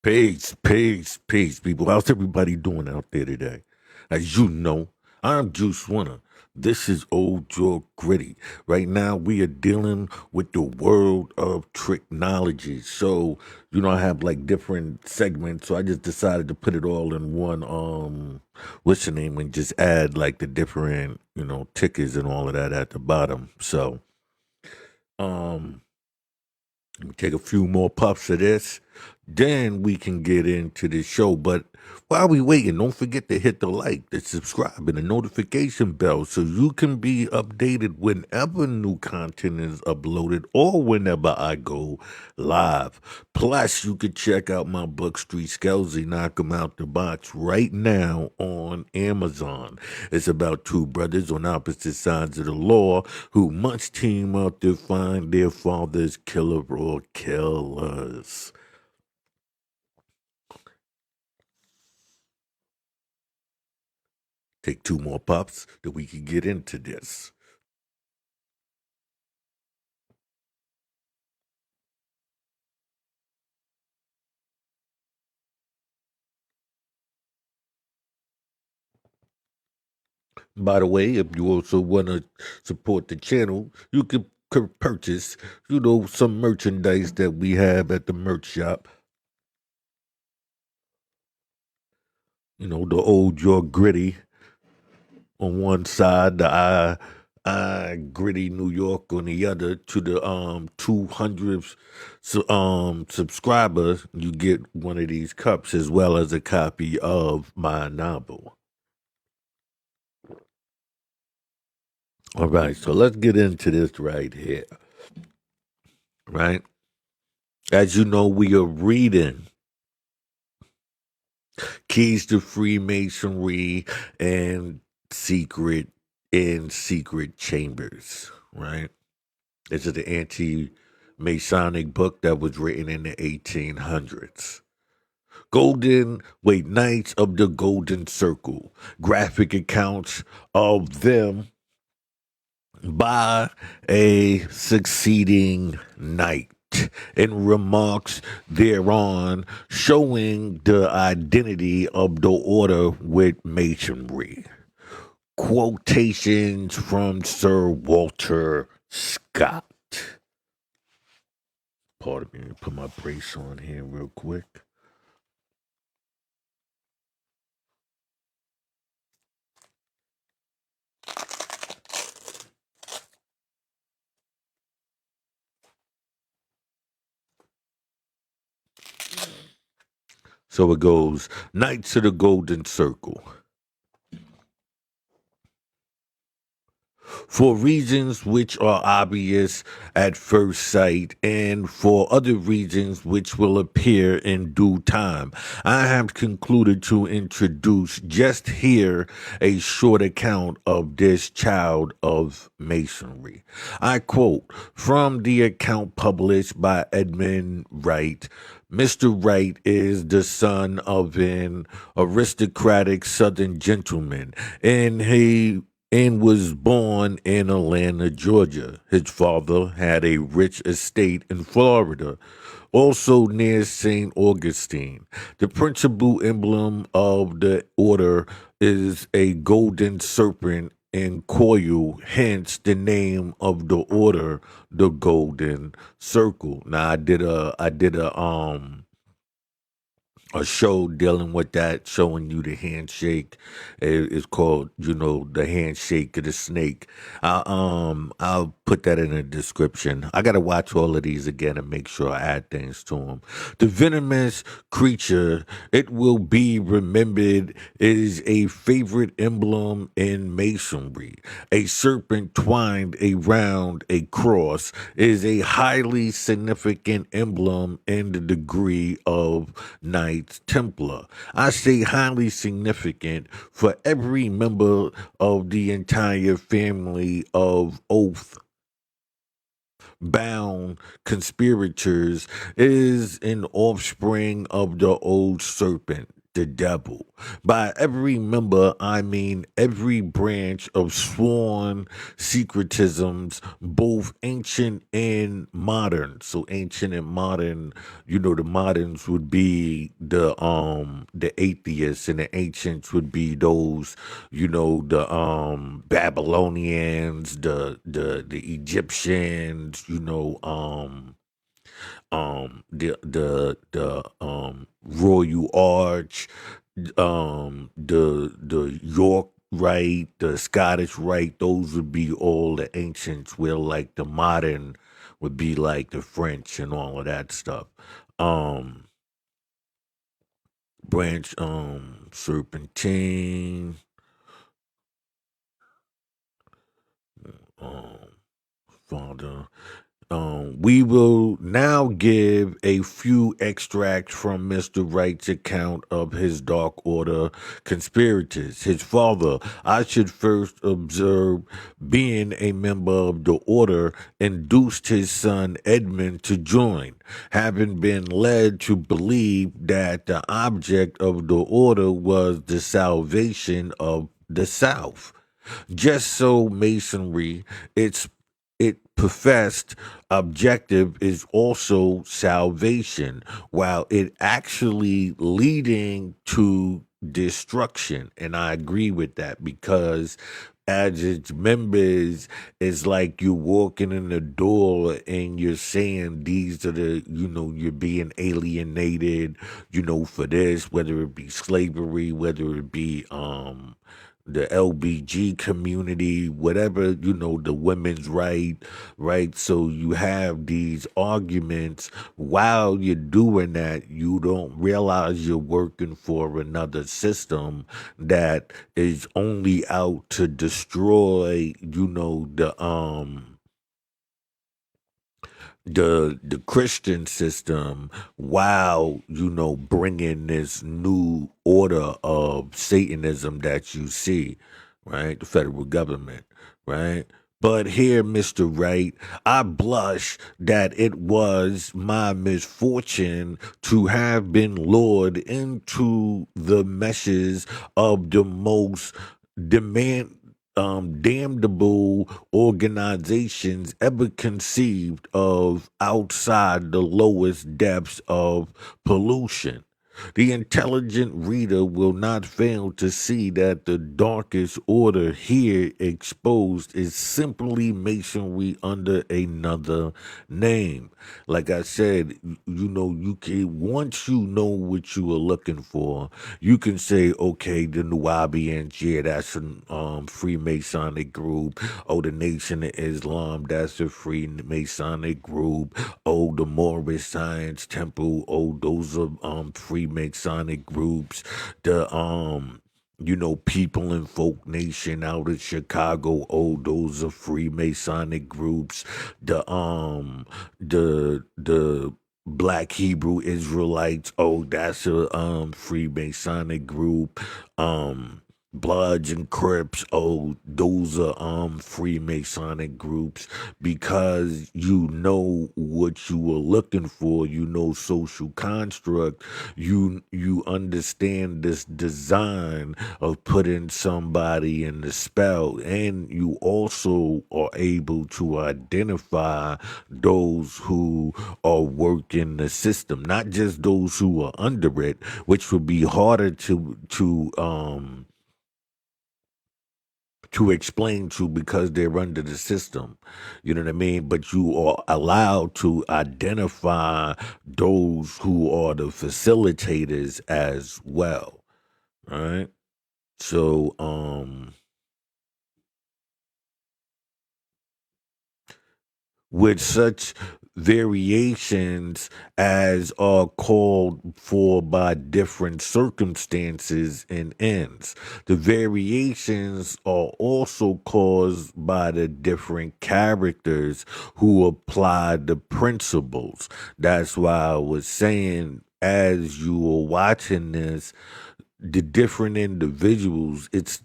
Peace, peace, peace, people. How's everybody doing out there today? As you know, I'm Juice Winner. This is Old Jaw Gritty. Right now, we are dealing with the world of technology. So, I have like different segments. So I just decided to put it all in one, what's the name, and just add like the different, tickers and all of that at the bottom. So, um, let me take a few more puffs of this. Then we can get into the show. But while we waiting, don't forget to hit the like, the subscribe, and the notification bell so you can be updated whenever new content is uploaded or whenever I go live. Plus, you can check out my book, Street Skelzy, Knock 'em Out the Box, right now on Amazon. It's about two brothers on opposite sides of the law who must team up to find their father's killer or killers. Take two more puffs that we can get into this. By the way, if you also want to support the channel, you can purchase, some merchandise that we have at the merch shop. The old jaw gritty on one side, the I gritty New York on the other. To the 200th subscribers, you get one of these cups as well as a copy of my novel. All right, so let's get into this right here. Right? As you know, we are reading Keys to Freemasonry and Secret Secret Chambers, right? This is the anti-Masonic book that was written in the 1800s. Knights of the Golden Circle. Graphic accounts of them by a succeeding knight, and remarks thereon showing the identity of the order with masonry. Quotations from Sir Walter Scott. Pardon me, put my brace on here real quick. So it goes, Knights of the Golden Circle. For reasons which are obvious at first sight, and for other reasons which will appear in due time, I have concluded to introduce just here a short account of this child of Masonry. I quote from the account published by Edmund Wright. Mr. Wright is the son of an aristocratic Southern gentleman, and was born in Atlanta, Georgia. His father had a rich estate in Florida, also near St. Augustine. The principal emblem of the order is a golden serpent and coil, hence the name of the order, the Golden Circle. Now I did a show dealing with that, showing you the handshake. It's called, the handshake of the snake. I'll put that in the description. I gotta watch all of these again and make sure I add things to them. The venomous creature, it will be remembered, is a favorite emblem in masonry. A serpent twined around a cross is a highly significant emblem in the degree of Knights Templar. I say highly significant for every member of the entire family of Oath bound conspirators is an offspring of the old serpent. the devil. By every member, I mean every branch of sworn secretisms, both ancient and modern. So ancient and modern, the moderns would be the atheists, and the ancients would be those, the Babylonians, the Egyptians, the Royal Arch, the York Rite, the Scottish Rite. Those would be all the ancients. Where like the modern would be like the French and all of that stuff. Um, branch, serpentine, um, father. We will now give a few extracts from Mr. Wright's account of his Dark Order conspirators. His father, I should first observe, being a member of the order, induced his son Edmund to join, having been led to believe that the object of the order was the salvation of the South. Just so masonry, it professed objective is also salvation, while it actually leading to destruction. And I agree with that, because as its members, it's like you're walking in the door and you're saying these are you're being alienated, for this, whether it be slavery, whether it be the LBG community, whatever, the women's right? So you have these arguments. While you're doing that, you don't realize you're working for another system that is only out to destroy, the Christian system, while bringing this new order of Satanism that you see, right? The federal government, right? But here, Mr. Wright, I blush that it was my misfortune to have been lured into the meshes of the most demand damnable organizations ever conceived of outside the lowest depths of pollution. The intelligent reader will not fail to see that the darkest order here exposed is simply masonry under another name. Like I said, you can, once you know what you are looking for, you can say, okay, the Nubians, yeah, that's a Freemasonic group. Oh, the Nation of Islam, that's a Freemasonic group. Oh, the Moorish Science Temple, oh, those are Freemasonic groups. The People in Folk Nation out of Chicago, oh, those are Freemasonic groups. The Black Hebrew Israelites, oh, that's a Freemasonic group. Bloods and Crips, oh, those are Freemasonic groups, because you know what you were looking for, social construct, you understand this design of putting somebody in the spell, and you also are able to identify those who are working the system, not just those who are under it, which would be harder to explain to, because they're under the system. You know what I mean? But you are allowed to identify those who are the facilitators as well. Right? So with such variations as are called for by different circumstances and ends. The variations are also caused by the different characters who apply the principles. That's why I was saying, as you were watching this, the different individuals, it's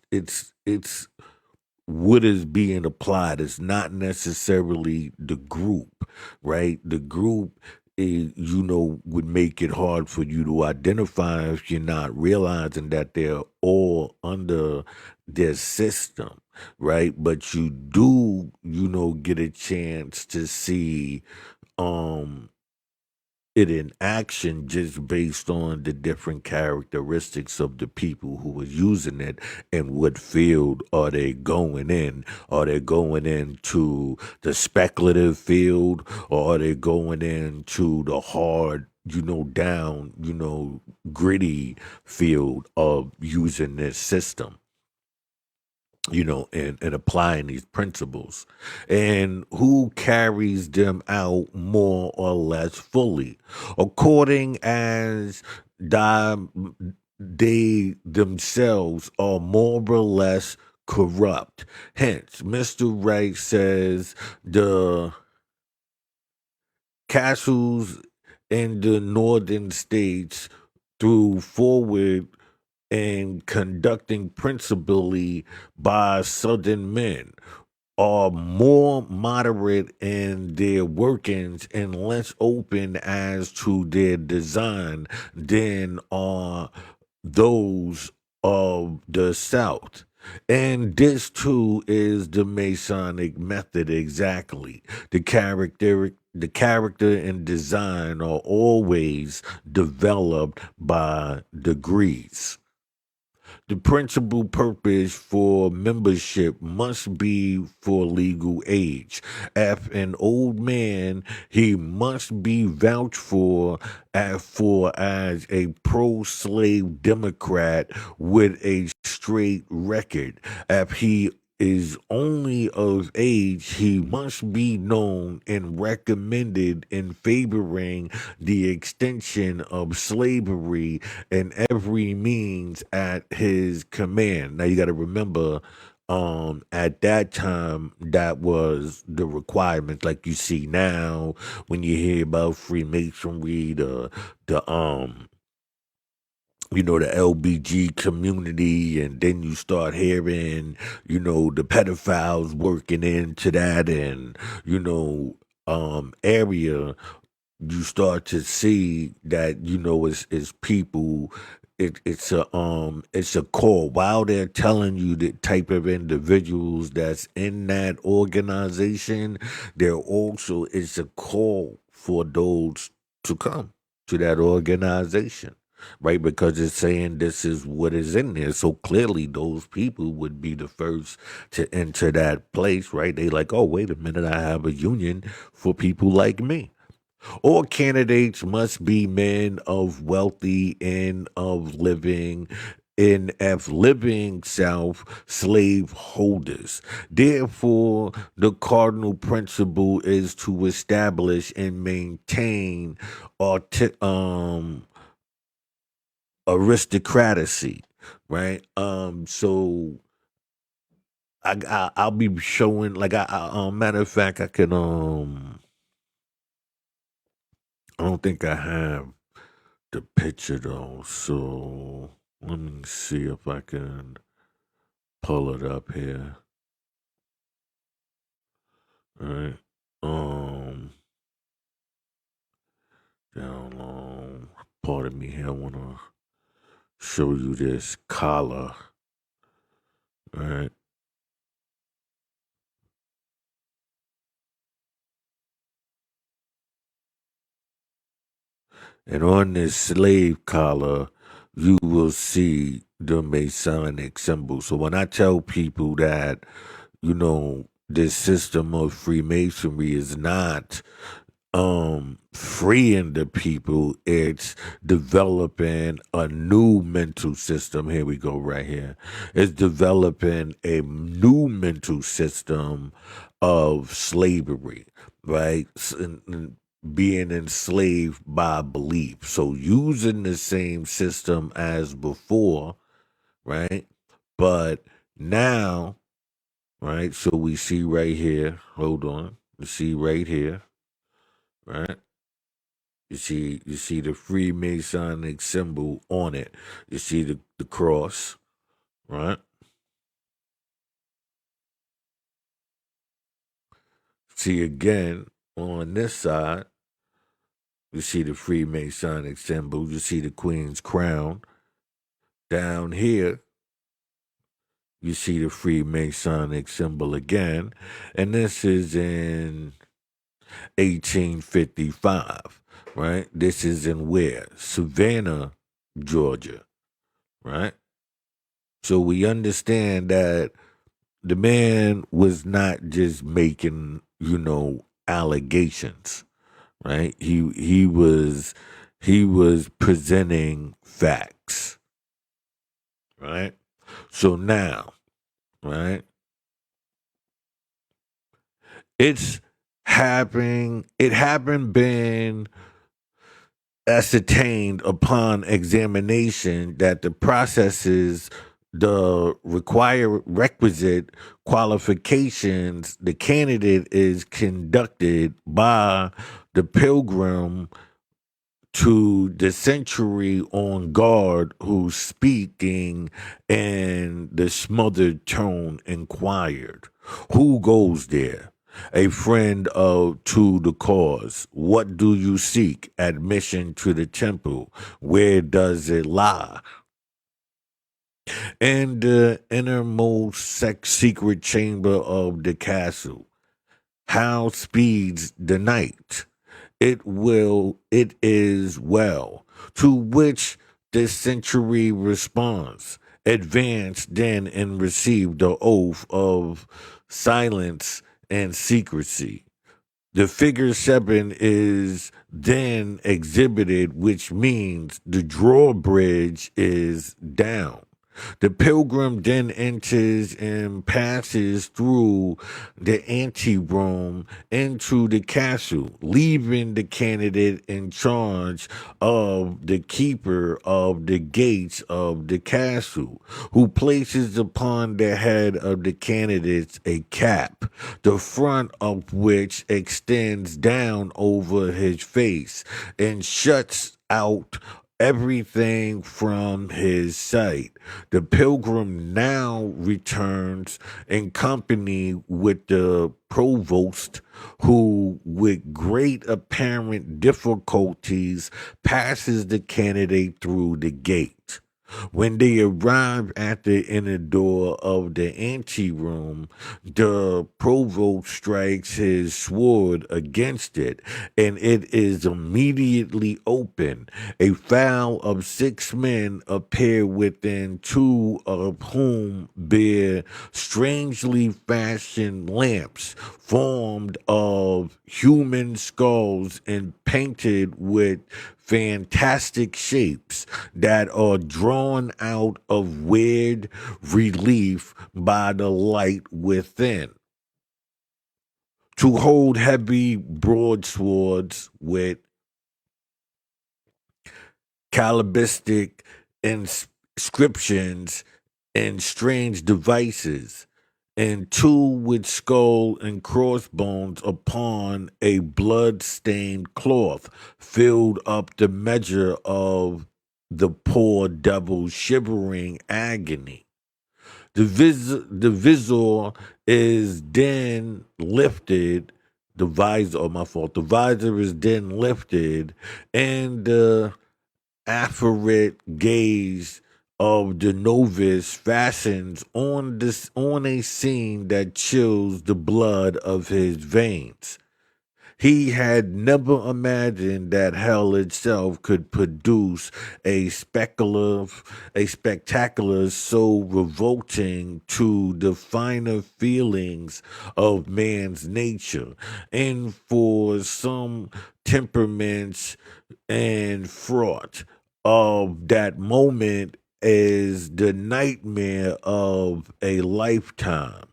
what is being applied. It's not necessarily the group, right? The group would make it hard for you to identify if you're not realizing that they're all under their system, right? But you do, get a chance to see um it in action just based on the different characteristics of the people who are using it and what field are they going in. Are they going into the speculative field, or are they going into the hard, down, gritty field of using this system? And applying these principles, and who carries them out more or less fully, according as they themselves are more or less corrupt. Hence, Mr. Wright says the castles in the northern states through forward and conducting principally by Southern men are more moderate in their workings and less open as to their design than are those of the South. And this too is the Masonic method exactly. The character and design are always developed by degrees. The principal purpose for membership must be for legal age. If an old man, he must be vouched for as a pro-slave Democrat with a straight record. If he is only of age, he must be known and recommended in favoring the extension of slavery in every means at his command. Now you got to remember, at that time, that was the requirement. Like you see now, when you hear about Freemasonry, the LBG community, and then you start hearing, the pedophiles working into that, and area. You start to see that it's people. It's a call. While they're telling you the type of individuals that's in that organization, there also is a call for those to come to that organization, right? Because it's saying this is what is in there. So clearly, those people would be the first to enter that place, right? They like, oh, wait a minute, I have a union for people like me. All candidates must be men of wealthy and of living in of living South slave holders. Therefore, the cardinal principle is to establish and maintain aristocracy, right? So I'll be showing, like, matter of fact, I can I don't think I have the picture though, so let me see if I can pull it up here. All right. Um Down long. Pardon me here. I wanna show you this collar. All right. And on this slave collar, you will see the Masonic symbol. So when I tell people that, this system of Freemasonry is not freeing the people, it's developing a new mental system. Here we go, right here. It's developing a new mental system of slavery, right? And being enslaved by belief. So using the same system as before, right? But now, right? So we see right here, hold on. We see right here, right? You see the Freemasonic symbol on it. You see the cross, right? See again on this side, You see the Freemasonic symbol. You see the Queen's crown. Down here, you see the Freemasonic symbol again. And this is in 1855, right? This is in where? Savannah, Georgia, right? So we understand that the man was not just making, allegations, right? He was presenting facts, right? So now, right? It's it happened been ascertained upon examination that the processes, the required requisite qualifications, the candidate is conducted by the pilgrim to the century on guard who's speaking, and the smothered tone inquired, who goes there? A friend of to the cause. What do you seek? Admission to the temple. Where does it lie? In the innermost secret chamber of the castle. How speeds the night? It is well. To which the century responds. Advance then and receive the oath of silence and secrecy. The figure 7 is then exhibited, which means the drawbridge is down. The pilgrim then enters and passes through the anteroom into the castle, leaving the candidate in charge of the keeper of the gates of the castle, who places upon the head of the candidates a cap, the front of which extends down over his face and shuts out everything from his sight. The pilgrim now returns in company with the provost, who, with great apparent difficulties, passes the candidate through the gate. When they arrive at the inner door of the anteroom, the provost strikes his sword against it, and it is immediately open. A file of 6 men appear within, 2 of whom bear strangely fashioned lamps formed of human skulls and painted with fantastic shapes that are drawn out of weird relief by the light within. To hold heavy broadswords with calibristic inscriptions and strange devices, and 2 with skull and crossbones upon a blood-stained cloth filled up the measure of the poor devil's shivering agony. The visor is then lifted. The visor, oh, my fault. The visor is then lifted, and the apparent gaze of the novice fastens on a scene that chills the blood of his veins. He had never imagined that hell itself could produce a spectacular so revolting to the finer feelings of man's nature, and for some temperaments and fraught of that moment is the nightmare of a lifetime.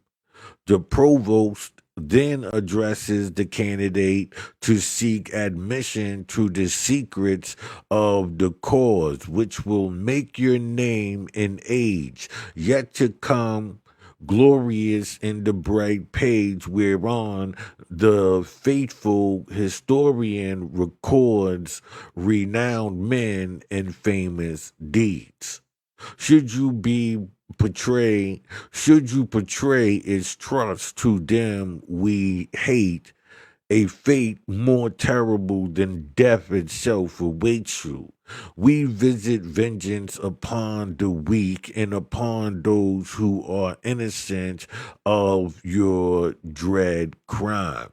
The provost then addresses the candidate to seek admission to the secrets of the cause, which will make your name and age yet to come glorious in the bright page whereon the faithful historian records renowned men and famous deeds. Should you be should you portray its trust to them we hate A fate more terrible than death itself awaits you. We visit vengeance upon the weak and upon those who are innocent of your dread crime.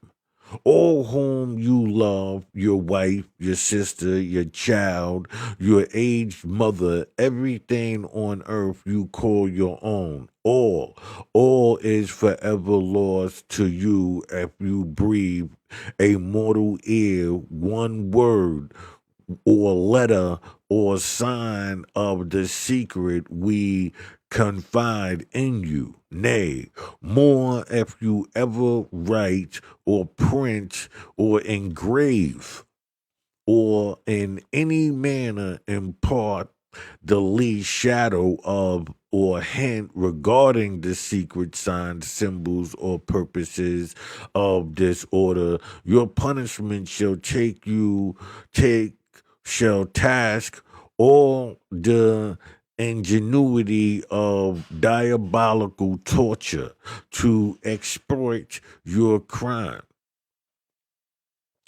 All whom you love, your wife, your sister, your child, your aged mother, everything on earth you call your own. All is forever lost to you if you breathe a mortal ear, one word or letter or sign of the secret we confide in you. Nay, more if you ever write or print or engrave or in any manner impart the least shadow of or hint regarding the secret signs, symbols, or purposes of this order, your punishment take shall task all the ingenuity of diabolical torture to exploit your crime.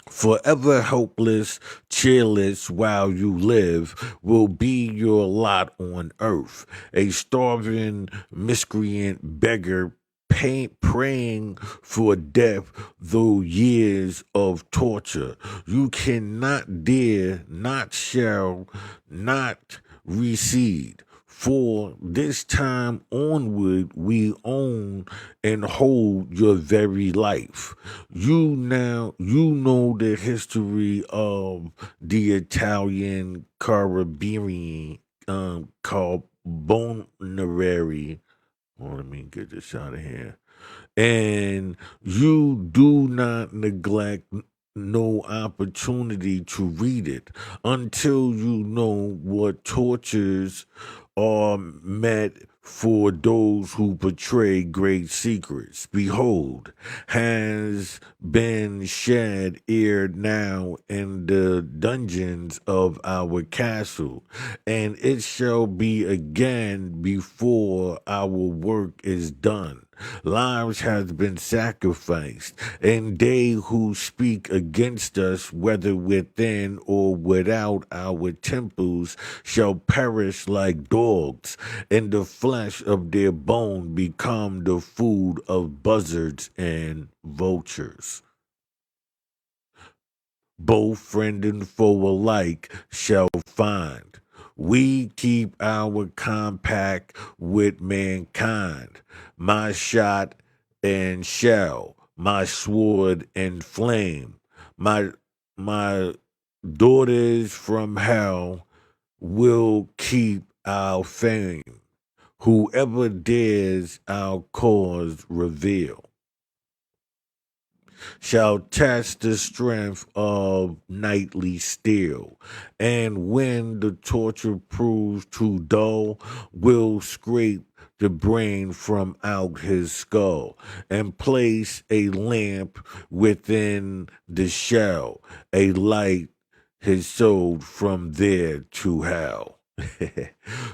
Forever helpless, cheerless while you live will be your lot on earth. A starving, miscreant beggar praying for death through years of torture. You cannot dare, not shall, not recede. For this time onward, we own and hold your very life. You know the history of the Italian Carabinieri, carbonarary. Oh, let me get this out of here. And you do not neglect no opportunity to read it until you know what tortures are met for those who betray great secrets. Behold, has been shed ere now in the dungeons of our castle, and it shall be again before our work is done. Lives have been sacrificed, and they who speak against us, whether within or without our temples, shall perish like dogs, and the flesh of their bone become the food of buzzards and vultures. Both friend and foe alike shall find. We keep our compact with mankind. My shot and shell, my sword and flame, my my daughters from hell will keep our fame. Whoever dares our cause reveal shall test the strength of knightly steel, and when the torture proves too dull, will scrape the brain from out his skull, and place a lamp within the shell, a light his soul from there to hell.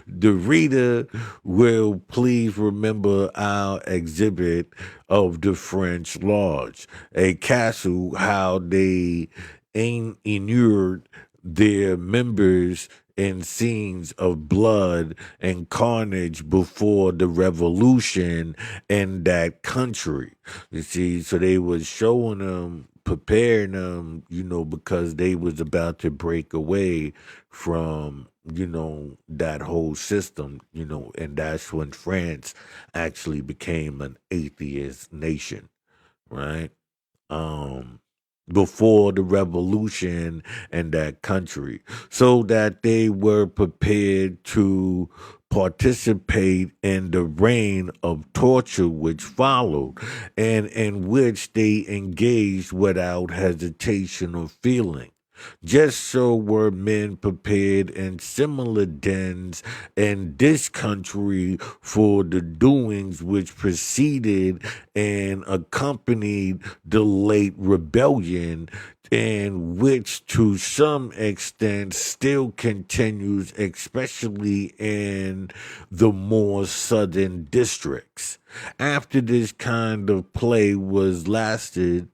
The reader will please remember our exhibit of the French Lodge, a castle, how they inured their members in scenes of blood and carnage before the revolution in that country. You see, so they was showing them, preparing them, because they was about to break away from, that whole system, and that's when France actually became an atheist nation, right? um Before the revolution in that country, so that they were prepared to participate in the reign of torture which followed, and in which they engaged without hesitation or feeling. Just so were men prepared in similar dens in this country for the doings which preceded and accompanied the late rebellion, and which to some extent still continues, especially in the more southern districts. After this kind of play was lasted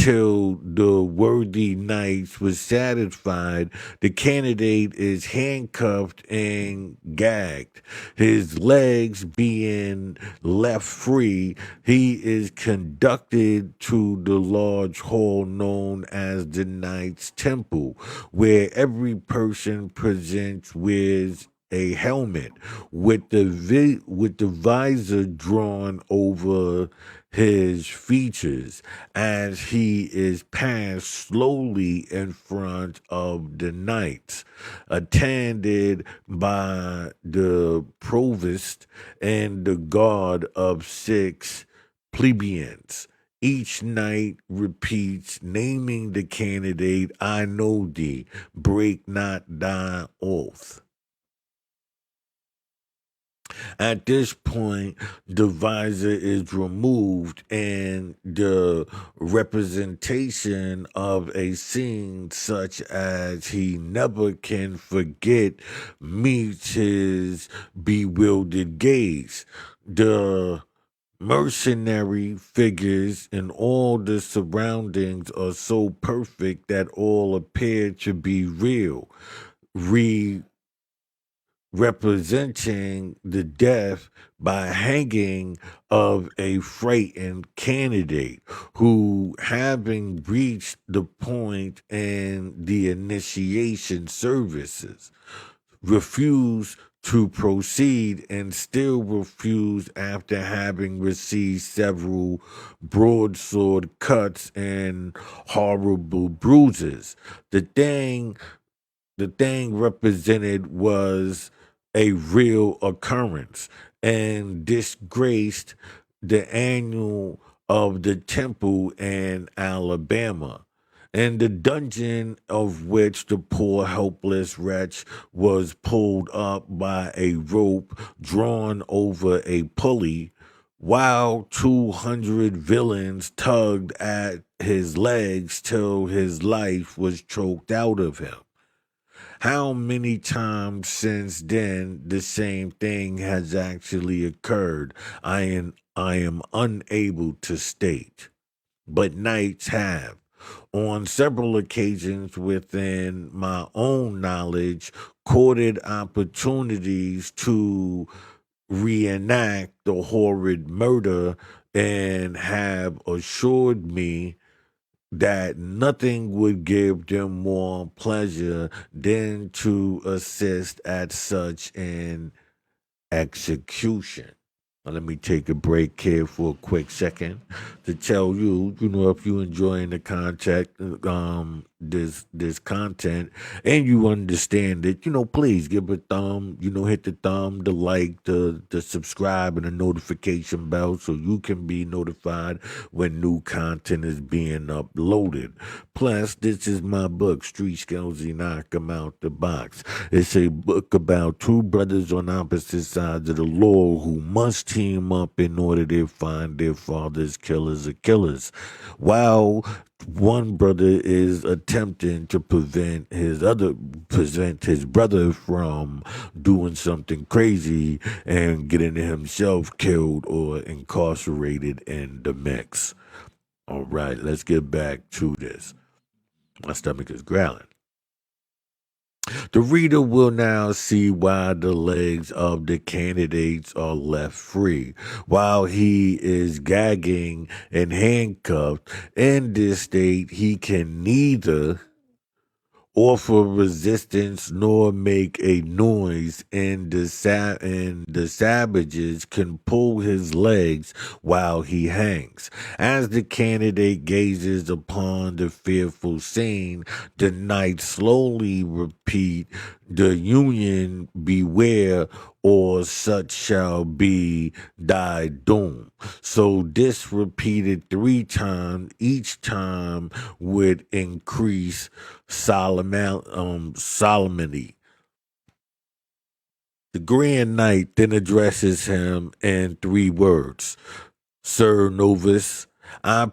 until the worthy knights was satisfied, the candidate is handcuffed and gagged. His legs being left free, he is conducted to the large hall known as the Knights Temple, where every person presents with a helmet with the visor drawn over his features as he is passed slowly in front of the knights, attended by the provost and the guard of 6 plebeians. Each knight repeats, naming the candidate, "I know thee, break not thy oath." At this point, the visor is removed and the representation of a scene such as he never can forget meets his bewildered gaze. The mercenary figures and all the surroundings are so perfect that all appear to be real. Representing the death by hanging of a frightened candidate who, having reached the point in the initiation services, refused to proceed and still refused after having received several broadsword cuts and horrible bruises. The thing represented was a real occurrence and disgraced the annual of the temple in Alabama, and the dungeon of which the poor helpless wretch was pulled up by a rope drawn over a pulley, while 200 villains tugged at his legs till his life was choked out of him. How many times since then the same thing has actually occurred, I am unable to state. But knights have, on several occasions within my own knowledge, courted opportunities to reenact the horrid murder and have assured me that nothing would give them more pleasure than to assist at such an execution. Now, let me take a break here for a quick second to tell you, if you enjoying the content, this content, and you understand it, please give a thumb, hit the thumb, the like, the subscribe, and the notification bell so you can be notified when new content is being uploaded. Plus, this is my book, Street Skills and Knock 'em Out the Box. It's a book about two brothers on opposite sides of the law who must team up in order to find their father's killers or killers. While one brother is attempting to prevent his brother from doing something crazy and getting himself killed or incarcerated in the mix. All right, let's get back to this. My stomach is growling. The reader will now see why the legs of the candidates are left free while he is gagging and handcuffed. In this state, he can neither offer resistance nor make a noise, and the savages can pull his legs while he hangs. As the candidate gazes upon the fearful scene, the knights slowly repeat, "The Union beware, or such shall be thy doom." So this repeated 3 times, each time with increased solemnity. The Grand Knight then addresses him in 3 words: "Sir Novice, I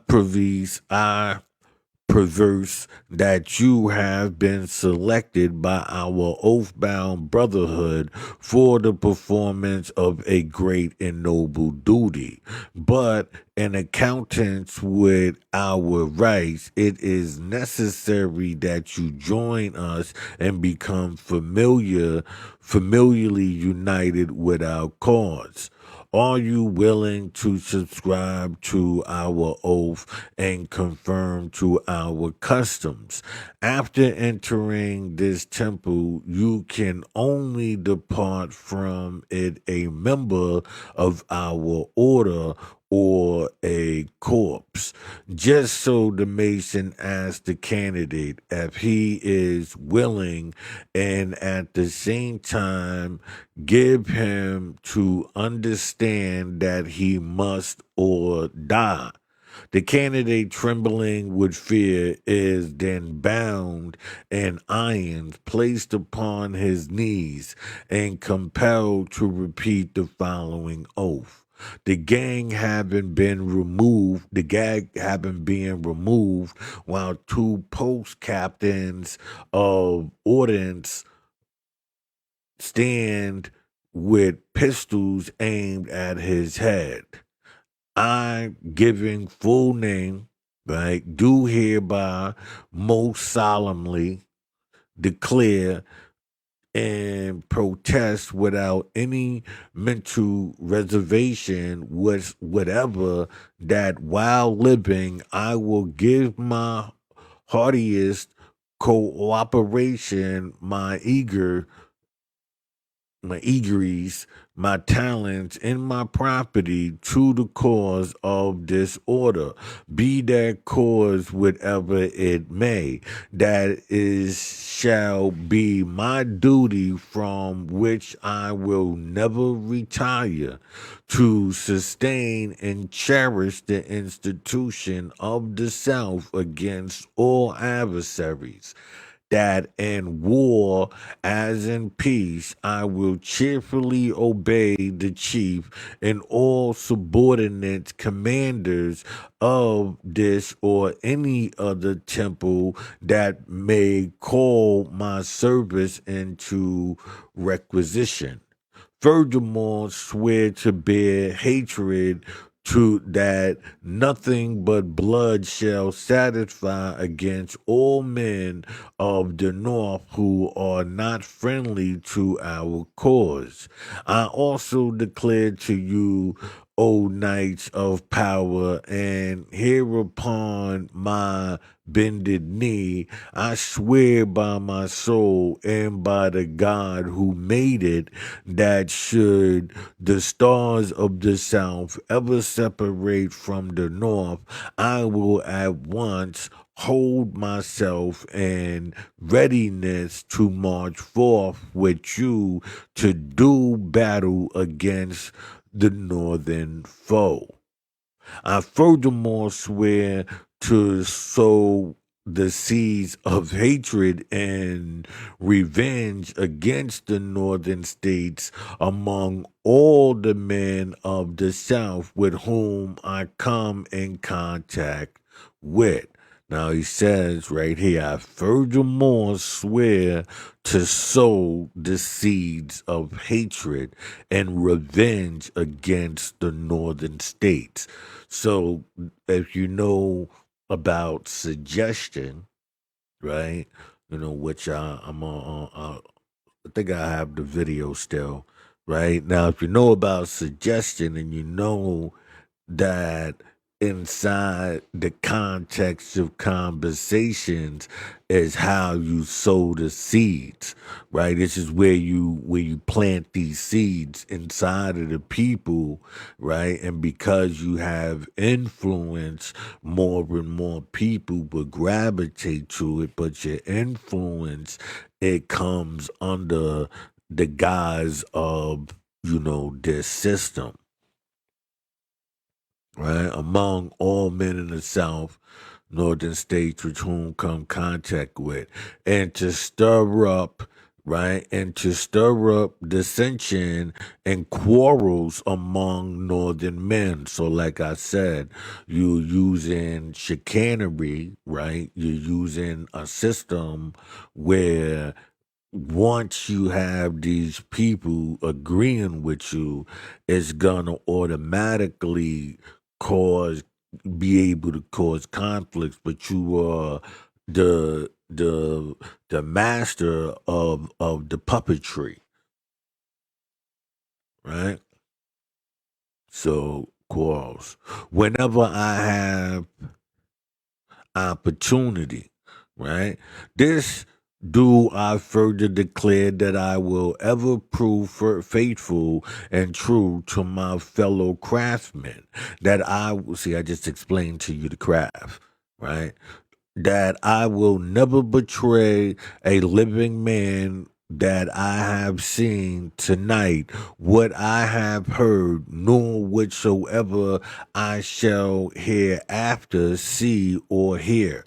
perverse that you have been selected by our oath-bound brotherhood for the performance of a great and noble duty. But in accordance with our rights, it is necessary that you join us and become familiarly united with our cause. Are you willing to subscribe to our oath and conform to our customs? After entering this temple, you can only depart from it a member of our order or a corpse. Just so the Mason asked the candidate if he is willing and at the same time give him to understand that he must or die. The candidate, trembling with fear, is then bound and irons placed upon his knees and compelled to repeat the following oath. The gag having been removed, while two post captains of ordnance stand with pistols aimed at his head. I, giving full name, right, do hereby most solemnly declare and protest without any mental reservation whatever that while living I will give my heartiest cooperation, my eageries, my talents, and my property to the cause of this order, be that cause whatever it may. That is shall be my duty from which I will never retire, to sustain and cherish the institution of the South against all adversaries, that in war as in peace I will cheerfully obey the chief and all subordinate commanders of this or any other temple that may call my service into requisition. Furthermore, swear to bear hatred to that nothing but blood shall satisfy against all men of the North who are not friendly to our cause. I also declare to you, O knights of power, and hereupon my bended knee, I swear by my soul and by the God who made it, that should the stars of the South ever separate from the North, I will at once hold myself in readiness to march forth with you to do battle against the northern foe. I furthermore swear to sow the seeds of hatred and revenge against the northern states among all the men of the South with whom I come in contact with. Now he says right here, I furthermore swear to sow the seeds of hatred and revenge against the northern states. So if you know about suggestion, right? Which I think I have the video still, right? Now, if you know about suggestion and you know that inside the context of conversations is how you sow the seeds, right? This is where you plant these seeds inside of the people, right? And because you have influence, more and more people will gravitate to it, but your influence, it comes under the guise of this system, right? Among all men in the South, northern states with whom come contact with, and to stir up right? And to stir up dissension and quarrels among northern men. So, like I said, you're using chicanery, right? You're using a system where once you have these people agreeing with you, it's gonna automatically cause be able to cause conflicts, but you are the master of the puppetry, right? So quarrels. Whenever I have opportunity, right? This do I further declare that I will ever prove faithful and true to my fellow craftsmen. That I will see, I just explained to you the craft, right? That I will never betray a living man that I have seen tonight, what I have heard, nor whatsoever I shall hereafter see or hear,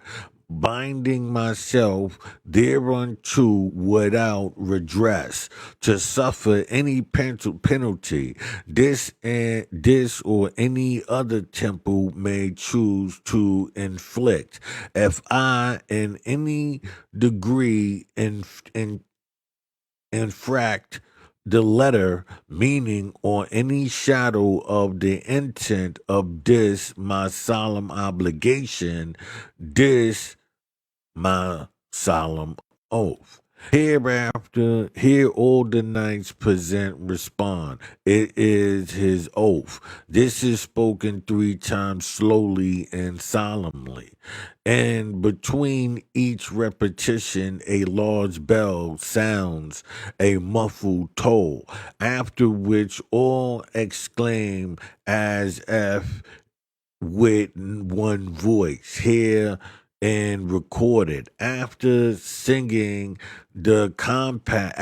binding myself thereunto without redress, to suffer any penalty this or any other temple may choose to inflict, if I in any degree infract the letter, meaning, or any shadow of the intent of this my solemn obligation, this my solemn oath. Hereafter, here all the knights present respond. It is his oath. This is spoken 3 times slowly and solemnly. And between each repetition, a large bell sounds a muffled toll, after which all exclaim as if with one voice here and recorded after signing the compact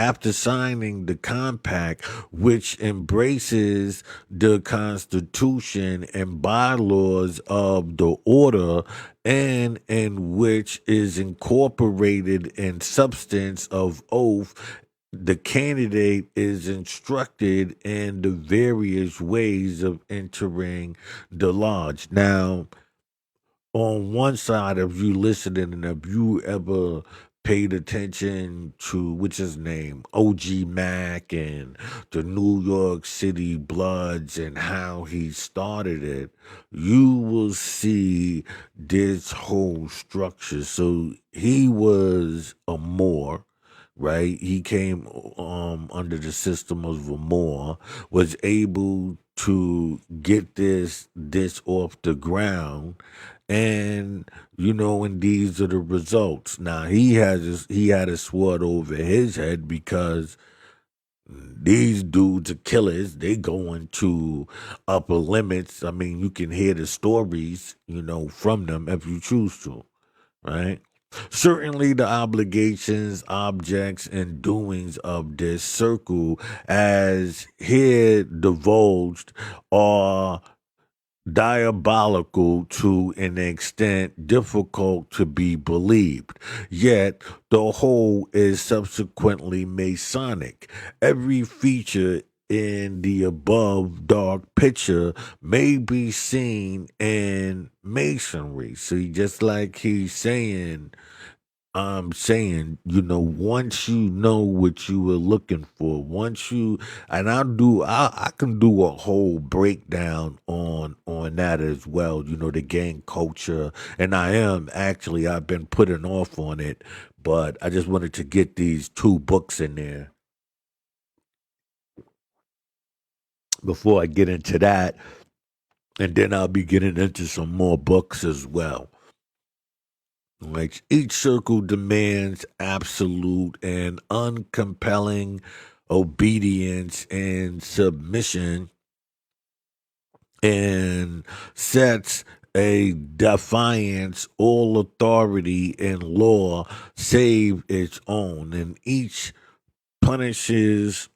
which embraces the constitution and bylaws of the order and in which is incorporated in substance of oath, the candidate is instructed in the various ways of entering the lodge. Now, on one side of you listening, and if you ever paid attention to what's his name, OG Mac and the New York City Bloods and how he started it, you will see this whole structure. So he was a Moor, right? He came under the system of a Moor, was able to get this off the ground, and and these are the results. Now he had a sword over his head because these dudes are killers. They going to upper limits. I mean, you can hear the stories, from them if you choose to, right? Certainly, the obligations, objects, and doings of this circle, as here divulged, are diabolical to an extent difficult to be believed. Yet the whole is subsequently Masonic. Every feature in the above dark picture may be seen in masonry. See, just like he's saying, I'm saying, once you know what you were looking for, and I can do a whole breakdown on that as well, the gang culture, and I've been putting off on it, but I just wanted to get these 2 books in there before I get into that, and then I'll be getting into some more books as well. Like each circle demands absolute and uncompelling obedience and submission and sets a defiance all authority and law save its own, and each punishes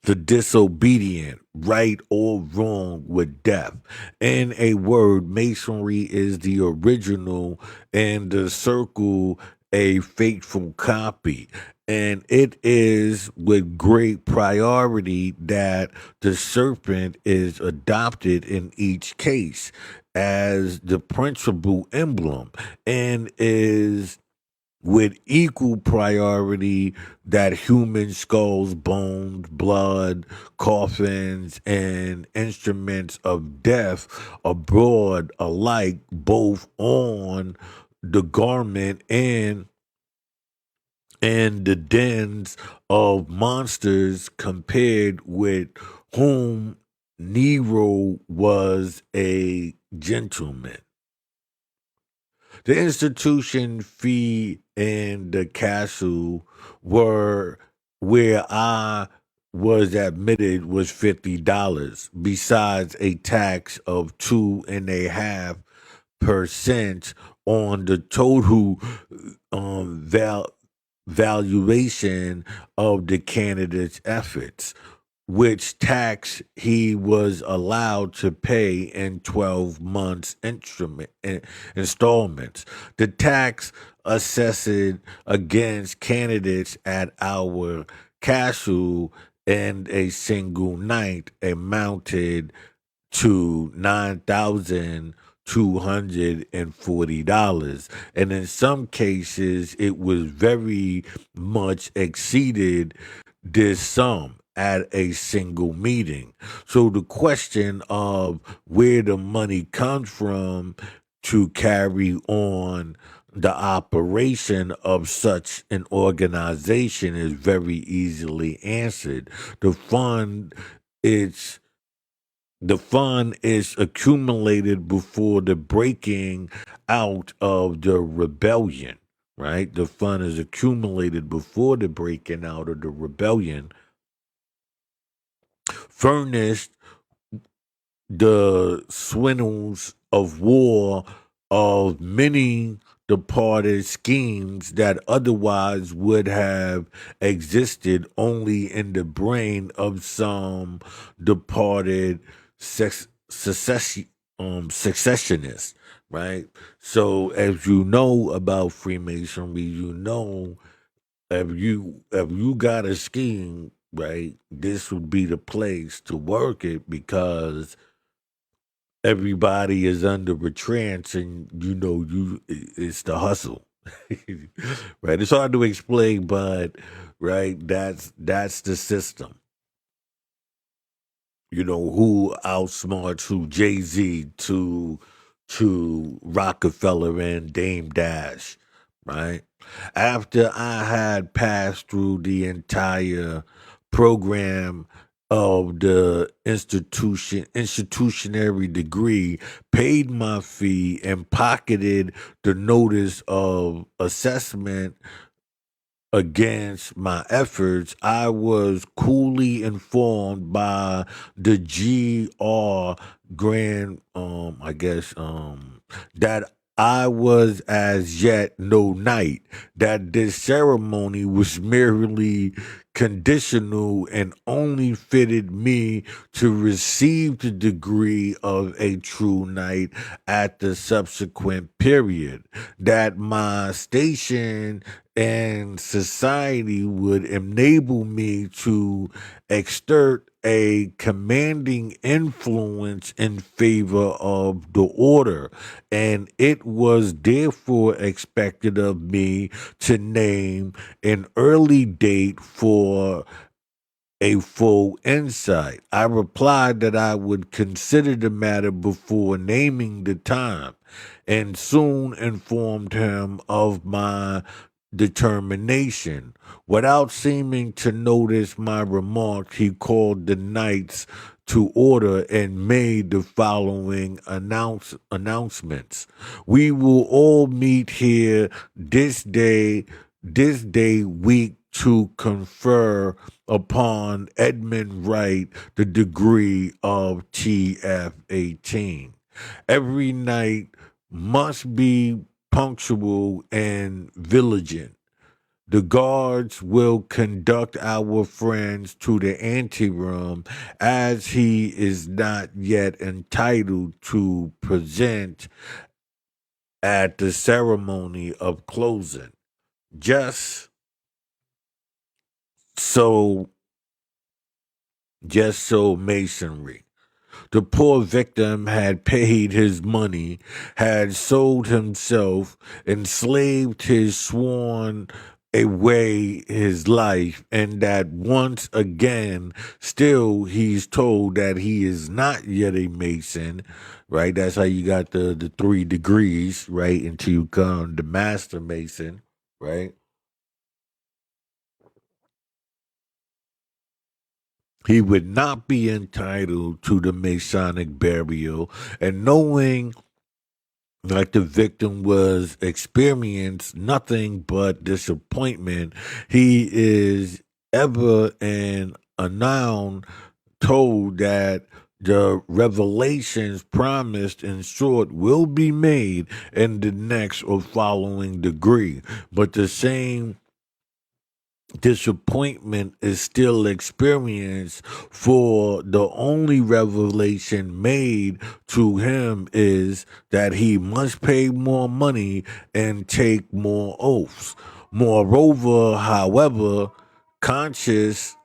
the disobedient, right or wrong, with death. In a word, masonry is the original and the circle a faithful copy. And it is with great priority that the serpent is adopted in each case as the principal emblem, and is with equal priority that human skulls, bones, blood, coffins, and instruments of death abroad alike, both on the garment and the dens of monsters, compared with whom Nero was a gentleman. The institution fee and the castle were where I was admitted was $50, besides a tax of 2.5% on the total valuation of the candidate's efforts, which tax he was allowed to pay in 12 months installments. The tax assessed against candidates at our castle in a single night amounted to $9,240. And in some cases, it was very much exceeded this sum at a single meeting. So the question of where the money comes from to carry on the operation of such an organization is very easily answered. The fund it's the fund is accumulated before the breaking out of the rebellion, right? The fund is accumulated before the breaking out of the rebellion, furnished the swindles of war of many departed schemes that otherwise would have existed only in the brain of some departed successionists, right? So, as you know about Freemasonry, you know if you got a scheme, right, this would be the place to work it, because everybody is under a trance, and it's the hustle. Right, it's hard to explain, but right, that's the system. Who outsmarts who? Jay-Z to Rockefeller and Dame Dash, right? After I had passed through the entire program of the institutionary degree, paid my fee, and pocketed the notice of assessment against my efforts, I was coolly informed by the GR Grand, I guess, that I was as yet no knight, that this ceremony was merely conditional and only fitted me to receive the degree of a true knight at the subsequent period, that my station and society would enable me to exert a commanding influence in favor of the order, and it was therefore expected of me to name an early date for a full insight. I replied that I would consider the matter before naming the time, and soon informed him of my determination. Without seeming to notice my remark, he called the knights to order and made the following announcements. We will all meet here this day week to confer upon Edmund Wright the degree of TF-18. Every night must be punctual and vigilant. The guards will conduct our friends to the anteroom, as he is not yet entitled to present at the ceremony of closing. Just So, just so masonry. The poor victim had paid his money, had sold himself, enslaved his sworn away his life, and that once again, still he's told that he is not yet a Mason, right? That's how you got the 3 degrees, right? Until you become the master Mason, right? He would not be entitled to the Masonic burial, and knowing like the victim was experienced nothing but disappointment, he is ever and anon told that the revelations promised in short will be made in the next or following degree, but the same disappointment is still experienced, for the only revelation made to him is that he must pay more money and take more oaths. Moreover, however, conscious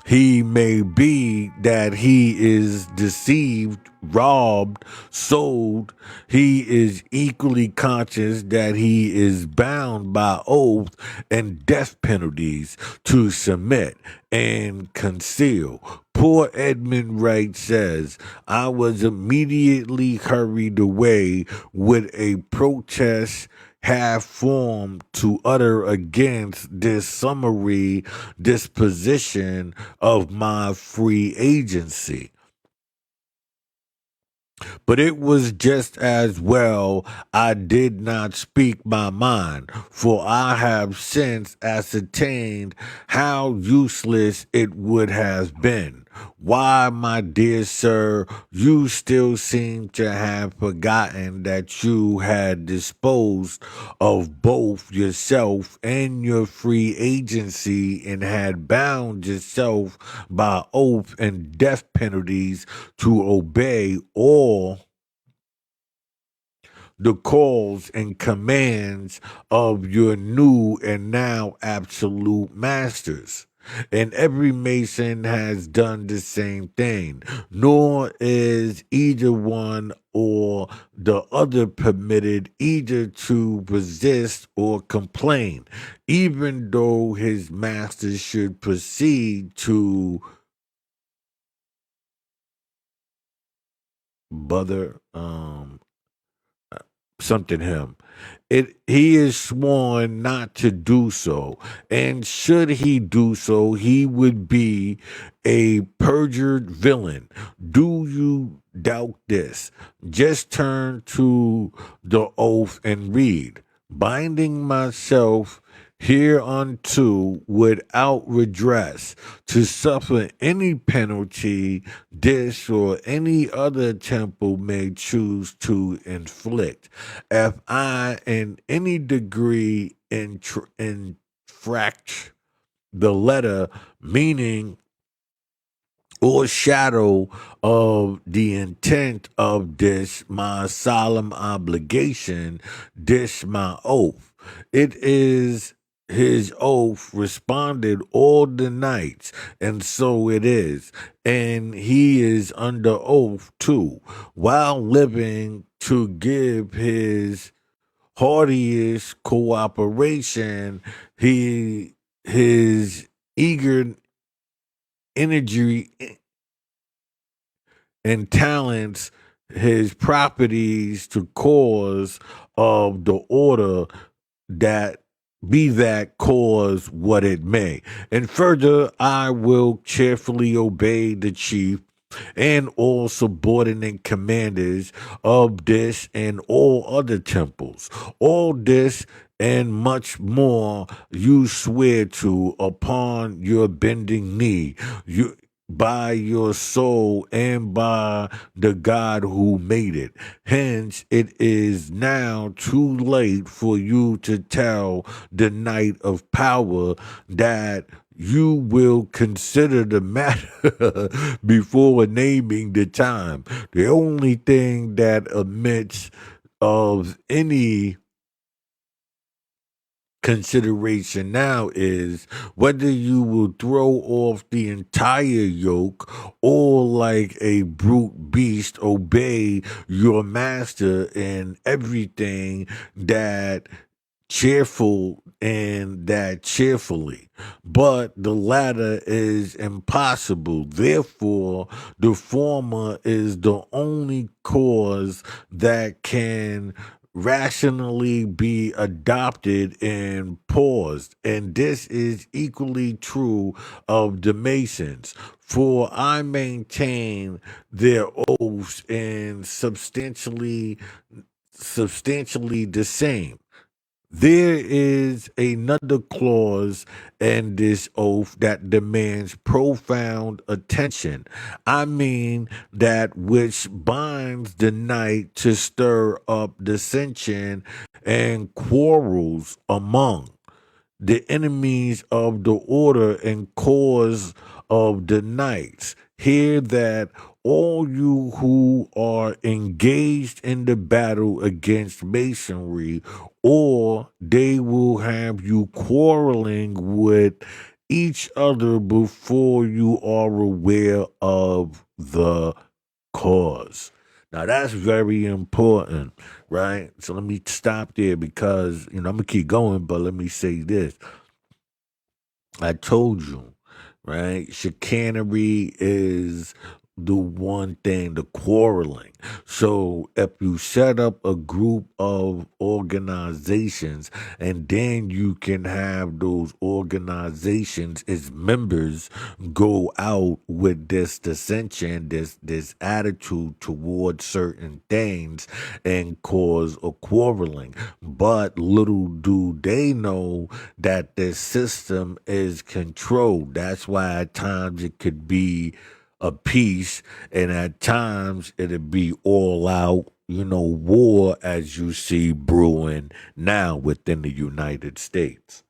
he may be that he is deceived, robbed, sold. He is equally conscious that he is bound by oath and death penalties to submit and conceal. Poor Edmund Wright says, I was immediately hurried away with a protest half formed to utter against this summary disposition of my free agency. But it was just as well I did not speak my mind, for I have since ascertained how useless it would have been. Why, my dear sir, you still seem to have forgotten that you had disposed of both yourself and your free agency and had bound yourself by oath and death penalties to obey all the calls and commands of your new and now absolute masters. And every Mason has done the same thing, nor is either one or the other permitted either to resist or complain, even though his master should proceed to bother something him. He is sworn not to do so, and should he do so, he would be a perjured villain. Do you doubt this? Just turn to the oath and read, binding myself hereunto without redress to suffer any penalty this or any other temple may choose to inflict, if I in any degree infract the letter, meaning or shadow of the intent of this my solemn obligation, this my oath. It is his oath responded all the nights, and so it is. And he is under oath too, while living to give his heartiest cooperation, his eager energy and talents, his properties to cause of the order that be that cause what it may. And further, I will cheerfully obey the chief and all subordinate commanders of this and all other temples. All this and much more you swear to upon your bending knee. You by your soul and by the God who made it. Hence, it is now too late for you to tell the Knight of Power that you will consider the matter before naming the time. The only thing that admits of any consideration now is whether you will throw off the entire yoke or like a brute beast obey your master in everything that cheerful and that cheerfully. But the latter is impossible. Therefore, the former is the only cause that can rationally be adopted and paused. And this is equally true of the Masons. For I maintain their oaths and substantially the same. There is another clause in this oath that demands profound attention. I mean, that which binds the knight to stir up dissension and quarrels among the enemies of the order and cause of the knights. Hear that all you who are engaged in the battle against masonry, or they will have you quarreling with each other before you are aware of the cause. Now that's very important, right? So let me stop there because I'm gonna keep going, but let me say this. I told you, right? Chicanery is the one thing, the quarreling. So if you set up a group of organizations and then you can have those organizations as members go out with this dissension, this attitude towards certain things and cause a quarreling. But little do they know that the system is controlled. That's why at times it could be a peace, and at times it'd be all out, war as you see brewing now within the United States.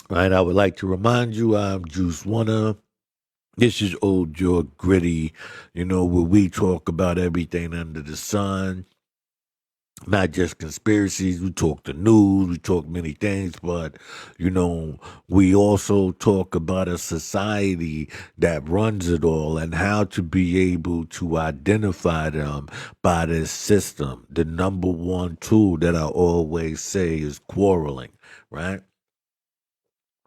Right, I would like to remind you I'm Juice Wanna. This is Old George Gritty, where we talk about everything under the sun, not just conspiracies. We talk the news, we talk many things, but we also talk about a society that runs it all and how to be able to identify them by this system. The number one tool that I always say is quarreling, right?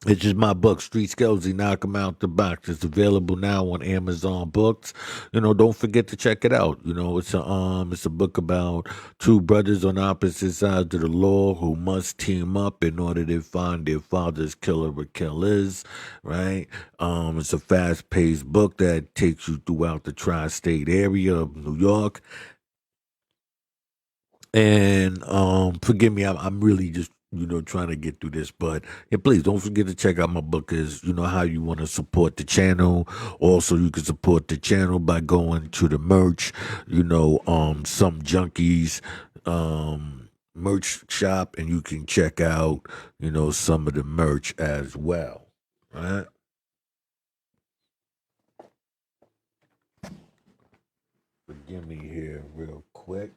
It's just my book, Street Skelzy, Knock 'em Out the Box. It's available now on Amazon Books. Don't forget to check it out. It's a book about two brothers on opposite sides of the law who must team up in order to find their father's killer or killers, right? It's a fast-paced book that takes you throughout the tri-state area of New York. And forgive me, I'm really just trying to get through this, but yeah, please don't forget to check out my book. Is how you want to support the channel. Also, you can support the channel by going to the merch. Some junkies merch shop, and you can check out some of the merch as well. Right? Forgive me here, real quick.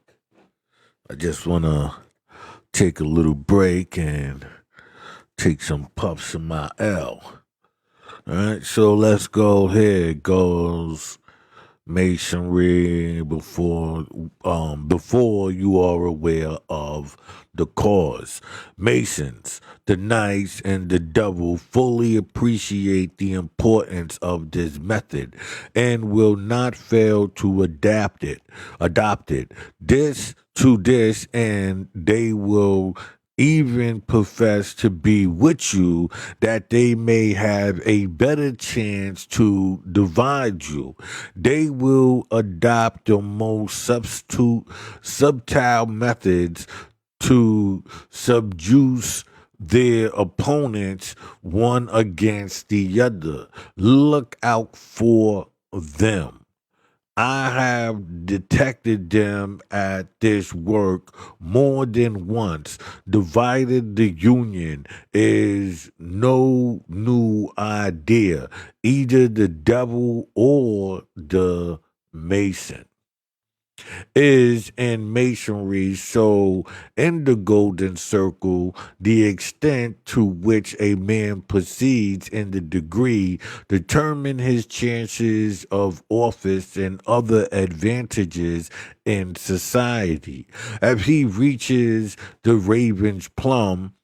I just want to take a little break and take some puffs of my L. All right, so let's go. Here it goes. Masonry before you are aware of the cause. Masons, the knights, and the devil fully appreciate the importance of this method and will not fail to adopt it this, and they will even profess to be with you that they may have a better chance to divide you. They will adopt the most subtle methods to subdue their opponents one against the other. Look out for them. I have detected them at this work more than once. Divided the union is no new idea. Either the devil or the mason. is in masonry. So, in the golden circle, the extent to which a man proceeds in the degree determine his chances of office and other advantages in society. As he reaches the raven's plum,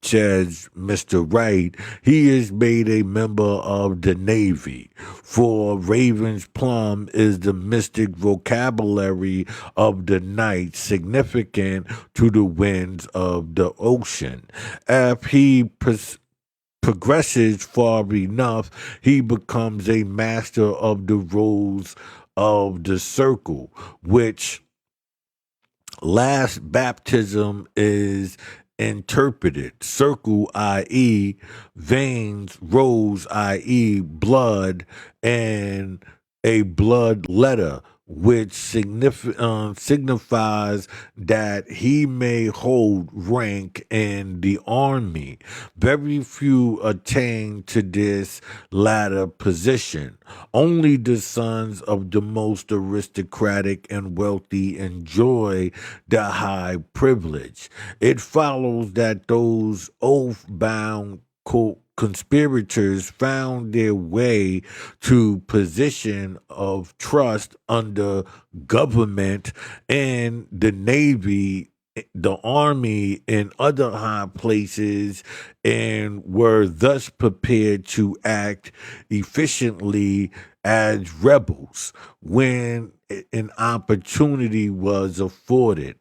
says Mr. Wright, he is made a member of the Navy. For Raven's Plum is the mystic vocabulary of the night, significant to the winds of the ocean. If he progresses far enough, he becomes a master of the rules of the circle, which last baptism is interpreted. Circle, i.e., veins, rose, i.e., blood, and a blood letter, which signifies that he may hold rank in the army. Very few attain to this latter position. Only the sons of the most aristocratic and wealthy enjoy the high privilege. It follows that those oath-bound conspirators found their way to position of trust under government and the Navy, the Army, and other high places, and were thus prepared to act efficiently as rebels when an opportunity was afforded.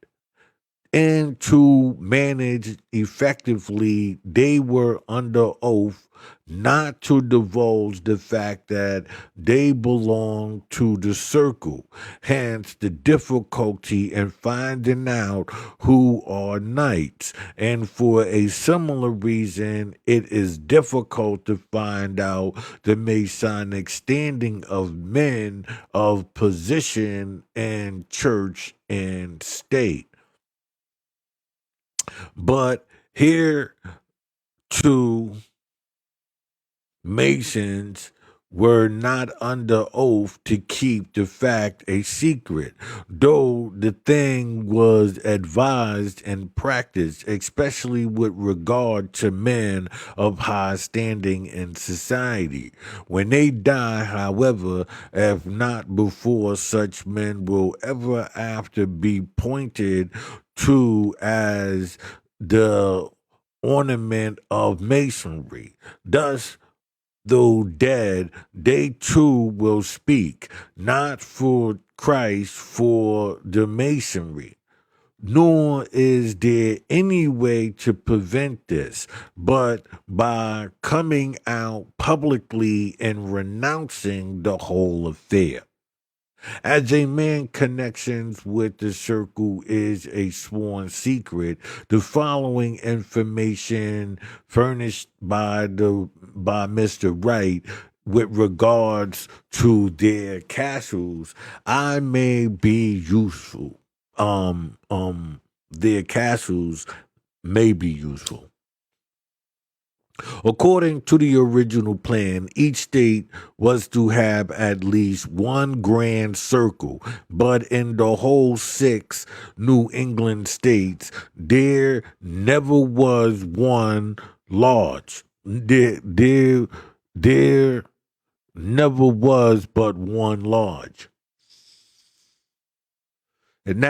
And to manage effectively, they were under oath not to divulge the fact that they belonged to the circle. Hence, the difficulty in finding out who are knights. And for a similar reason, it is difficult to find out the Masonic standing of men of position in church and state. But here, too, Masons were not under oath to keep the fact a secret, though the thing was advised and practiced, especially with regard to men of high standing in society. When they die, however, if not before, such men will ever after be pointed to as the ornament of masonry. Thus, though dead, they too will speak, not for Christ, for the masonry. Nor is there any way to prevent this but by coming out publicly and renouncing the whole affair. As a man connections with the circle is a sworn secret, the following information furnished by Mr. Wright with regards to their castles, I may be useful. Their castles may be useful. According to the original plan, each state was to have at least one grand circle, but in the whole 6 New England states, there never was one large. There never was but one large. And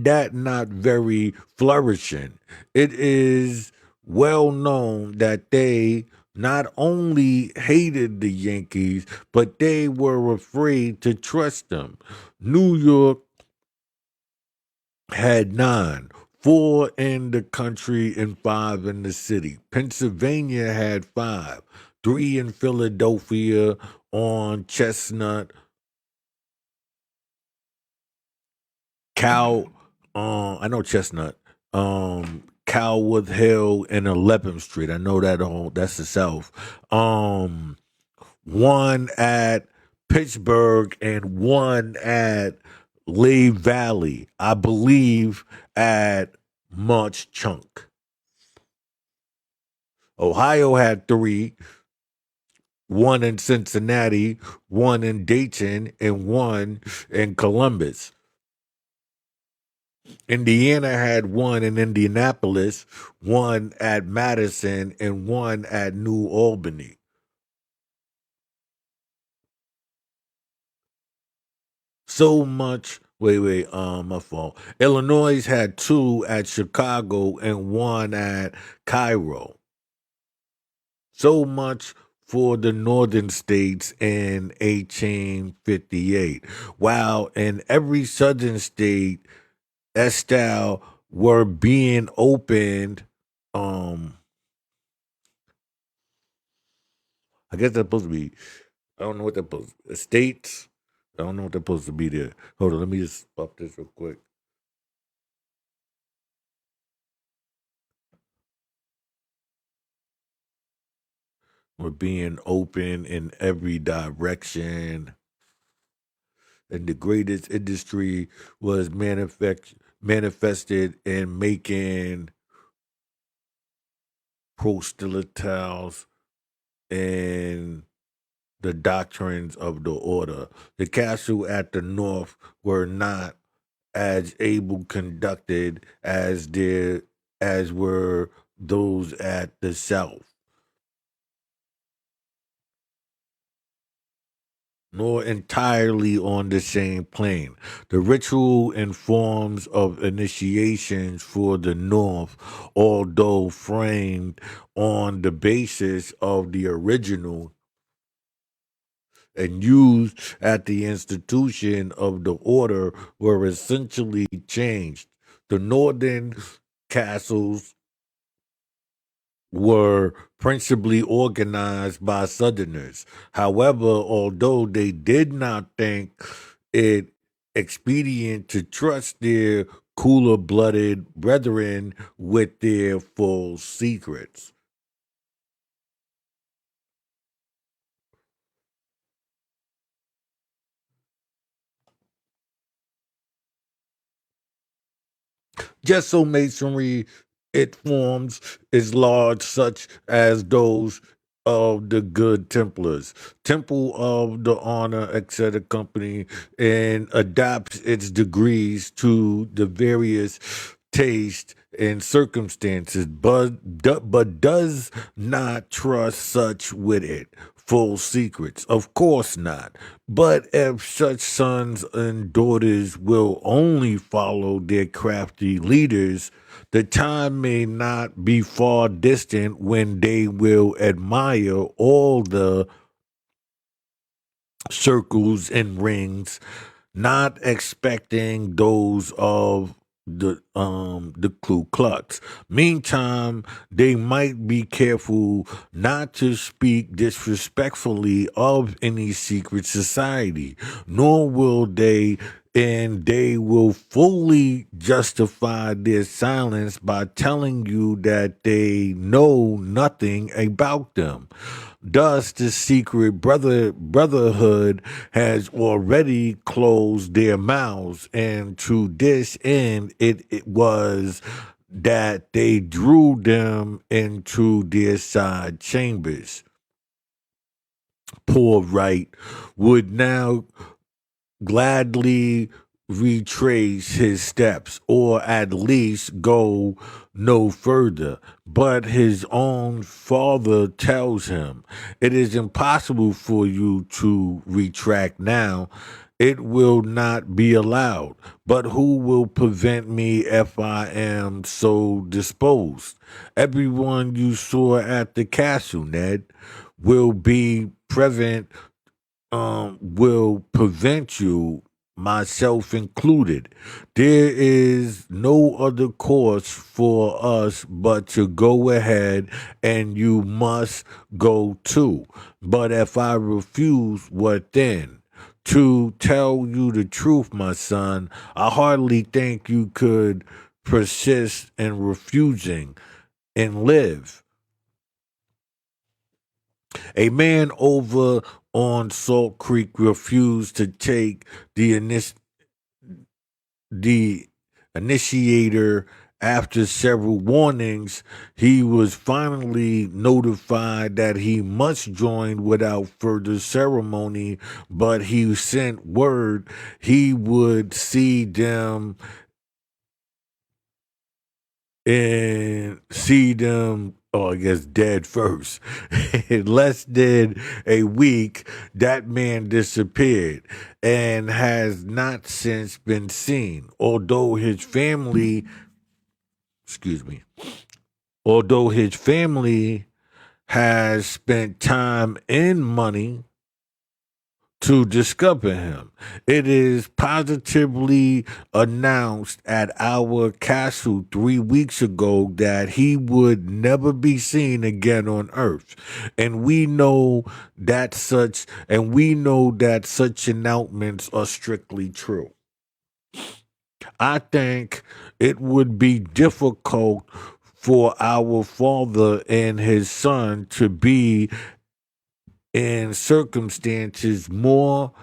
that not very flourishing. It is well known that they not only hated the Yankees, but they were afraid to trust them. New York had 9, 4 in the country and 5 in the city. Pennsylvania had 5, 3 in Philadelphia on Chestnut, Cow, I know Chestnut, Cowwood Hill and 11th Street. I know that that's the South. One at Pittsburgh and one at Lee Valley. I believe at Munch Chunk. Ohio had 3. one in Cincinnati, one in Dayton, and one in Columbus. Indiana had one in Indianapolis, one at Madison, and one at New Albany. So much. My fault. Illinois had two at Chicago and one at Cairo. So much for the northern states in 1858. While in every southern state, Estelle were being opened. Um, I guess that's supposed to be. I don't know what that supposed. States. I don't know what they're supposed to be there. Hold on, let me just up this real quick. We're being open in every direction, and the greatest industry was manifested in making proselytiles and the doctrines of the order. The castle at the north were not as able conducted as were those at the south, nor entirely on the same plane. The ritual and forms of initiations for the North, although framed on the basis of the original and used at the institution of the order, were essentially changed. The northern castles were principally organized by Southerners. However, although they did not think it expedient to trust their cooler blooded brethren with their full secrets. Just so masonry, it forms is large, such as those of the good Templars, Temple of the Honor, etc. Company, and adapts its degrees to the various taste and circumstances, but does not trust such with it. Full secrets, of course not. But if such sons and daughters will only follow their crafty leaders, the time may not be far distant when they will admire all the circles and rings, not expecting those of the Ku Klux. Meantime, they might be careful not to speak disrespectfully of any secret society, nor will they, and they will fully justify their silence by telling you that they know nothing about them. Thus, the secret brotherhood has already closed their mouths, and to this end, it was that they drew them into their side chambers. Poor Wright would now gladly retrace his steps, or at least go no further. But his own father tells him, "It is impossible for you to retract now. It will not be allowed. But who will prevent me if I am so disposed? Everyone you saw at the castle, Ned, will be present, will prevent you, myself included. There is no other course for us but to go ahead, and you must go too. But if I refuse, what then? To tell you the truth, my son, I hardly think you could persist in refusing and live. A man over on Salt Creek refused to take the the initiator After several warnings, he was finally notified that he must join without further ceremony, but he sent word he would see them I guess dead first. In less than a week, that man disappeared and has not since been seen. Excuse me, although his family has spent time and money to discover him. It is positively announced at our castle 3 weeks ago that he would never be seen again on earth. And we know that such announcements are strictly true. I think it would be difficult for our father and his son to be in circumstances more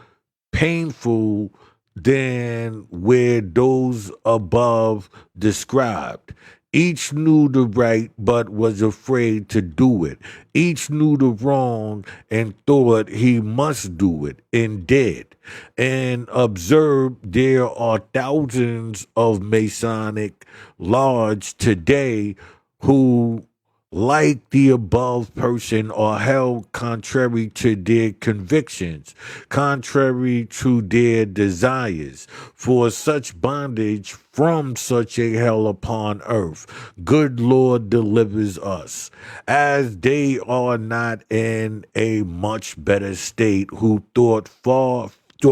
painful than where those above described. Each knew the right but was afraid to do it. Each knew the wrong and thought he must do it and did. And observe there are thousands of Masonic lodges today who like the above person are held contrary to their convictions, contrary to their desires, for such bondage from such a hell upon earth. Good Lord delivers us, as they are not in a much better state who thought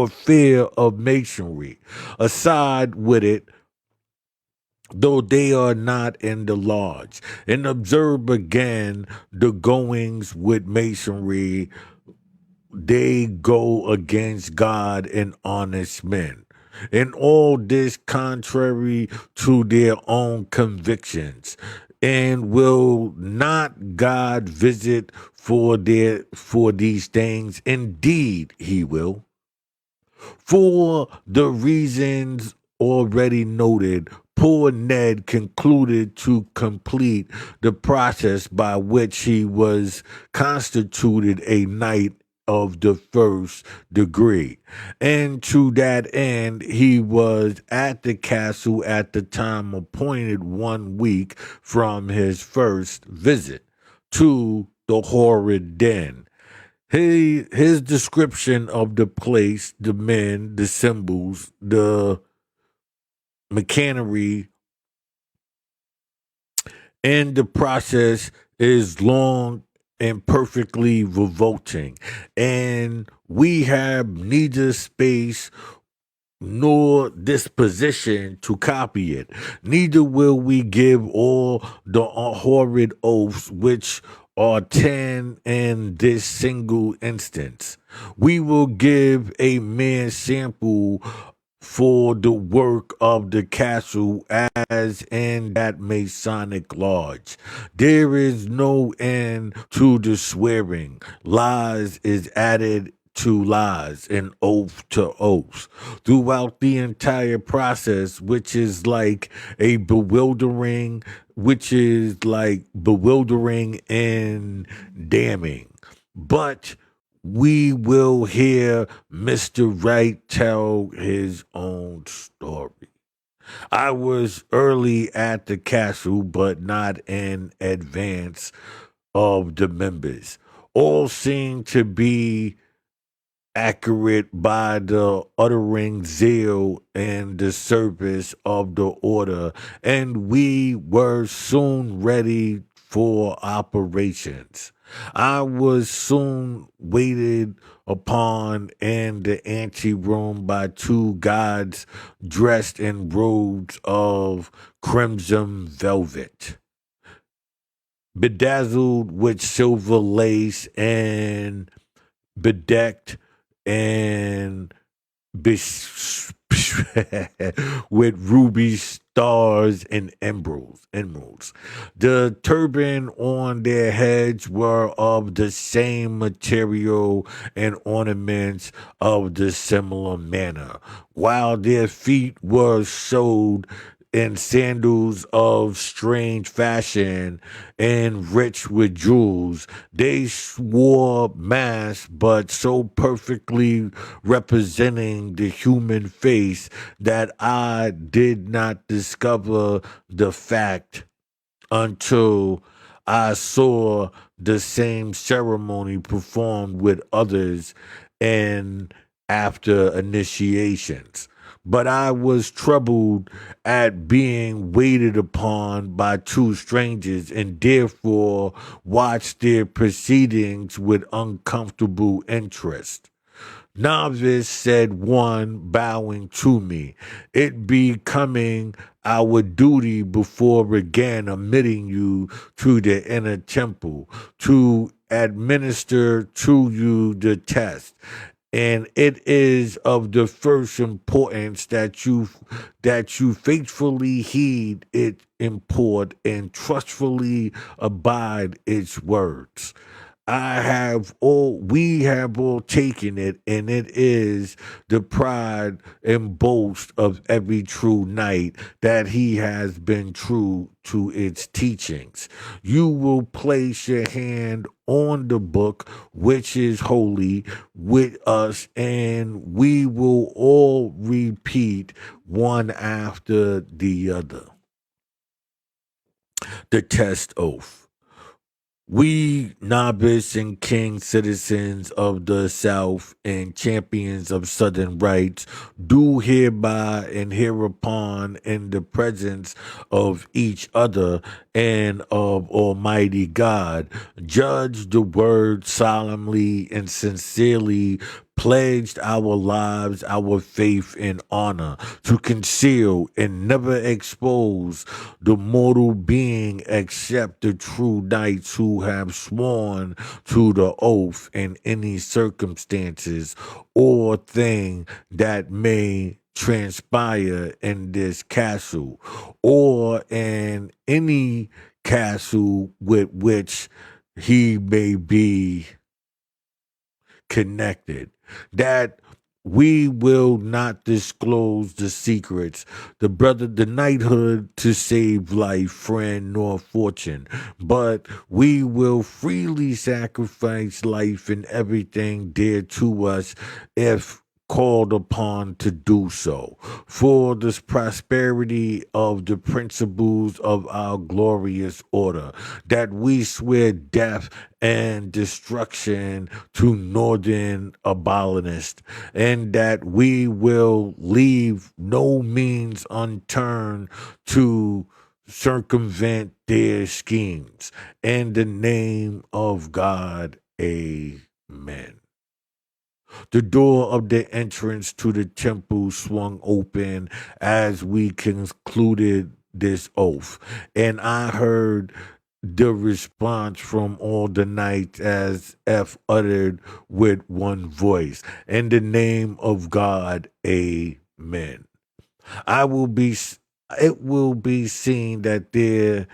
fear of masonry. Aside with it, though they are not in the lodge, and observe again the goings with masonry, they go against God and honest men. And all this contrary to their own convictions. And will not God visit for these things? Indeed, he will. For the reasons already noted, poor Ned concluded to complete the process by which he was constituted a knight of the first degree. And to that end, he was at the castle at the time appointed 1 week from his first visit to the horrid den. His description of the place, the men, the symbols, the machinery, and the process is long and perfectly revolting. And we have neither space nor disposition to copy it. Neither will we give all the horrid oaths which are 10 in this single instance. We will give a mere sample for the work of the castle as in that Masonic lodge. There is no end to the swearing. Lies is added to lies and oath to oaths throughout the entire process, which is like bewildering and damning. But we will hear Mr. Wright tell his own story. I was early at the castle, but not in advance of the members. All seemed to be accurate by the uttering zeal and the service of the order, and we were soon ready for operations. I was soon waited upon in the anteroom by two guards dressed in robes of crimson velvet, bedazzled with silver lace and bedecked and with ruby stars and emeralds. The turban on their heads were of the same material and ornaments of the similar manner, while their feet were showed in sandals of strange fashion, enriched with jewels. They wore masks, but so perfectly representing the human face that I did not discover the fact until I saw the same ceremony performed with others and after initiations. But I was troubled at being waited upon by two strangers and therefore watched their proceedings with uncomfortable interest. Novice, said one, bowing to me, it becoming our duty before again admitting you to the inner temple to administer to you the test. And it is of the first importance that you faithfully heed its import and trustfully abide its words. We have all taken it, and it is the pride and boast of every true knight that he has been true to its teachings. You will place your hand on the book, which is holy, with us, and we will all repeat one after the other. The test oath. We, novice and king citizens of the South and champions of Southern rights, do hereby and hereupon, in the presence of each other and of Almighty God, judge the word solemnly and sincerely pledged our lives, our faith, and honor to conceal and never expose the mortal being except the true knights who have sworn to the oath in any circumstances or thing that may transpire in this castle or in any castle with which he may be connected, that we will not disclose the secrets, the knighthood to save life, friend, nor fortune, but we will freely sacrifice life and everything dear to us if called upon to do so for the prosperity of the principles of our glorious order, that we swear death and destruction to northern abolitionists, and that we will leave no means unturned to circumvent their schemes. In the name of God, amen. The door of the entrance to the temple swung open as we concluded this oath, and I heard the response from all the knights as F uttered with one voice, in the name of God, amen. I will be, it will be seen that there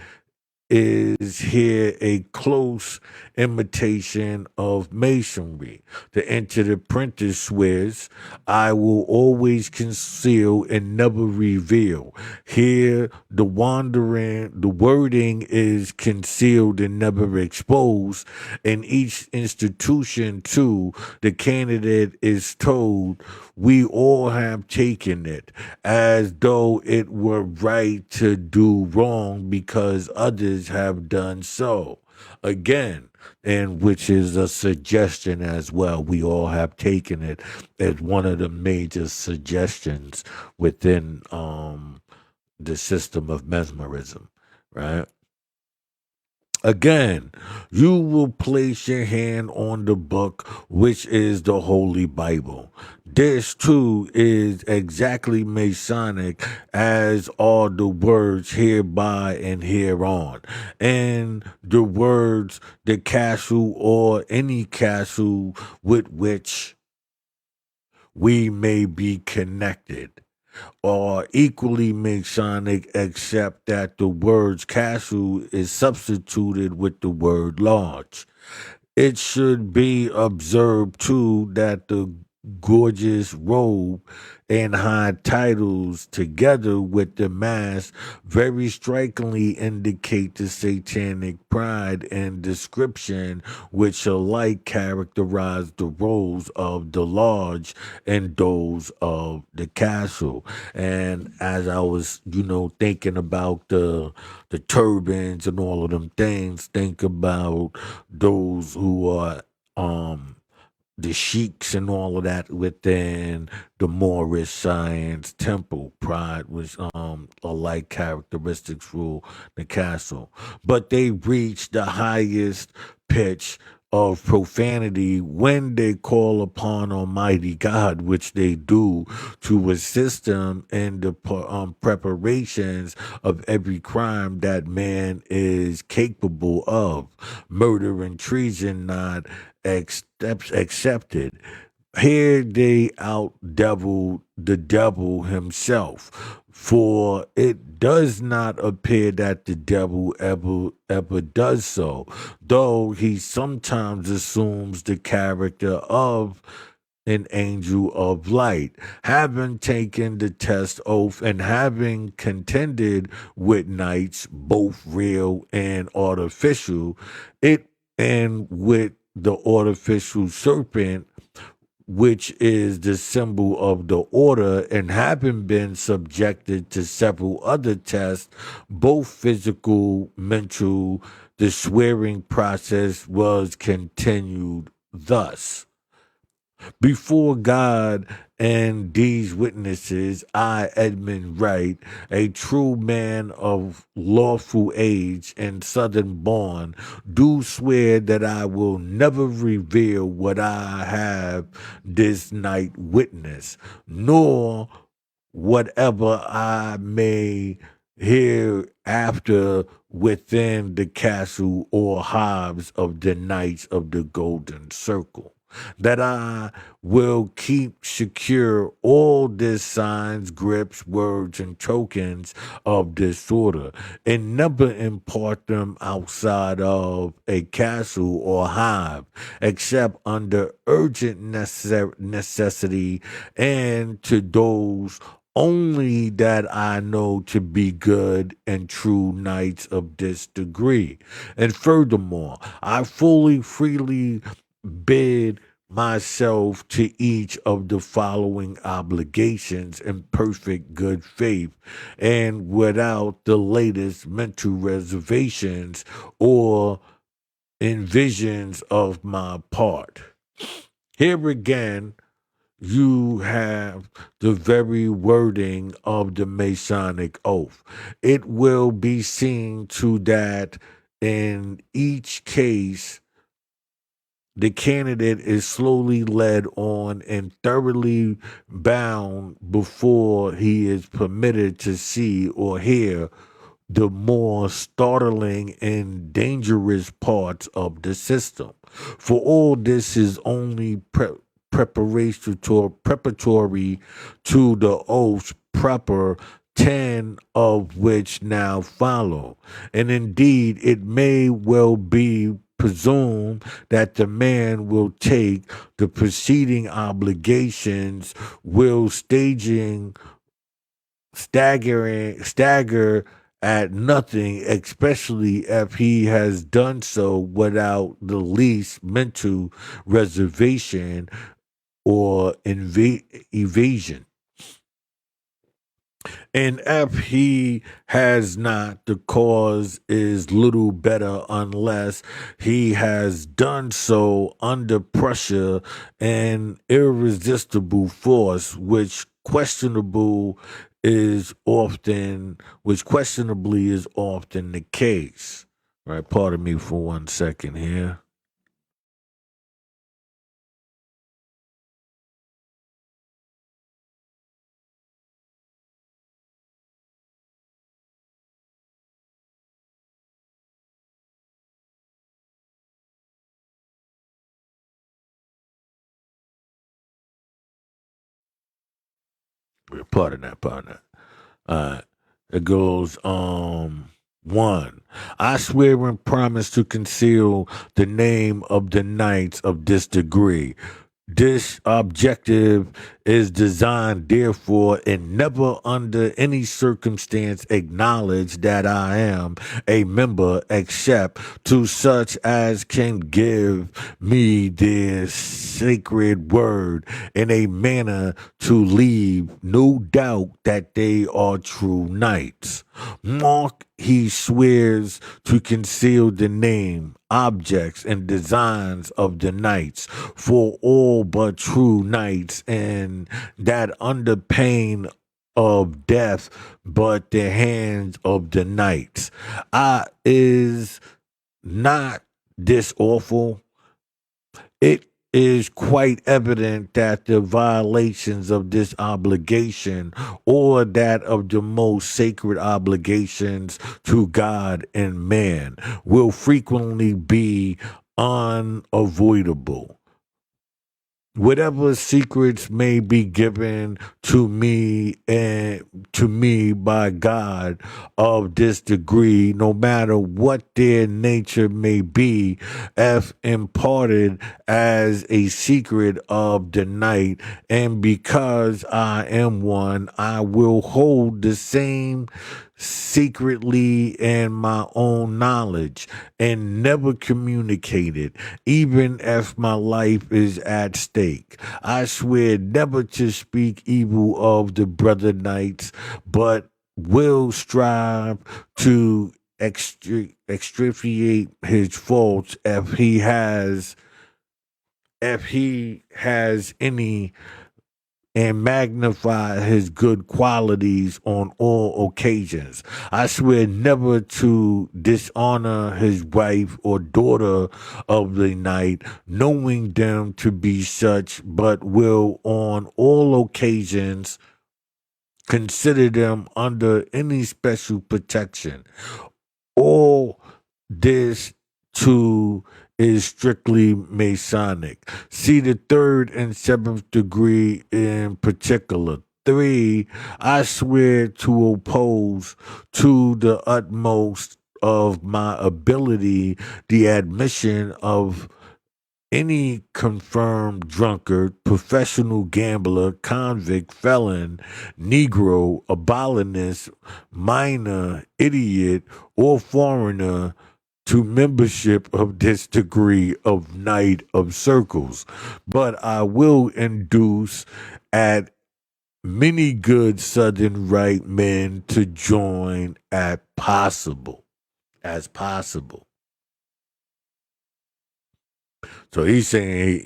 is here a close imitation of masonry. The enter apprentice swears, I will always conceal and never reveal. Here, the wording is concealed and never exposed. In each institution, too, the candidate is told, we all have taken it, as though it were right to do wrong because others have done so. Again, and which is a suggestion as well. We all have taken it as one of the major suggestions within the system of mesmerism, right? Again, you will place your hand on the book, which is the Holy Bible. This too is exactly Masonic as are the words hereby and hereon, and the words the castle or any castle with which we may be connected are equally Masonic, except that the word castle is substituted with the word lodge. It should be observed too that the gorgeous robe and high titles together with the mask very strikingly indicate the satanic pride and description which alike characterize the roles of the lodge and those of the castle. And as I was, thinking about the turbans and all of them things, think about those who are um the sheiks and all of that within the Moorish science temple. Pride was alike characteristics rule the castle. But they reach the highest pitch of profanity when they call upon Almighty God, which they do to assist them in the preparations of every crime that man is capable of. Murder and treason not accepted. Here they out devil the devil himself. For it does not appear that the devil ever does so, though he sometimes assumes the character of an angel of light. Having taken the test oath and having contended with knights, both real and artificial, it and with the artificial serpent, which is the symbol of the order, and having been subjected to several other tests, both physical, mental, the swearing process was continued thus. Before God and these witnesses, I, Edmund Wright, a true man of lawful age and southern born, do swear that I will never reveal what I have this night witnessed, nor whatever I may hereafter within the castle or hives of the Knights of the Golden Circle, that I will keep secure all these signs, grips, words, and tokens of disorder, and never impart them outside of a castle or hive, except under urgent necessity, and to those only that I know to be good and true knights of this degree. And furthermore, I freely bid myself to each of the following obligations in perfect good faith and without the latest mental reservations or envisions of my part. Here again, you have the very wording of the Masonic oath. It will be seen to that in each case the candidate is slowly led on and thoroughly bound before he is permitted to see or hear the more startling and dangerous parts of the system. For all this is only preparatory to the oaths proper, 10 of which now follow. And indeed, it may well be presumed that the man will take the preceding obligations, will stagger at nothing, especially if he has done so without the least mental reservation or evasion. And if he has not, the cause is little better unless he has done so under pressure and irresistible force, which questionably is often the case. Right, pardon me for 1 second here. Pardon that, pardon that. Uh, it goes, one. I swear and promise to conceal the name of the knights of this degree, This objective is designed, therefore, and never under any circumstance acknowledge that I am a member except to such as can give me their sacred word in a manner to leave no doubt that they are true knights. Mark, he swears to conceal the name, objects, and designs of the knights for all but true knights, and that under pain of death, but the hands of the knights. Is not this awful? It is quite evident that the violations of this obligation or that of the most sacred obligations to God and man will frequently be unavoidable. Whatever secrets may be given to me by God of this degree, no matter what their nature may be, if imparted as a secret of the night, and because I am one, I will hold the same secretly in my own knowledge and never communicate it, even if my life is at stake. I swear never to speak evil of the brother knights, but will strive to extriate his faults if he has any, and magnify his good qualities on all occasions. I swear never to dishonor his wife or daughter of the night, knowing them to be such, but will on all occasions consider them under any special protection. All this too is strictly Masonic. See the third and seventh degree in particular. Three, I swear to oppose to the utmost of my ability the admission of any confirmed drunkard, professional gambler, convict, felon, Negro, abolitionist, minor, idiot, or foreigner to membership of this degree of Knight of Circles. But I will induce at many good Southern right men to join as possible. So he's saying,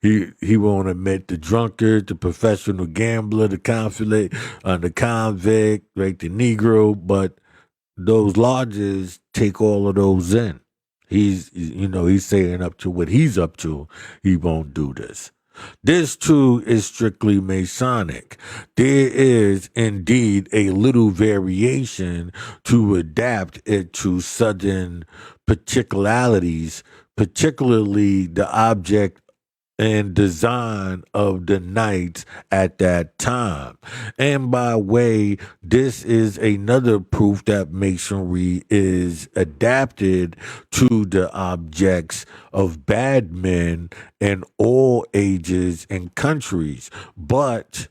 he won't admit the drunkard, the professional gambler, the convict, right, the Negro, but those lodges take all of those in. He's saying up to what he's up to, he won't do this. This too is strictly Masonic. There is indeed a little variation to adapt it to Southern particularities, particularly the object and design of the knights at that time. And by way, this is another proof that masonry is adapted to the objects of bad men in all ages and countries, but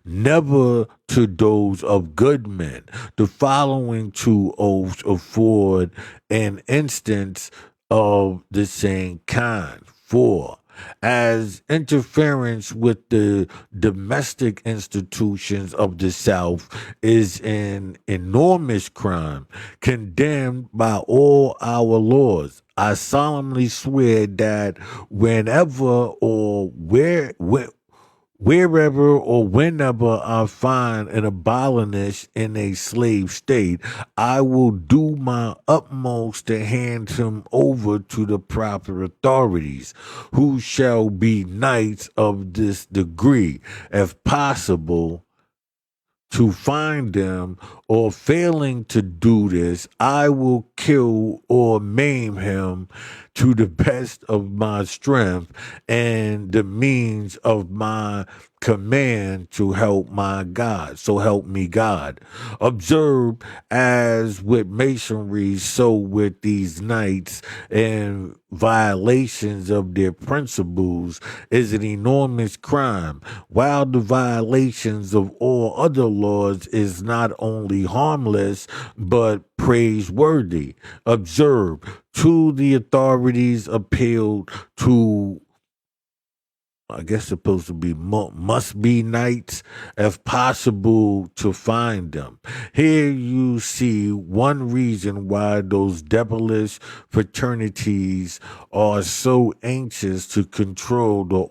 never to those of good men. The following two oaths afford an instance of the same kind. 4. As interference with the domestic institutions of the South is an enormous crime condemned by all our laws, I solemnly swear that whenever or wherever or whenever I find an abolitionist in a slave state, I will do my utmost to hand him over to the proper authorities, who shall be knights of this degree, if possible. To find them, or failing to do this, I will kill or maim him to the best of my strength and the means of my command to help my God. So help me God. Observe, as with masonry, so with these knights, and violations of their principles is an enormous crime, while the violations of all other laws is not only harmless but praiseworthy. Observe, to the authorities appealed to, I guess supposed to be must be nights, if possible, to find them. Here you see one reason why those devilish fraternities are so anxious to control the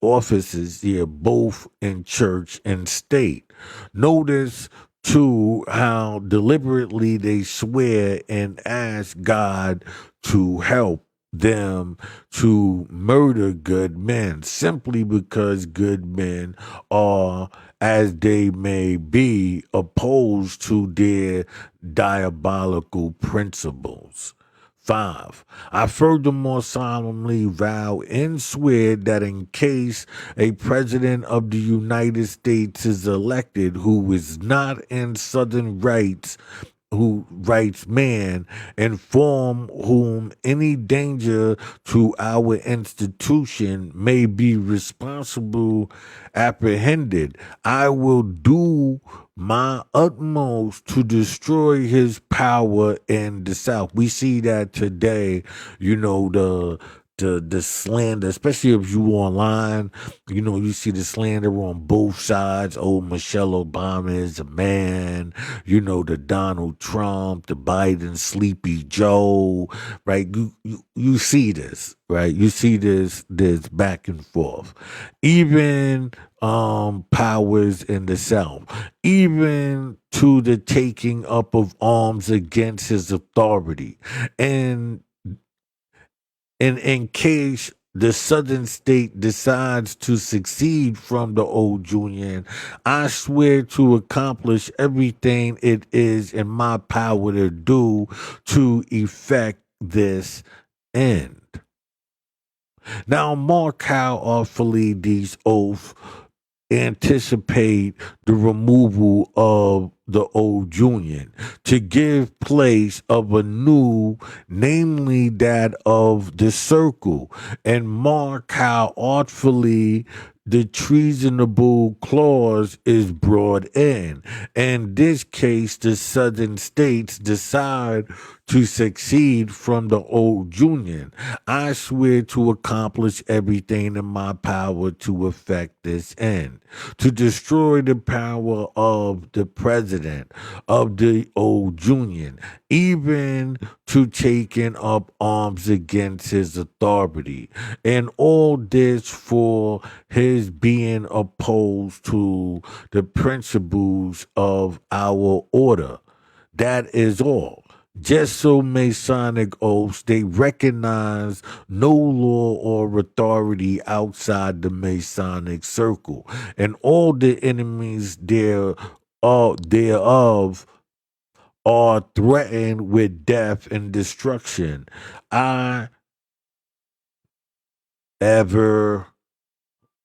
offices, yeah, both in church and state. Notice too how deliberately they swear and ask God to help them to murder good men simply because good men are, as they may be, opposed to their diabolical principles. 5. I furthermore solemnly vow and swear that in case a president of the United States is elected who is not in Southern rights, who writes man, and from whom any danger to our institution may be responsible apprehended, I will do my utmost to destroy his power in the South. We see that today, the slander, especially if you online, you see the slander on both sides. Oh, Michelle Obama is a man, the Donald Trump, the Biden Sleepy Joe, right? You see this, right? You see this back and forth. Even powers in the South, even to the taking up of arms against his authority. And in case the southern state decides to secede from the old union, I swear to accomplish everything it is in my power to do to effect this end. Now, mark how awfully these oaths anticipate the removal of the old union to give place of a new, namely that of the circle, and mark how artfully the treasonable clause is brought in. In this case, the southern states decide to succeed from the old union. I swear to accomplish everything in my power to effect this end, to destroy the power of the president of the old union, even to taking up arms against his authority, and all this for his being opposed to the principles of our order. That is all. Just so Masonic oaths, they recognize no law or authority outside the Masonic circle, and all the enemies thereof are threatened with death and destruction. I ever,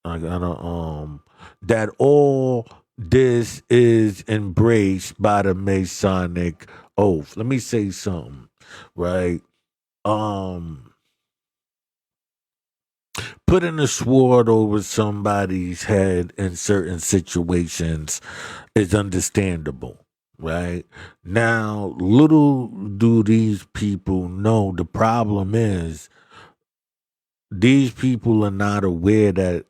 I gotta, that all this is embraced by the Masonic oath. Let me say something, right? Um, Putting a sword over somebody's head in certain situations is understandable, right? Now, little do these people know the problem is these people are not aware that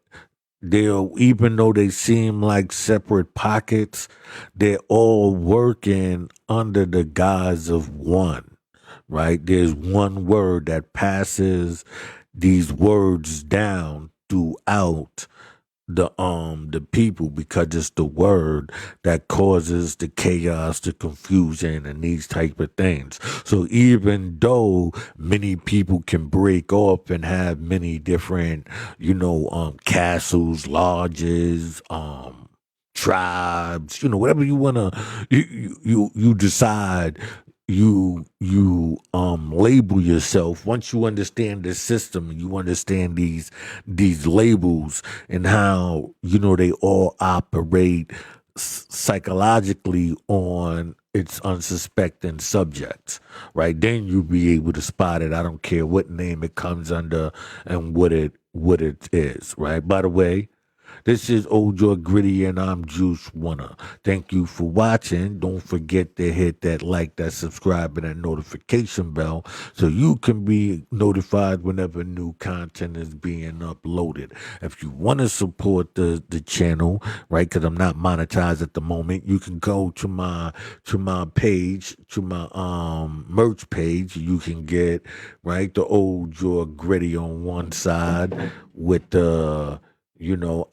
even though they seem like separate pockets, they're all working under the guise of one, right? There's one word that passes these words down throughout the people, because it's the word that causes the chaos, the confusion, and these type of things. So even though many people can break off and have many different, castles, lodges, tribes, whatever you wanna, you decide, you label yourself. Once you understand the system, you understand these labels and how they all operate psychologically on its unsuspecting subjects, right? Then you'll be able to spot it. I don't care what name it comes under and what it is, right? By the way, this is Old Joy Gritty, and I'm Juice Winner. Thank you for watching. Don't forget to hit that like, that subscribe, and that notification bell so you can be notified whenever new content is being uploaded. If you want to support the channel, right, because I'm not monetized at the moment, you can go to my page, to my merch page. You can get, right, the Old Joy Gritty on one side with the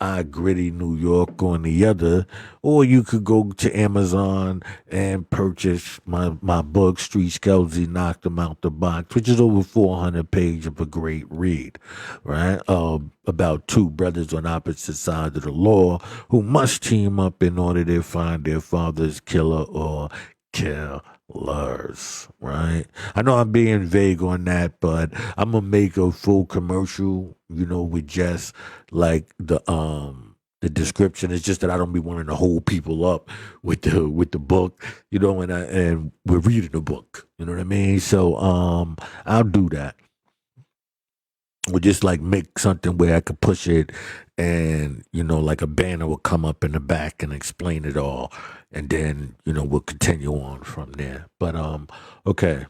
I Gritty New York on the other, or you could go to Amazon and purchase my book, Street Skelzy Knocked Them Out the Box, which is over 400 pages of a great read, right? About two brothers on opposite sides of the law who must team up in order to find their father's killer or killers, right? I know I'm being vague on that, but I'm gonna make a full commercial, with just like the description. It's just that I don't be wanting to hold people up with the book, and we're reading the book. You know what I mean? So I'll do that. Or just like make something where I could push it and like a banner will come up in the back and explain it all. And then, we'll continue on from there. But okay.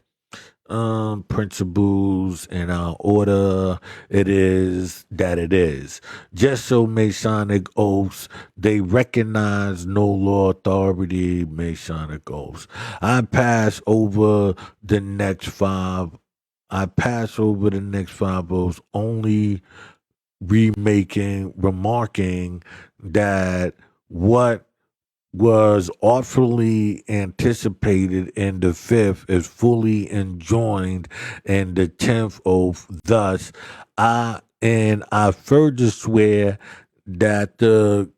Principles in our order. It is that it is. Just so Masonic oaths, they recognize no law authority, Masonic oaths. The next five I pass over the next five oaths, only remarking that what was awfully anticipated in the fifth is fully enjoined in the 10th oath. Thus, I further swear that the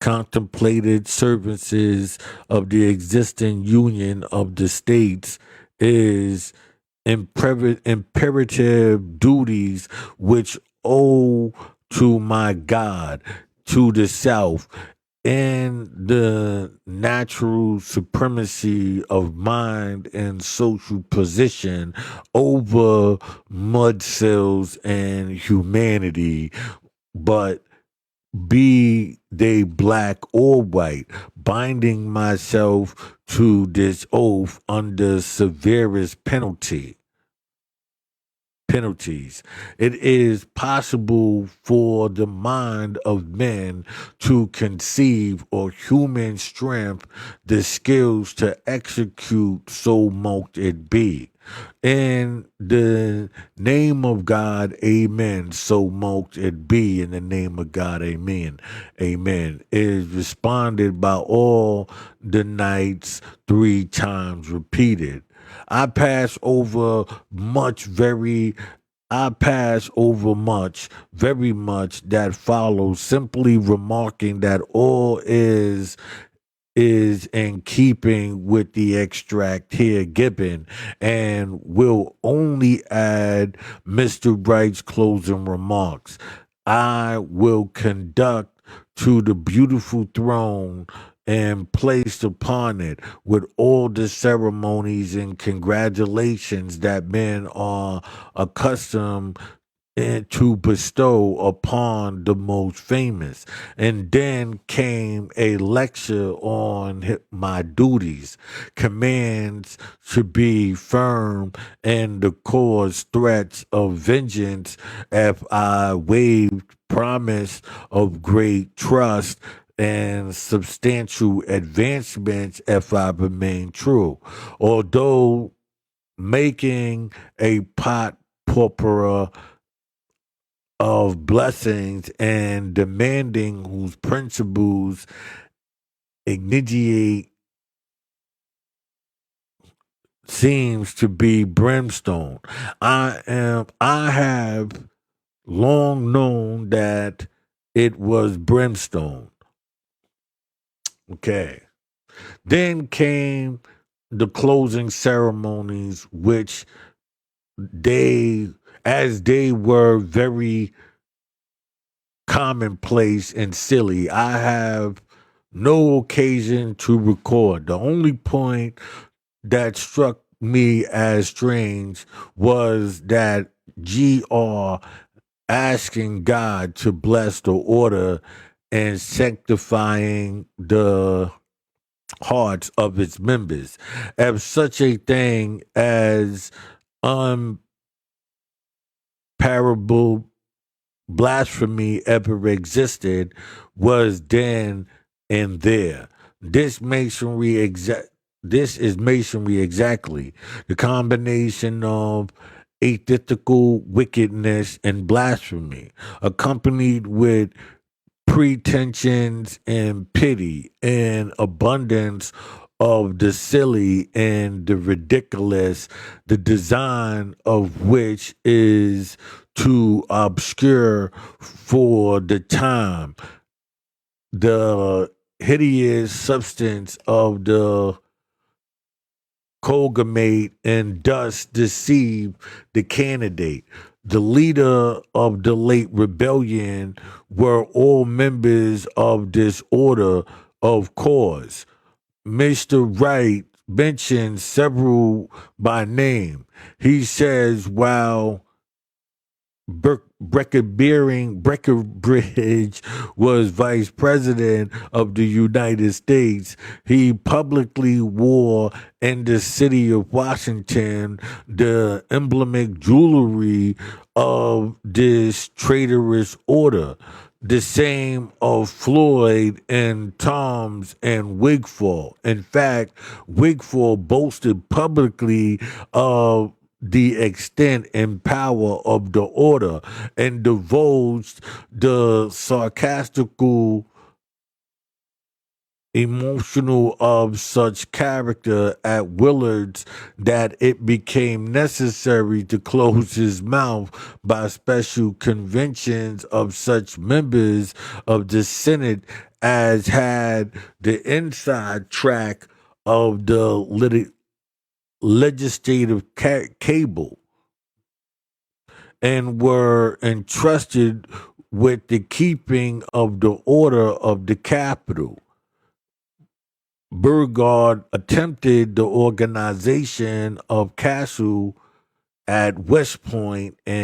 contemplated services of the existing union of the states is imperative duties which owe to my God, to the South, and the natural supremacy of mind and social position over mud cells and humanity, but be they black or white, binding myself to this oath under severest penalties. It is possible for the mind of men to conceive or human strength the skills to execute, so mote it be. In the name of God, amen. So mote it be. In the name of God, amen. Amen. It is responded by all the knights 3 times repeated. I pass over very much that follows, simply remarking that all is in keeping with the extract here given, and will only add Mr. Bright's closing remarks. I will conduct to the beautiful throne and placed upon it with all the ceremonies and congratulations that men are accustomed and to bestow upon the most famous. And then came a lecture on my duties, commands to be firm, and the cause threats of vengeance if I waived promise of great trust and substantial advancements if I remain true. Although making a pot porpora of blessings and demanding whose principles initiate seems to be brimstone. I have long known that it was brimstone. Okay. Then came the closing ceremonies, which they, as they were very commonplace and silly, I have no occasion to record. The only point that struck me as strange was that GR asking God to bless the order and sanctifying the hearts of its members. If such a thing as unparable blasphemy ever existed was then and there. This masonry this is masonry exactly. The combination of atheistical wickedness and blasphemy, accompanied with pretensions and pity and abundance of the silly and the ridiculous, the design of which is to obscure for the time the hideous substance of the colgamate and thus deceive the candidate. The leader of the late rebellion were all members of this order, of course. Mr. Wright mentions several by name. He says, while Breckenbridge was vice president of the United States, he publicly wore in the city of Washington the emblematic jewelry of this traitorous order, the same of Floyd and Toms and Wigfall. In fact, Wigfall boasted publicly of the extent and power of the order and divulged the sarcastical emotional of such character at Willard's that it became necessary to close his mouth by special conventions of such members of the Senate as had the inside track of the legislative cable and were entrusted with the keeping of the order of the Capitol. Burgard attempted the organization of Castle at West Point and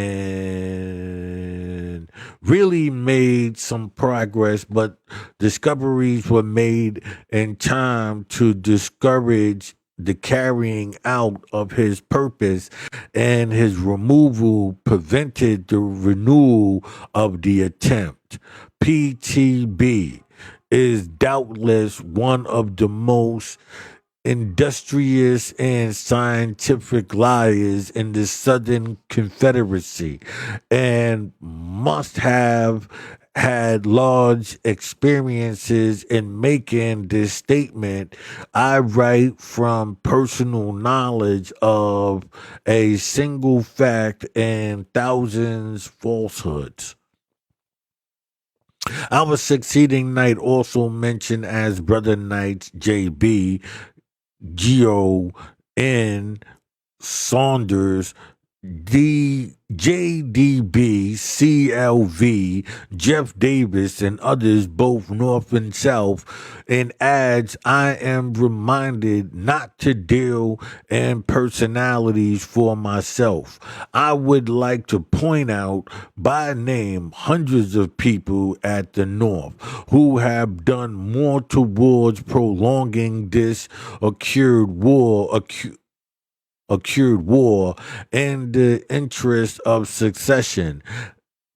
really made some progress, but discoveries were made in time to discourage the carrying out of his purpose, and his removal prevented the renewal of the attempt. PTB is doubtless one of the most industrious and scientific liars in the Southern Confederacy and must have had large experiences in making this statement. I write from personal knowledge of a single fact and thousands falsehoods. Our succeeding knight, also mentioned as Brother Knights JB, Geo, N. Saunders, JDB, CLV, Jeff Davis, and others, both North and South, and adds, I am reminded not to deal in personalities for myself. I would like to point out by name hundreds of people at the North who have done more towards prolonging this accrued war in the interest of succession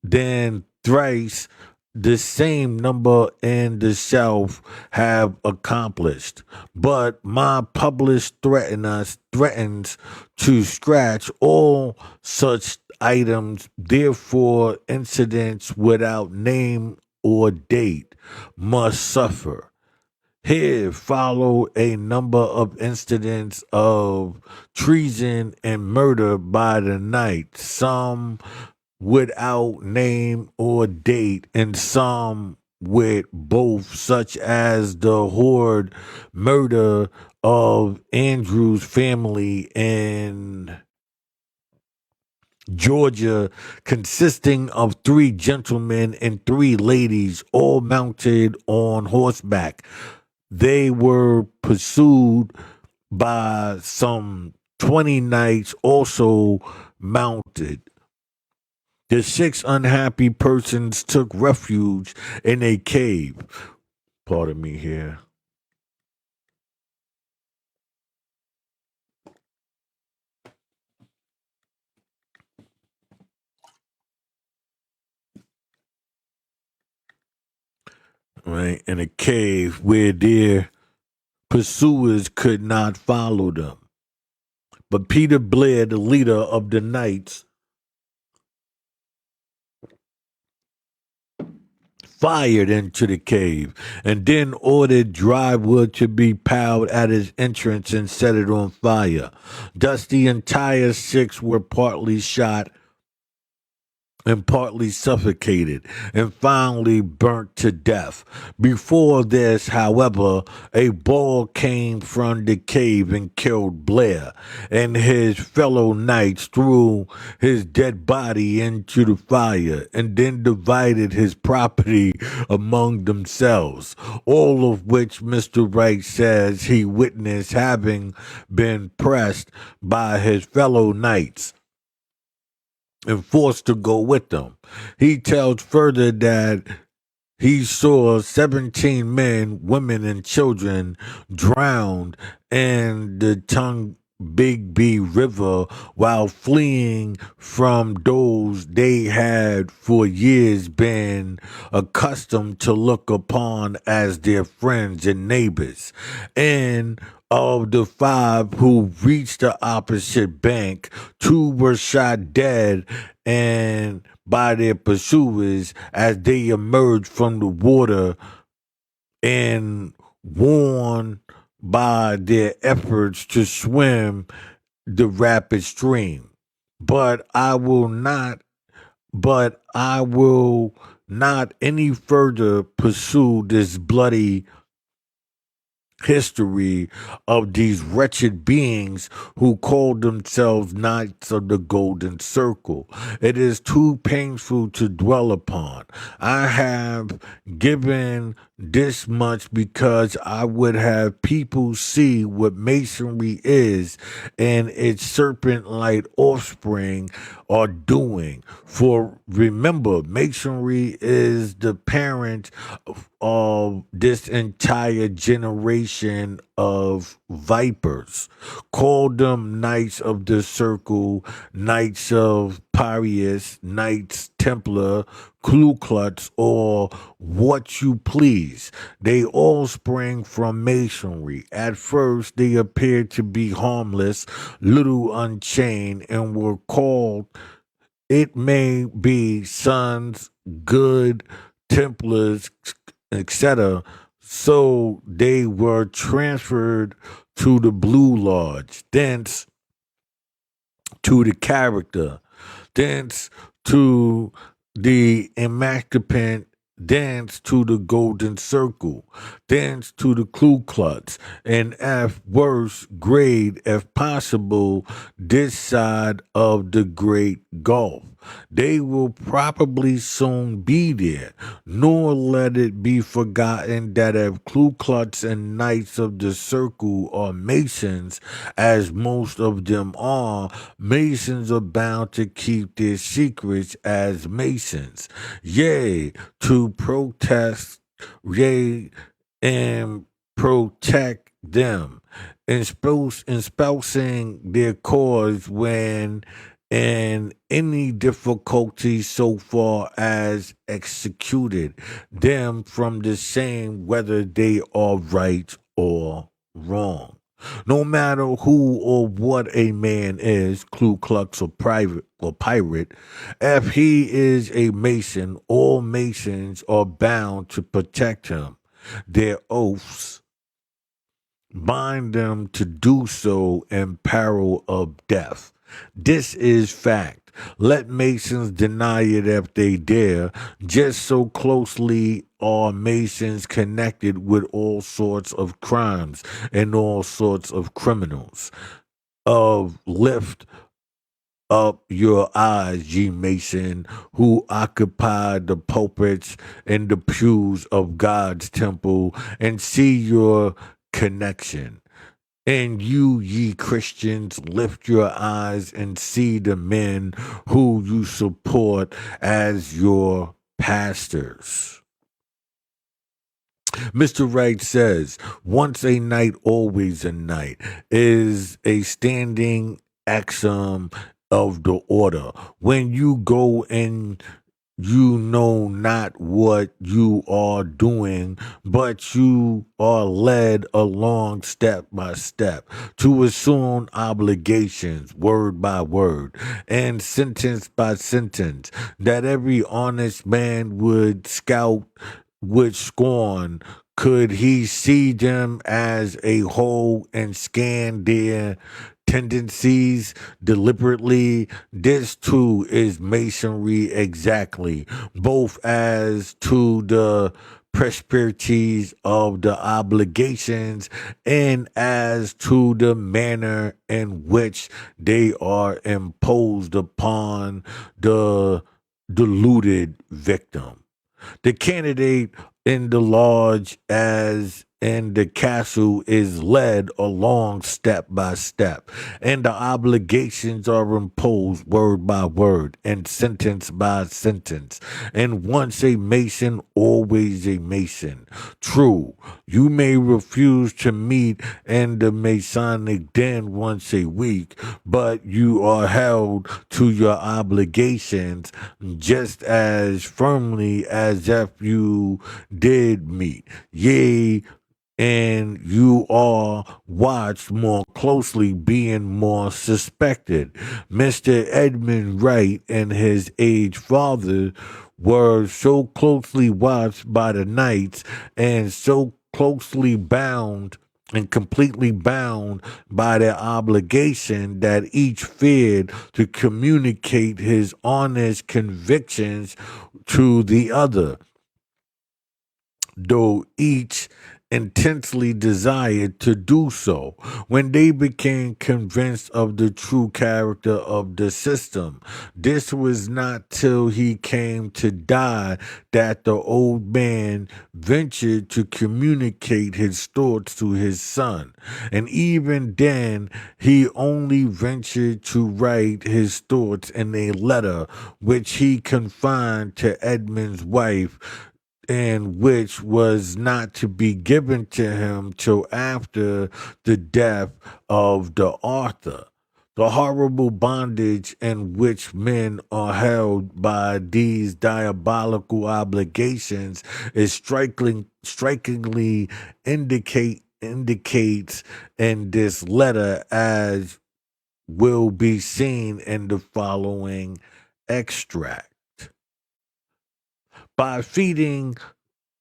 than thrice the same number in the South have accomplished. But my published threatens to scratch all such items. Therefore, incidents without name or date must suffer. Here follow a number of incidents of treason and murder by the night, some without name or date, and some with both, such as the horrid murder of Andrew's family in Georgia, consisting of 3 gentlemen and 3 ladies, all mounted on horseback. They were pursued by some 20 knights also mounted. The 6 unhappy persons took refuge in a cave. Pardon me here. Right, in a cave where their pursuers could not follow them. But Peter Blair, the leader of the knights, fired into the cave and then ordered dry wood to be piled at its entrance and set it on fire. Thus, the entire 6 were partly shot and partly suffocated and finally burnt to death. Before this, however, a ball came from the cave and killed Blair, and his fellow knights threw his dead body into the fire and then divided his property among themselves, all of which Mr. Wright says he witnessed having been pressed by his fellow knights and forced to go with them. He tells further that he saw 17 men, women, and children drowned in the Big River while fleeing from those they had for years been accustomed to look upon as their friends and neighbors. And of the 5 who reached the opposite bank, 2 were shot dead and by their pursuers as they emerged from the water and warned by their efforts to swim the rapid stream. But I will not any further pursue this bloody history of these wretched beings who called themselves Knights of the Golden Circle. It is too painful to dwell upon. I have given this much because I would have people see what Masonry is and its serpent-like offspring are doing. For remember, Masonry is the parent of this entire generation of vipers. Call them Knights of the Circle, Knights of Piraeus, Knights Templar, Ku Klux, or what you please. They all sprang from Masonry. At first, they appeared to be harmless, little unchained, and were called, it may be, sons, good, Templars, etc. So they were transferred to the Blue Lodge, thence to the Character, thence to the Emancipant, thence to the Golden Circle, thence to the Ku Klux, and F worst grade, if possible, this side of the Great Gulf. They will probably soon be there, nor let it be forgotten that if Ku Klux and Knights of the Circle are Masons, as most of them are, Masons are bound to keep their secrets as Masons. Yea, to protest, yea, and protect them, espousing their cause when in any difficulty so far as executed them from the same whether they are right or wrong. No matter who or what a man is, Ku Klux or private or pirate, if he is a Mason, all Masons are bound to protect him. Their oaths bind them to do so in peril of death. This is fact. Let Masons deny it if they dare. Just so closely are Masons connected with all sorts of crimes and all sorts of criminals. Of lift up your eyes, ye Mason, who occupy the pulpits and the pews of God's temple, and see your connection. And you, ye Christians, lift your eyes and see the men who you support as your pastors. Mr. Wright says, once a night, always a night is a standing axiom of the order. When you go and you know not what you are doing, but you are led along step by step to assume obligations word by word and sentence by sentence that every honest man would scout with scorn could he see them as a whole and scan their tendencies deliberately. This too is masonry exactly, both as to the prosperities of the obligations and as to the manner in which they are imposed upon the deluded victim. The candidate in the lodge as in the castle is led along step by step, and the obligations are imposed word by word and sentence by sentence. And once a mason, always a mason. True, you may refuse to meet in the Masonic den once a week, but you are held to your obligations just as firmly as if you did meet. Yea, and you are watched more closely, being more suspected. Mr. Edmund Wright and his aged father were so closely watched by the knights and so closely bound and completely bound by their obligation that each feared to communicate his honest convictions to the other, though each intensely desired to do so. When they became convinced of the true character of the system, this was not till he came to die that the old man ventured to communicate his thoughts to his son. And even then, he only ventured to write his thoughts in a letter which he confined to Edmund's wife, and which was not to be given to him till after the death of the author. The horrible bondage in which men are held by these diabolical obligations is strikingly indicates in this letter, as will be seen in the following extract. By feeding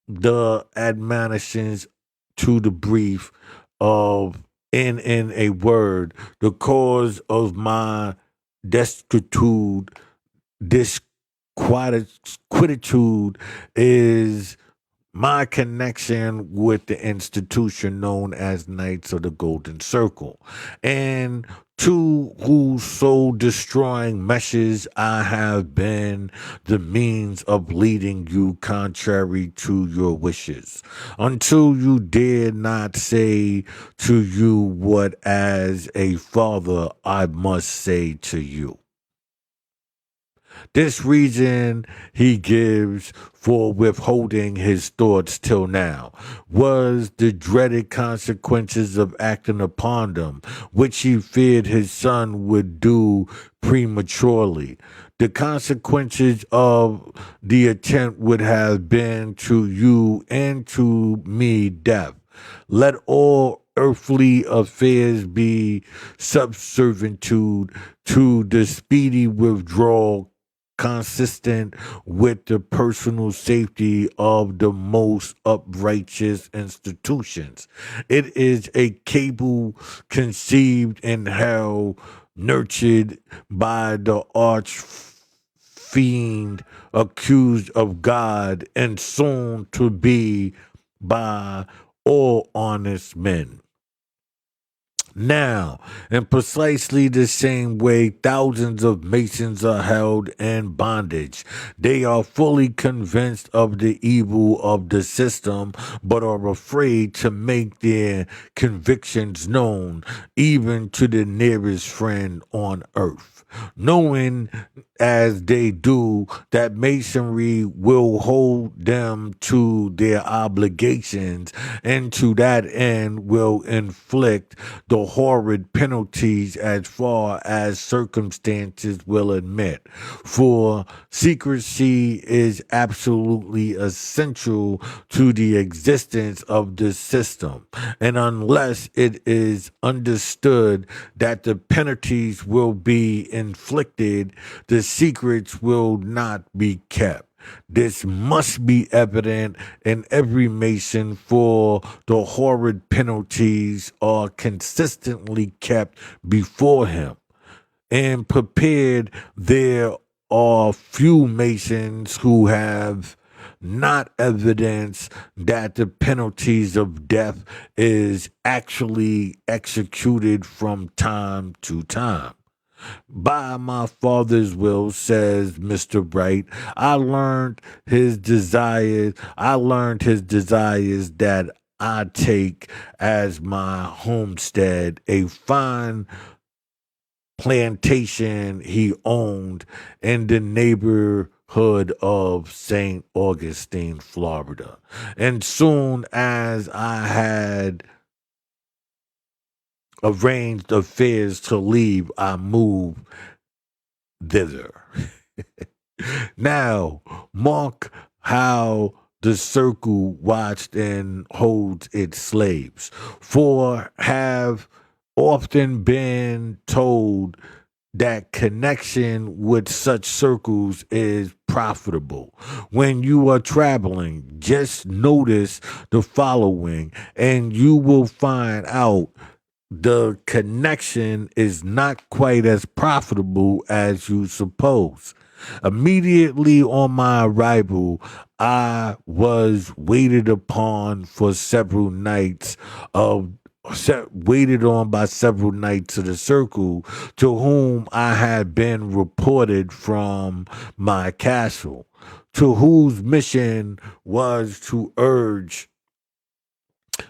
the admonitions to the brief of in a word, the cause of my destitute disquietude is my connection with the institution known as Knights of the Golden Circle, and to whose soul destroying meshes I have been the means of leading you contrary to your wishes, until you dare not say to you what as a father I must say to you. This reason he gives for withholding his thoughts till now was the dreaded consequences of acting upon them, which he feared his son would do prematurely. The consequences of the attempt would have been to you and to me death. Let all earthly affairs be subservitude to the speedy withdrawal consistent with the personal safety of the most uprighteous institutions. It is a cable conceived in hell nurtured by the arch fiend, accused of God, and soon to be by all honest men. Now, in precisely the same way, thousands of Masons are held in bondage. They are fully convinced of the evil of the system, but are afraid to make their convictions known, even to the nearest friend on earth. Knowing as they do that Masonry will hold them to their obligations, and to that end will inflict the horrid penalties as far as circumstances will admit. For secrecy is absolutely essential to the existence of this system, and unless it is understood that the penalties will be inflicted, the secrets will not be kept. This must be evident in every Mason, for the horrid penalties are consistently kept before him and prepared. There are few Masons who have not evidence that the penalties of death is actually executed from time to time. By my father's will, says Mr. Bright, I learned his desires that I take as my homestead, a fine plantation he owned in the neighborhood of St. Augustine, Florida. And soon as I had arranged affairs to leave, I moved thither. Now, mark how the circle watched and holds its slaves, for have often been told that connection with such circles is profitable. When you are traveling, just notice the following, and you will find out the connection is not quite as profitable as you suppose. Immediately on my arrival, I was waited upon for several nights of waited on by several knights of the circle, to whom I had been reported from my castle, to whose mission was to urge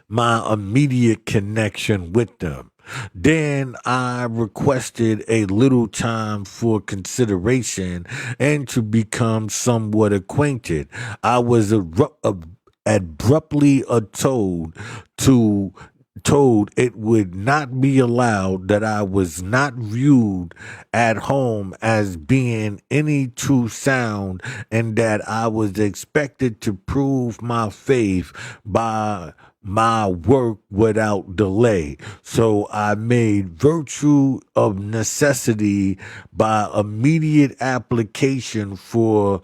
my immediate connection with them. Then I requested a little time for consideration and to become somewhat acquainted. I was abruptly to told it would not be allowed, that I was not viewed at home as being any too sound, and that I was expected to prove my faith by my work without delay. So I made virtue of necessity by immediate application for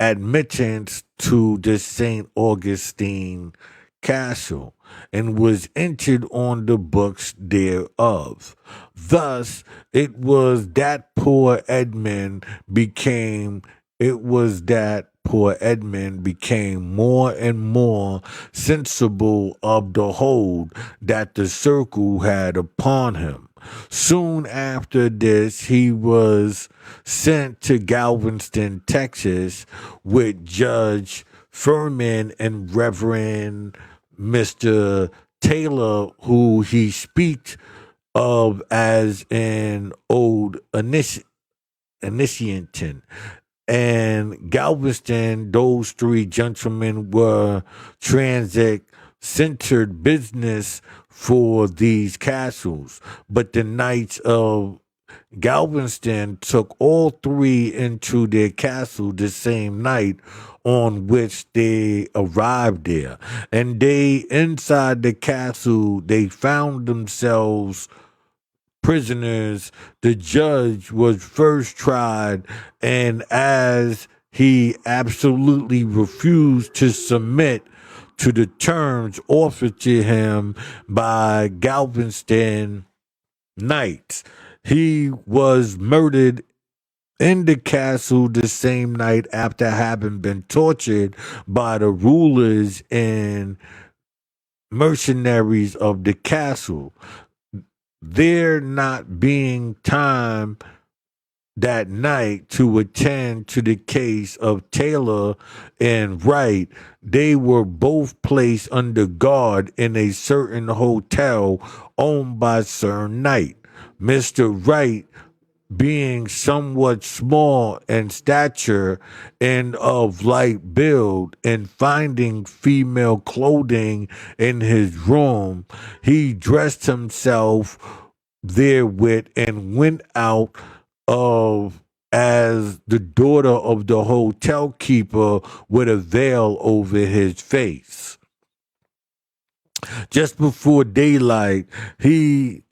admittance to the St. Augustine Castle, and was entered on the books thereof. Thus it was that poor Edmund became more and more sensible of the hold that the circle had upon him. Soon after this, he was sent to Galveston, Texas, with Judge Furman and Reverend Mr. Taylor, who he speaks of as an old initiating. And Galveston, those three gentlemen were transit-centered business for these castles. But the Knights of Galveston took all three into their castle the same night on which they arrived there. And inside the castle, they found themselves prisoners. The judge was first tried, and as he absolutely refused to submit to the terms offered to him by Galveston Knights, He was murdered in the castle the same night after having been tortured by the rulers and mercenaries of the castle. There not being time that night to attend to the case of Taylor and Wright, they were both placed under guard in a certain hotel owned by Sir Knight. Mr. Wright, being somewhat small in stature and of light build, and finding female clothing in his room, he dressed himself therewith and went out of as the daughter of the hotel keeper with a veil over his face. Just before daylight, he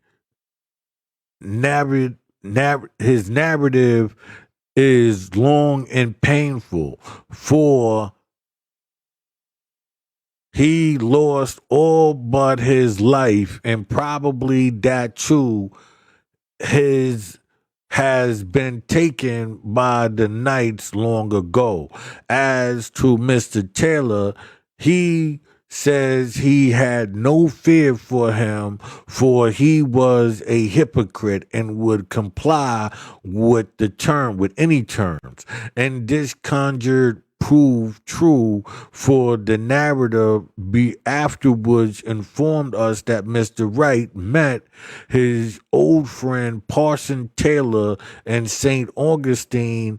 his narrative is long and painful, for he lost all but his life, and probably that too his has been taken by the knights long ago. As to Mr. Taylor, he says he had no fear for him, for he was a hypocrite and would comply with any terms. And this conjured proved true, for the narrator be afterwards informed us that Mr. Wright met his old friend Parson Taylor and St. Augustine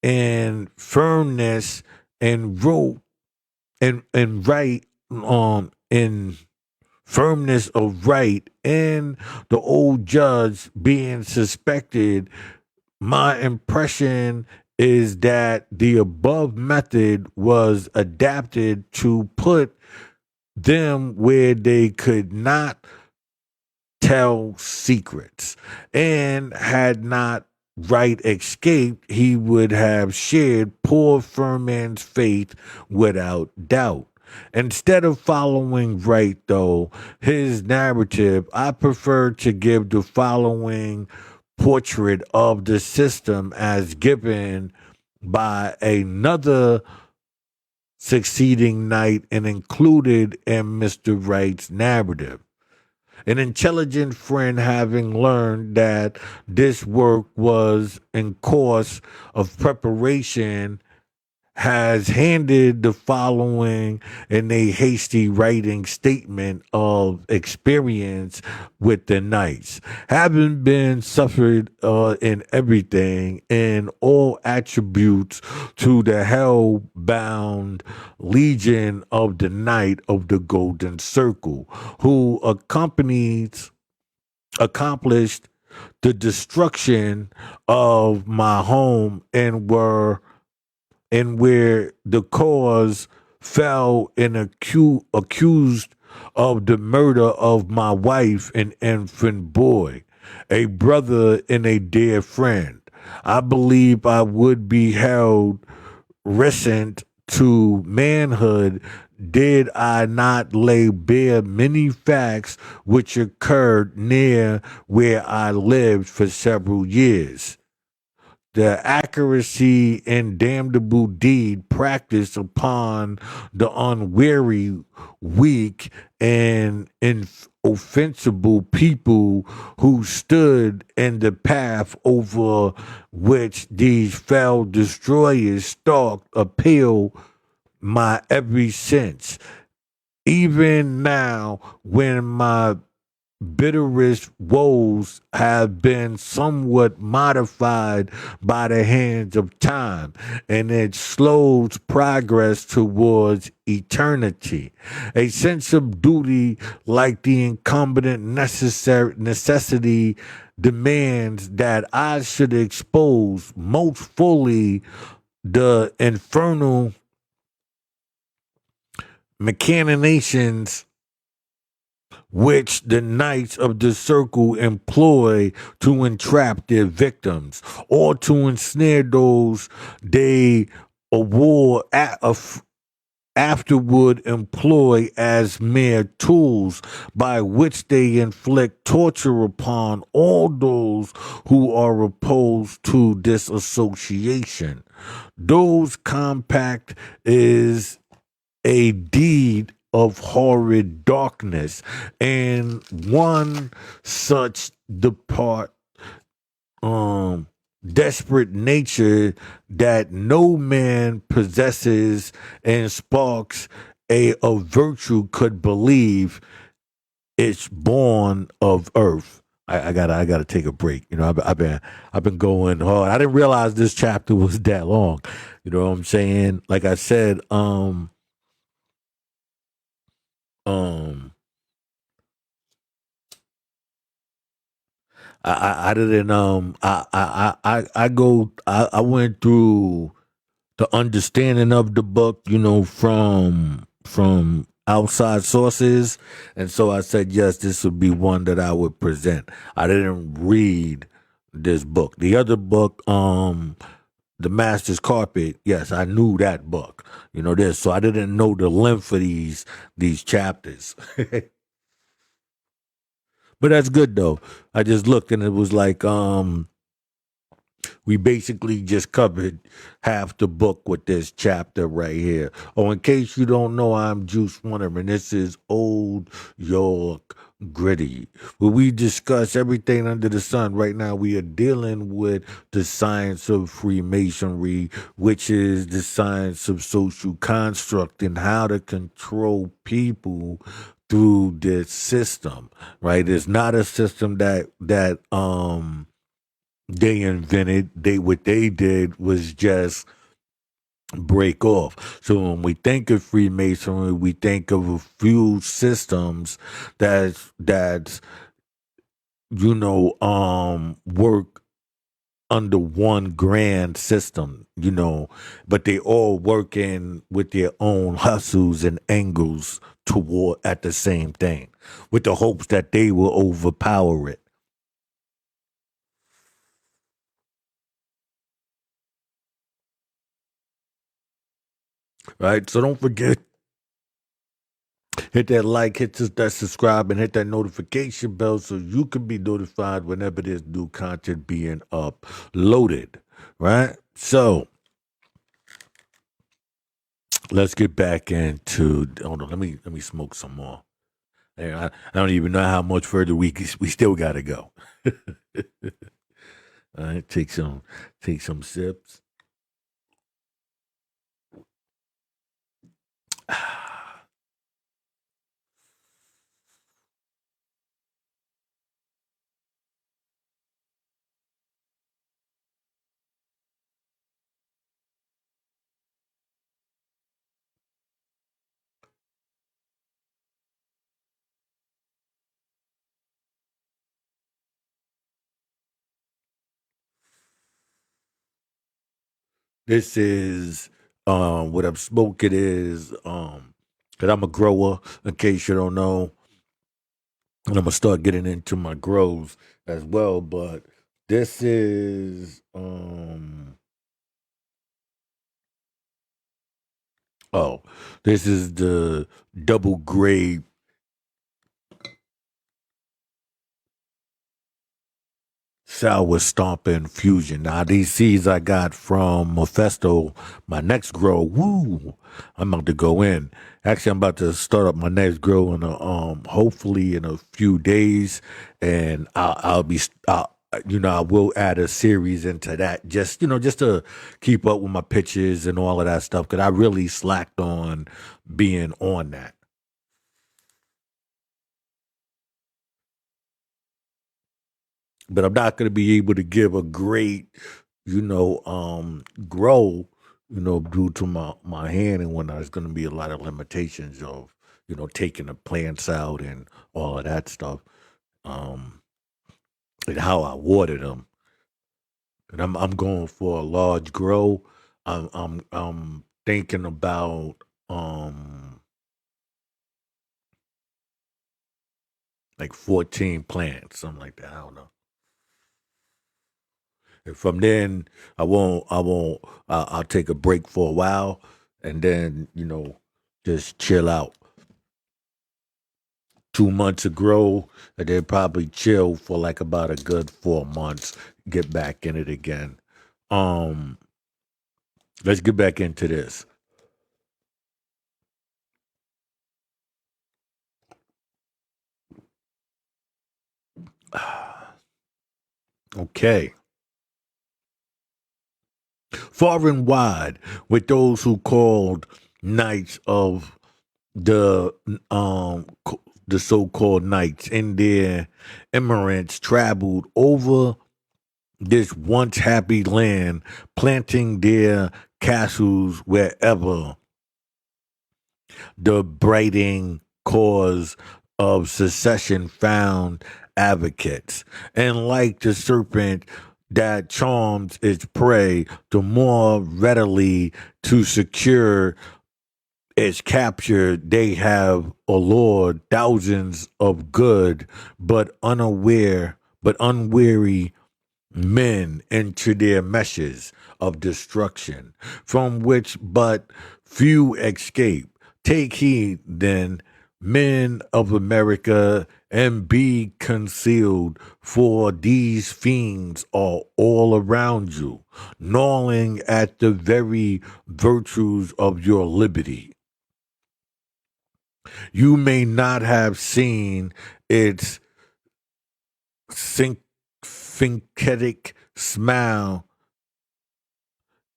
in Firmness, and wrote and right in firmness of right, and the old judge being suspected. My impression is that the above method was adapted to put them where they could not tell secrets, and had not Wright escaped, he would have shared poor Furman's fate without doubt. Instead of following Wright, though, his narrative, I prefer to give the following portrait of the system as given by another succeeding night and included in Mr. Wright's narrative. An intelligent friend, having learned that this work was in course of preparation, has handed the following in a hasty writing statement of experience with the knights. Having been suffered in everything, in all attributes, to the hell-bound legion of the Knight of the Golden Circle, who accomplished the destruction of my home, and where the cause fell in accused of the murder of my wife and infant boy, a brother and a dear friend. I believe I would be held recent to manhood did I not lay bare many facts which occurred near where I lived for several years. The accuracy and damnable deed practiced upon the unwary, weak, and offensible people who stood in the path over which these fell destroyers stalked appeal my every sense. Even now, when my bitterest woes have been somewhat modified by the hands of time, and it slows progress towards eternity. A sense of duty, like the incumbent necessity, demands that I should expose most fully the infernal machinations which the knights of the circle employ to entrap their victims, or to ensnare those they afterward employ as mere tools by which they inflict torture upon all those who are opposed to this association. Those compact is a deed of horrid darkness, and one such depart um desperate nature that no man possesses and sparks a virtue could believe it's born of earth. I gotta take a break. I've been going hard. I didn't realize this chapter was that long. You know what I'm saying? Like I said, um I didn't I went through the understanding of the book, from outside sources, and so I said yes, this would be one that I would present. I didn't read this book. The other book, The Master's Carpet, yes, I knew that book. This, so I didn't know the length of these chapters. But that's good though. I just looked and it was like we basically just covered half the book with this chapter right here. Oh, in case you don't know, I'm Juice Wonder, and this is Old York Gritty, where we discuss everything under the sun. Right now, we are dealing with the science of Freemasonry, which is the science of social construct and how to control people through this system. Right? It's not a system that they invented. What they did was just break off. So when we think of Freemasonry, we think of a few systems that's work under one grand system, but they all working with their own hustles and angles toward at the same thing, with the hopes that they will overpower it. Right? So don't forget, hit that like, that subscribe, and hit that notification bell so you can be notified whenever there's new content being uploaded. Right? So let's get back into. Hold on, let me smoke some more. I don't even know how much further we still got to go. All right, take some sips. This is what I'm smoking is because I'm a grower. In case you don't know, and I'm gonna start getting into my grows as well. But this is oh, this is the double grade sour stomping fusion. Now these seeds I got from Mephisto, my next grow. Woo! I'm about to go in. Actually, I'm about to start up my next grow in hopefully in a few days, and I will add a series into that, just to keep up with my pictures and all of that stuff, because I really slacked on being on that. But I'm not going to be able to give a great, grow, due to my hand and whatnot. There's going to be a lot of limitations of, taking the plants out and all of that stuff, um, and how I water them. And I'm going for a large grow. I'm thinking about like 14 plants, something like that. I don't know. And from then, I won't. I'll take a break for a while, and then Just chill out. 2 months ago, and then probably chill for like about a good 4 months. Get back in it again. Um, let's get back into this. Okay. Far and wide with those who called knights of the the so-called knights in their emirates traveled over this once happy land, planting their castles wherever the brighting cause of secession found advocates. And like the serpent that charms its prey, the more readily to secure its capture, they have allured thousands of good but unwary men into their meshes of destruction, from which but few escape. Take heed, then, men of America, and be concealed, for these fiends are all around you, gnawing at the very virtues of your liberty. You may not have seen its synthetic smile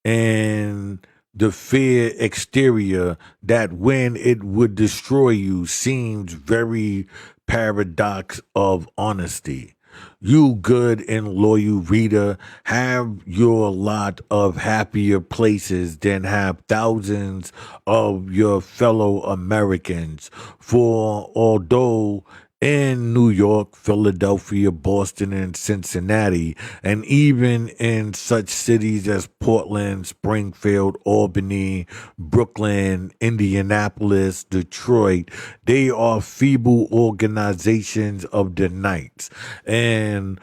and the fear exterior that when it would destroy you seems very paradox of honesty. You good and loyal reader have your lot of happier places than have thousands of your fellow Americans. For although in New York, Philadelphia, Boston, and Cincinnati, and even in such cities as Portland, Springfield, Albany, Brooklyn, Indianapolis, Detroit. They are feeble organizations of the Knights. And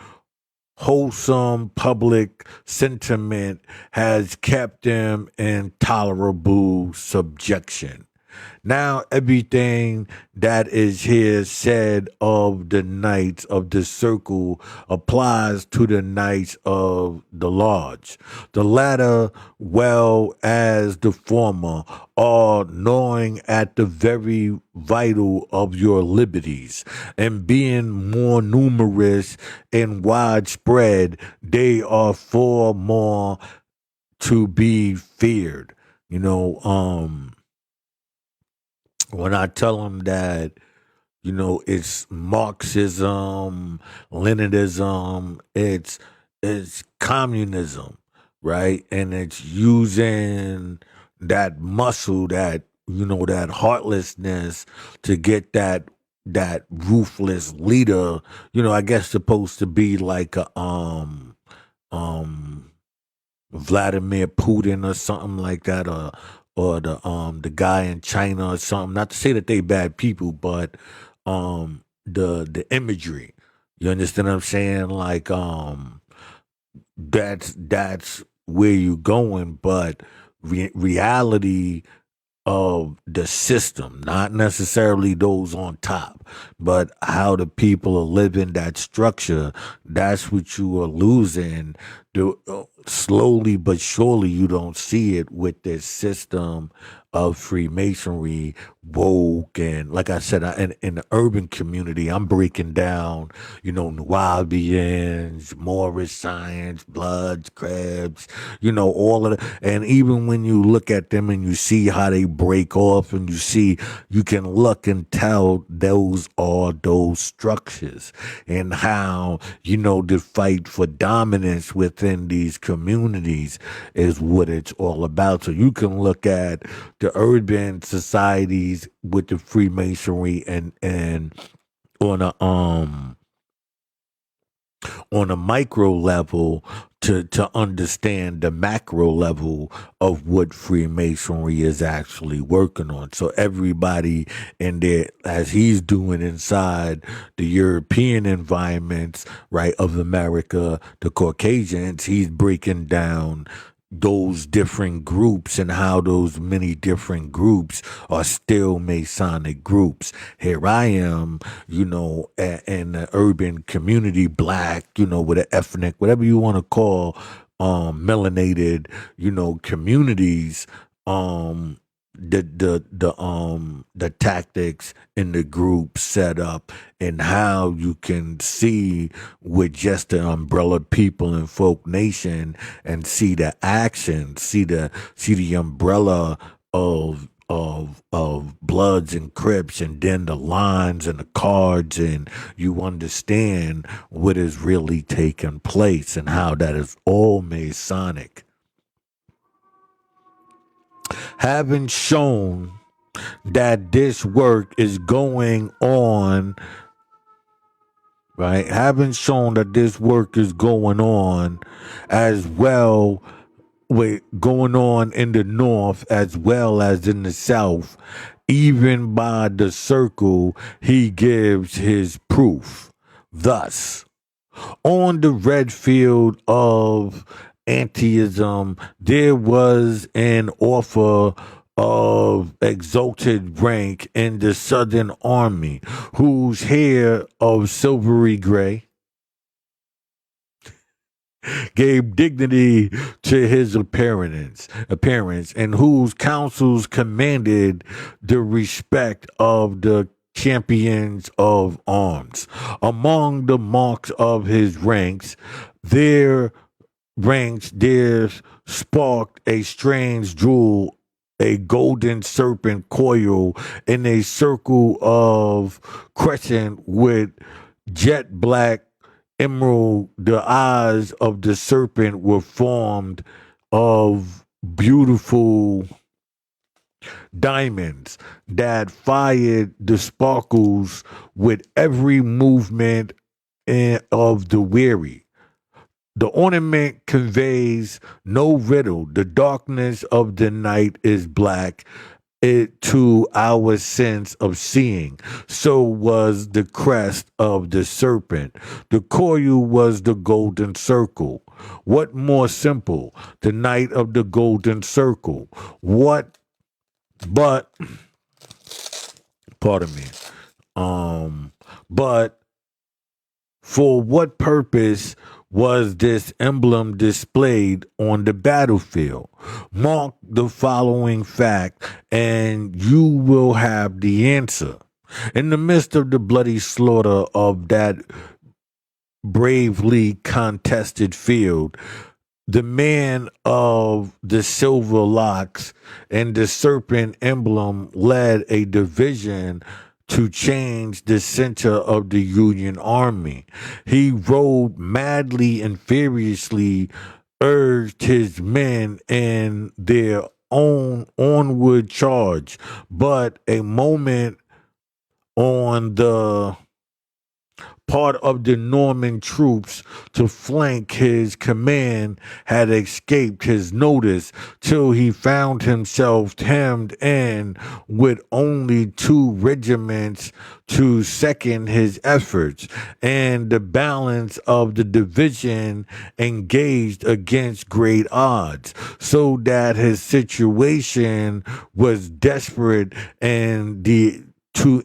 wholesome public sentiment has kept them in tolerable subjection. Now, everything that is here said of the knights of the circle applies to the knights of the lodge. The latter, well as the former, are gnawing at the very vital of your liberties, and being more numerous and widespread, they are far more to be feared. You know, when I tell them that, it's Marxism, Leninism, it's communism, right? And it's using that muscle, that heartlessness to get that ruthless leader, I guess supposed to be like a um Vladimir Putin or something like that, or the guy in China or something. Not to say that they bad people, but the imagery. You understand what I'm saying? Like that's where you going, but reality of the system, not necessarily those on top, but how the people are living that structure. That's what you are losing. Slowly but surely, you don't see it with this system of Freemasonry, woke, and like I said, in the urban community, I'm breaking down, Nubians, Moorish science, Bloods, Crabs, all of the, and even when you look at them and you see how they break off, and you can look and tell those are those structures, and how, the fight for dominance within these communities is what it's all about. So you can look at the urban societies with the Freemasonry, and on a um on a micro level, to understand the macro level of what Freemasonry is actually working on. So everybody in there, as he's doing inside the European environments, right, of America, the Caucasians, he's breaking down those different groups and how those many different groups are still Masonic groups. Here I am, in the urban community, black, with an ethnic, whatever you want to call, melanated, communities, um, the tactics in the group set up and how you can see with just the umbrella people in folk nation and see the action, see the umbrella of Bloods and Crips, and then the lines and the cards, and you understand what is really taking place and how that is all Masonic. Having shown that this work is going on, right? Having shown that this work is going on as well, with going on in the north as well as in the south, even by the circle, he gives his proof. Thus, on the red field of antiism, there was an offer of exalted rank in the Southern Army, whose hair of silvery gray gave dignity to his appearance, and whose counsels commanded the respect of the champions of arms. Among the marks of his there sparked a strange jewel, a golden serpent coil in a circle of crescent with jet black emerald. The eyes of the serpent were formed of beautiful diamonds that fired the sparkles with every movement of the weary. The ornament conveys no riddle. The darkness of the night is black to our sense of seeing. So was the crest of the serpent. The coil was the golden circle. What more simple? The night of the golden circle. What but pardon me. But for what purpose was this emblem displayed on the battlefield? Mark the following fact, and you will have the answer. In the midst of the bloody slaughter of that bravely contested field, the man of the silver locks and the serpent emblem led a division to change the center of the Union Army. He rode madly and furiously, urged his men in their own onward charge, but a moment on the part of the Norman troops to flank his command had escaped his notice, till he found himself hemmed in with only 2 regiments to second his efforts, and the balance of the division engaged against great odds, so that his situation was desperate and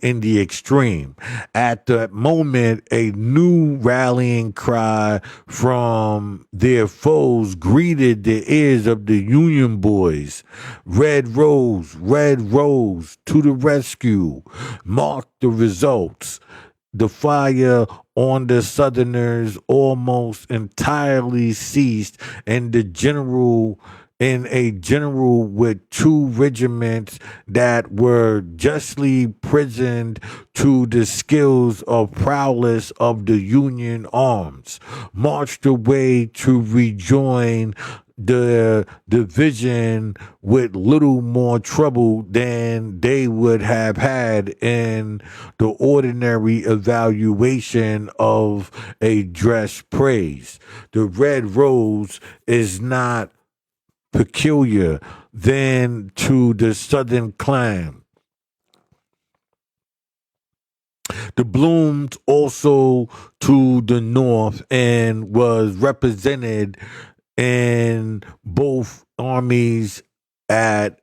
in the extreme. At that moment, a new rallying cry from their foes greeted the ears of the Union boys. Red Rose, to the rescue. Mark the results. The fire on the Southerners almost entirely ceased, and a general with 2 regiments that were justly prisoned to the skills of prowess of the Union arms, marched away to rejoin the division with little more trouble than they would have had in the ordinary evaluation of a dress praise. The red rose is not peculiar than to the southern clan. The bloomed also to the north and was represented in both armies at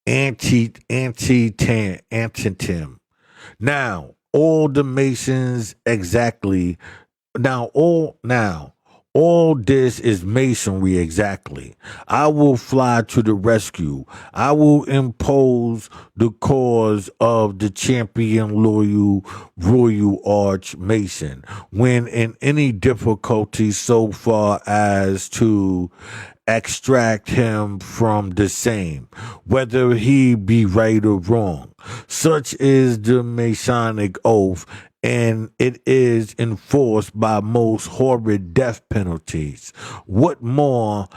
Antietam. Now, all the Masons exactly. All this is masonry exactly. I will fly to the rescue. I will impose the cause of the champion loyal royal arch mason when in any difficulty so far as to extract him from the same, whether he be right or wrong. Such is the Masonic oath, and it is enforced by most horrid death penalties. What more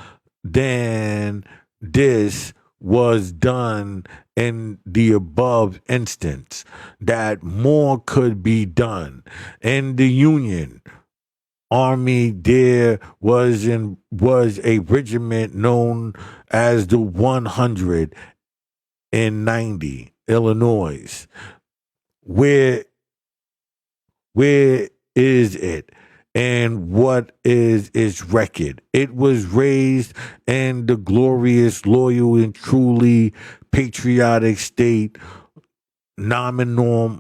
than this was done in the above instance, that more could be done. In the Union Army there was a regiment known as the 190 Illinois. Where where is it? And what is its record? It was raised in the glorious, loyal, and truly patriotic state, nominally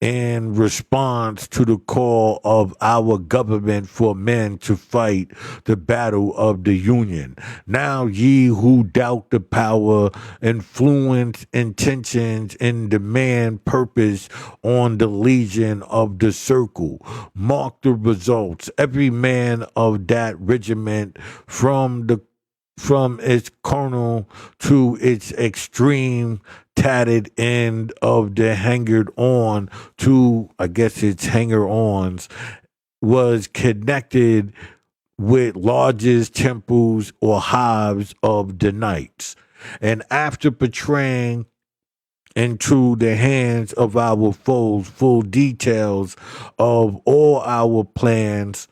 in response to the call of our government for men to fight the battle of the Union. Now ye who doubt the power, influence, intentions, and demand purpose on the legion of the circle, mark the results. Every man of that regiment from its colonel to its extreme tatted end of the hangered on to, I guess it's hanger ons, was connected with lodges, temples, or hives of the knights. And after betraying into the hands of our foes full details of all our plans,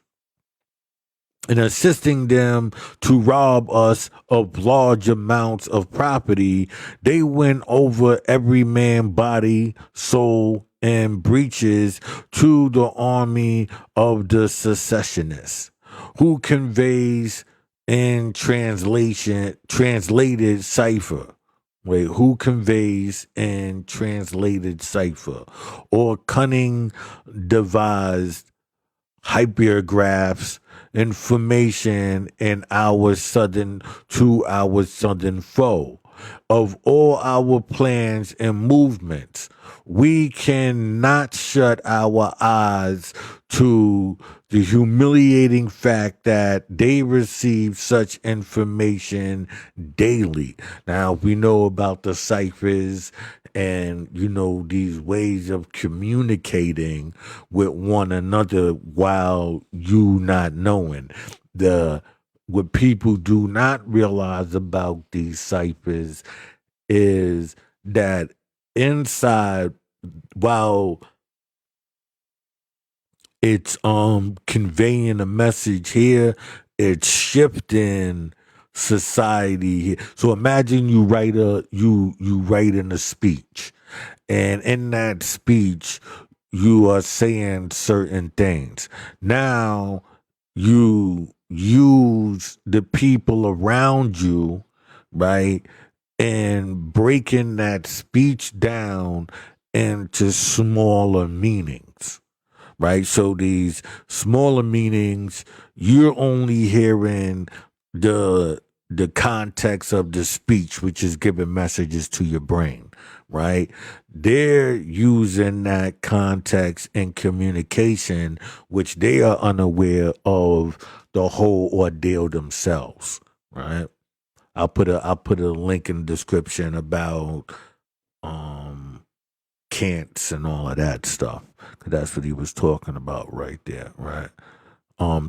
and assisting them to rob us of large amounts of property, they went over every man's body, soul, and breeches to the army of the secessionists, who conveys in translated cipher. Wait, who conveys in translated cipher or cunning devised hypergraphs information in our southern to our southern foe of all our plans and movements. We cannot shut our eyes to the humiliating fact that they receive such information daily. Now, we know about the ciphers and, these ways of communicating with one another while you not knowing. What people do not realize about these ciphers is that inside, while it's conveying a message here, it's shifting society here. So imagine you write in a speech, and in that speech you are saying certain things. Now you use the people around you, right, and breaking that speech down into smaller meanings, right? So these smaller meanings, you're only hearing the context of the speech, which is giving messages to your brain, right? They're using that context in communication, which they are unaware of the whole ordeal themselves, right? I'll put a link in the description about cants and all of that stuff, because that's what he was talking about right there, right?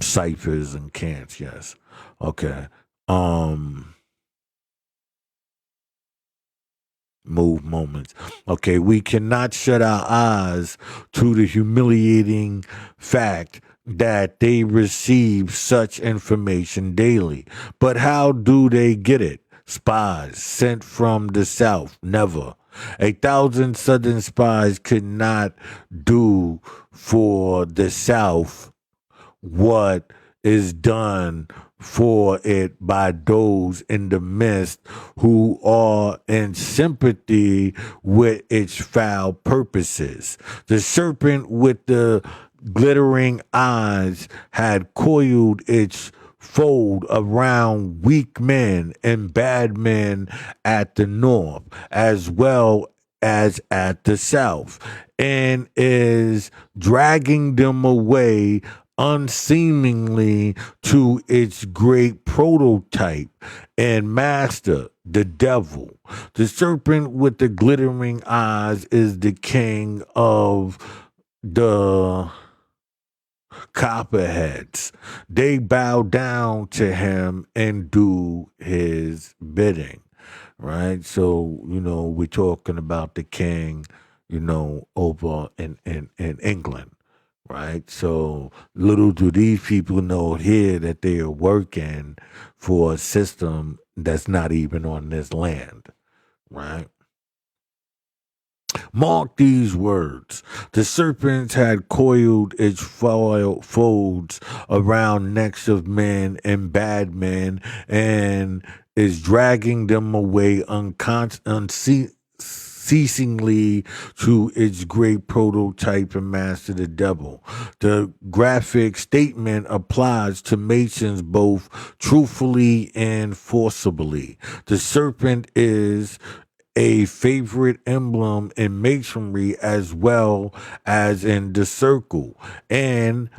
Ciphers and cants, yes. Okay. Move moments. Okay, we cannot shut our eyes to the humiliating fact that they receive such information daily. But how do they get it? Spies sent from the South? Never. 1,000 Southern spies could not do for the South what is done for it by those in the midst who are in sympathy with its foul purposes. The serpent with the glittering eyes had coiled its fold around weak men and bad men at the north as well as at the south, and is dragging them away unseemingly to its great prototype and master, the devil. The serpent with the glittering eyes is the king of the copperheads. They bow down to him and do his bidding, right? So, we're talking about the king, over in England, right? So little do these people know here that they are working for a system that's not even on this land, right? Mark these words. The serpent had coiled its folds around necks of men and bad men and is dragging them away unceasingly to its great prototype and master, the devil. The graphic statement applies to Masons both truthfully and forcibly. The serpent is a favorite emblem in masonry as well as in the circle, and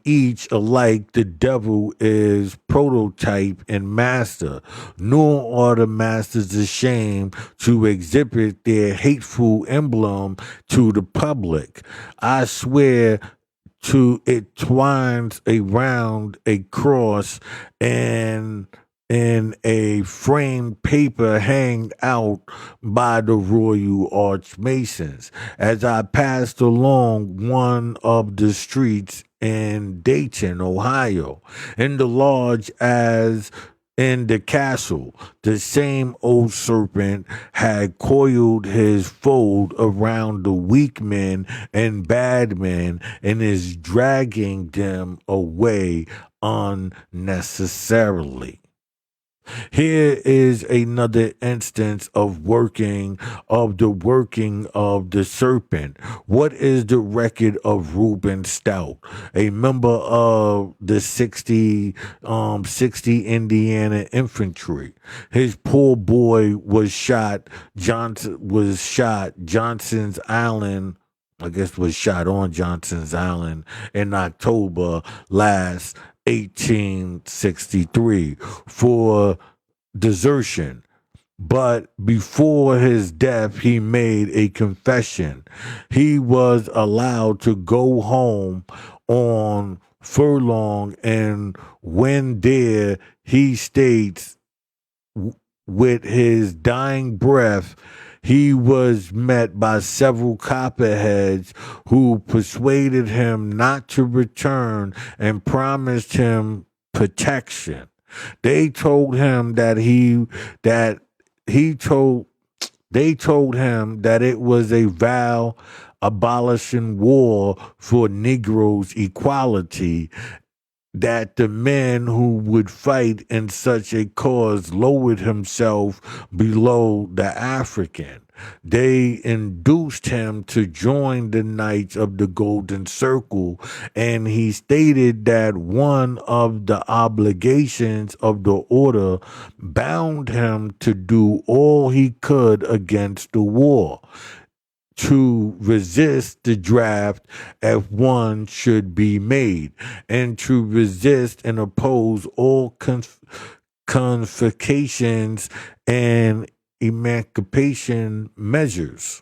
each alike the devil is prototype and master, nor are the masters ashamed to exhibit their hateful emblem to the public. I swear to it twines around a cross and in a framed paper hanged out by the Royal Archmasons. As I passed along one of the streets in Dayton, Ohio, in the lodge as in the castle, the same old serpent had coiled his fold around the weak men and bad men and is dragging them away unnecessarily. Here is another instance of the working of the serpent. What is the record of Reuben Stout, a member of the 60 Indiana Infantry? His poor boy was shot. Johnson's Island. I guess was shot on Johnson's Island in October last 1863 for desertion. But before his death, he made a confession. He was allowed to go home on furlong, and when there, he states with his dying breath, he was met by several copperheads who persuaded him not to return and promised him protection. They told him they told him that it was a vow abolishing war for Negroes' equality, that the man who would fight in such a cause lowered himself below the African. They induced him to join the Knights of the Golden Circle, and he stated that one of the obligations of the order bound him to do all he could against the war, to resist the draft if one should be made, and to resist and oppose all confiscations and emancipation measures.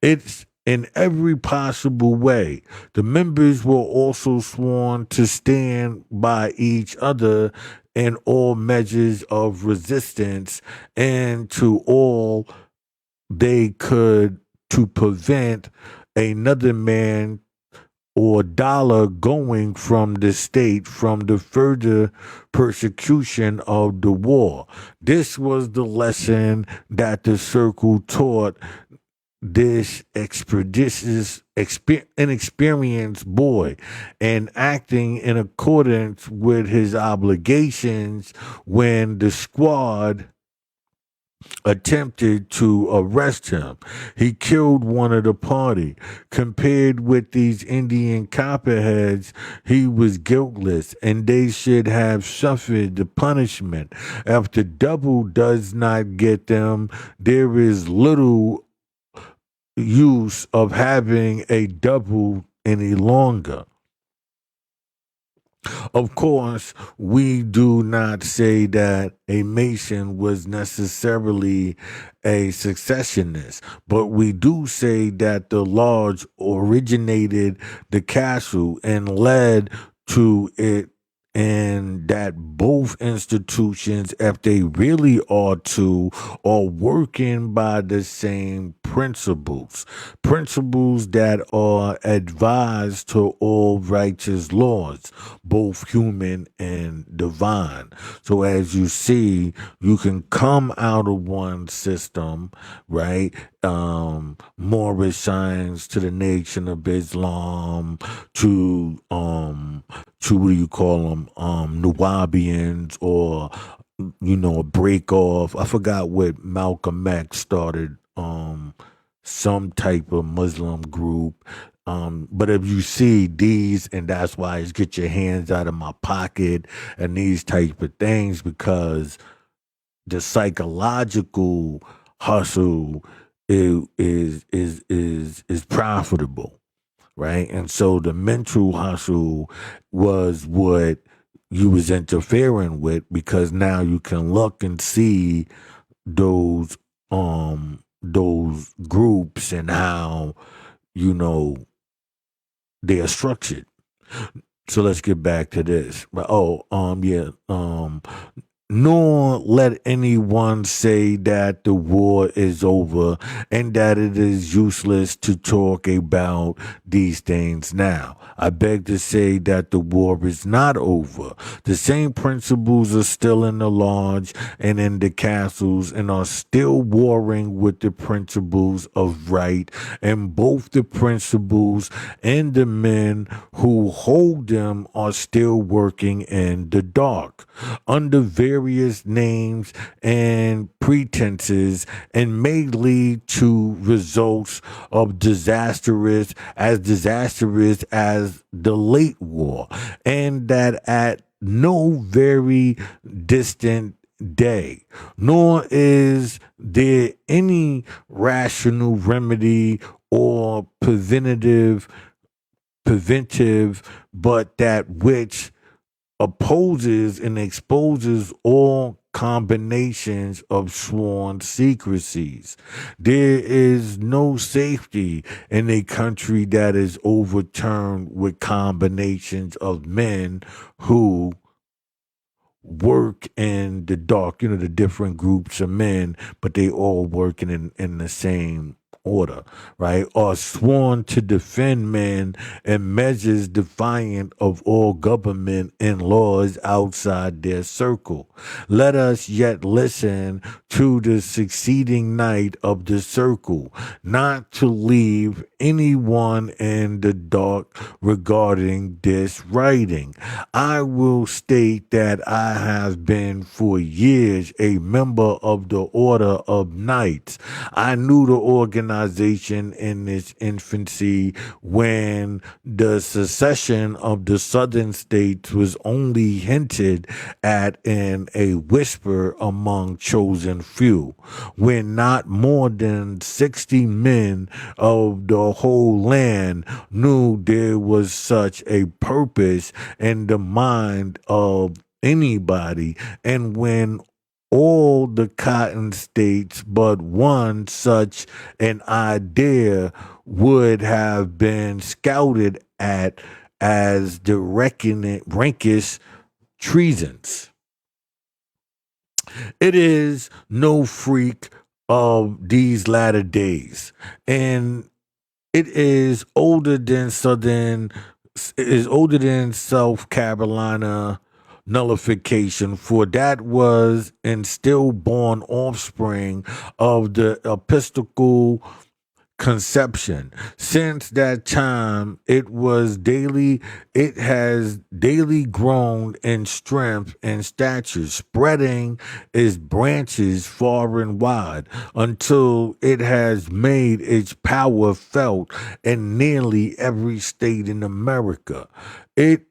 It's in every possible way. The members were also sworn to stand by each other in all measures of resistance and to all they could to prevent another man or dollar going from the state from the further persecution of the war. This was the lesson that the circle taught this inexperienced boy and acting in accordance with his obligations when the squad attempted to arrest him. He killed one of the party. Compared with these Indian copperheads, he was guiltless, and they should have suffered the punishment. If the double does not get them, there is little use of having a double any longer. Of course, we do not say that a Mason was necessarily a successionist, but we do say that the lodge originated the castle and led to it, and that both institutions, if they really are two, are working by the same principles that are advised to all righteous laws, both human and divine. So as you see, you can come out of one system, right? Moorish signs to the Nation of Islam, to what do you call them, Nuwabians, or a break off. I forgot what Malcolm X started, some type of Muslim group. But if you see these, and that's why it's get your hands out of my pocket and these type of things, because the psychological hustle is profitable, right? And so the mental hustle was what you was interfering with, because now you can look and see those groups and how you know they are structured. So let's get back to this. But yeah, nor let anyone say that the war is over and that it is useless to talk about these things now. I beg to say that the war is not over. The same principles are still in the lodge and in the castles and are still warring with the principles of right, and both the principles and the men who hold them are still working in the dark under various names and pretenses, and may lead to results of disastrous as the late war, and that at no very distant day, nor is there any rational remedy or preventive, but that which opposes and exposes all combinations of sworn secrecies. There is no safety in a country that is overturned with combinations of men who work in the dark, the different groups of men, but they all working in the same order, right? Are sworn to defend men and measures defiant of all government and laws outside their circle. Let us yet listen to the succeeding night of the circle, not to leave anyone in the dark regarding this writing. I will state that I have been for years a member of the Order of Knights. I knew the organization in its infancy when the secession of the southern states was only hinted at in a whisper among chosen few, when not more than 60 men of the whole land knew there was such a purpose in the mind of anybody, and when all the cotton states but one such an idea would have been scouted at as the rankest treasons. It is no freak of these latter days, and it is older than South Carolina nullification, for that was and stillborn offspring of the Episcopal conception. Since that time, it has daily grown in strength and stature, spreading its branches far and wide until it has made its power felt in nearly every state in America. It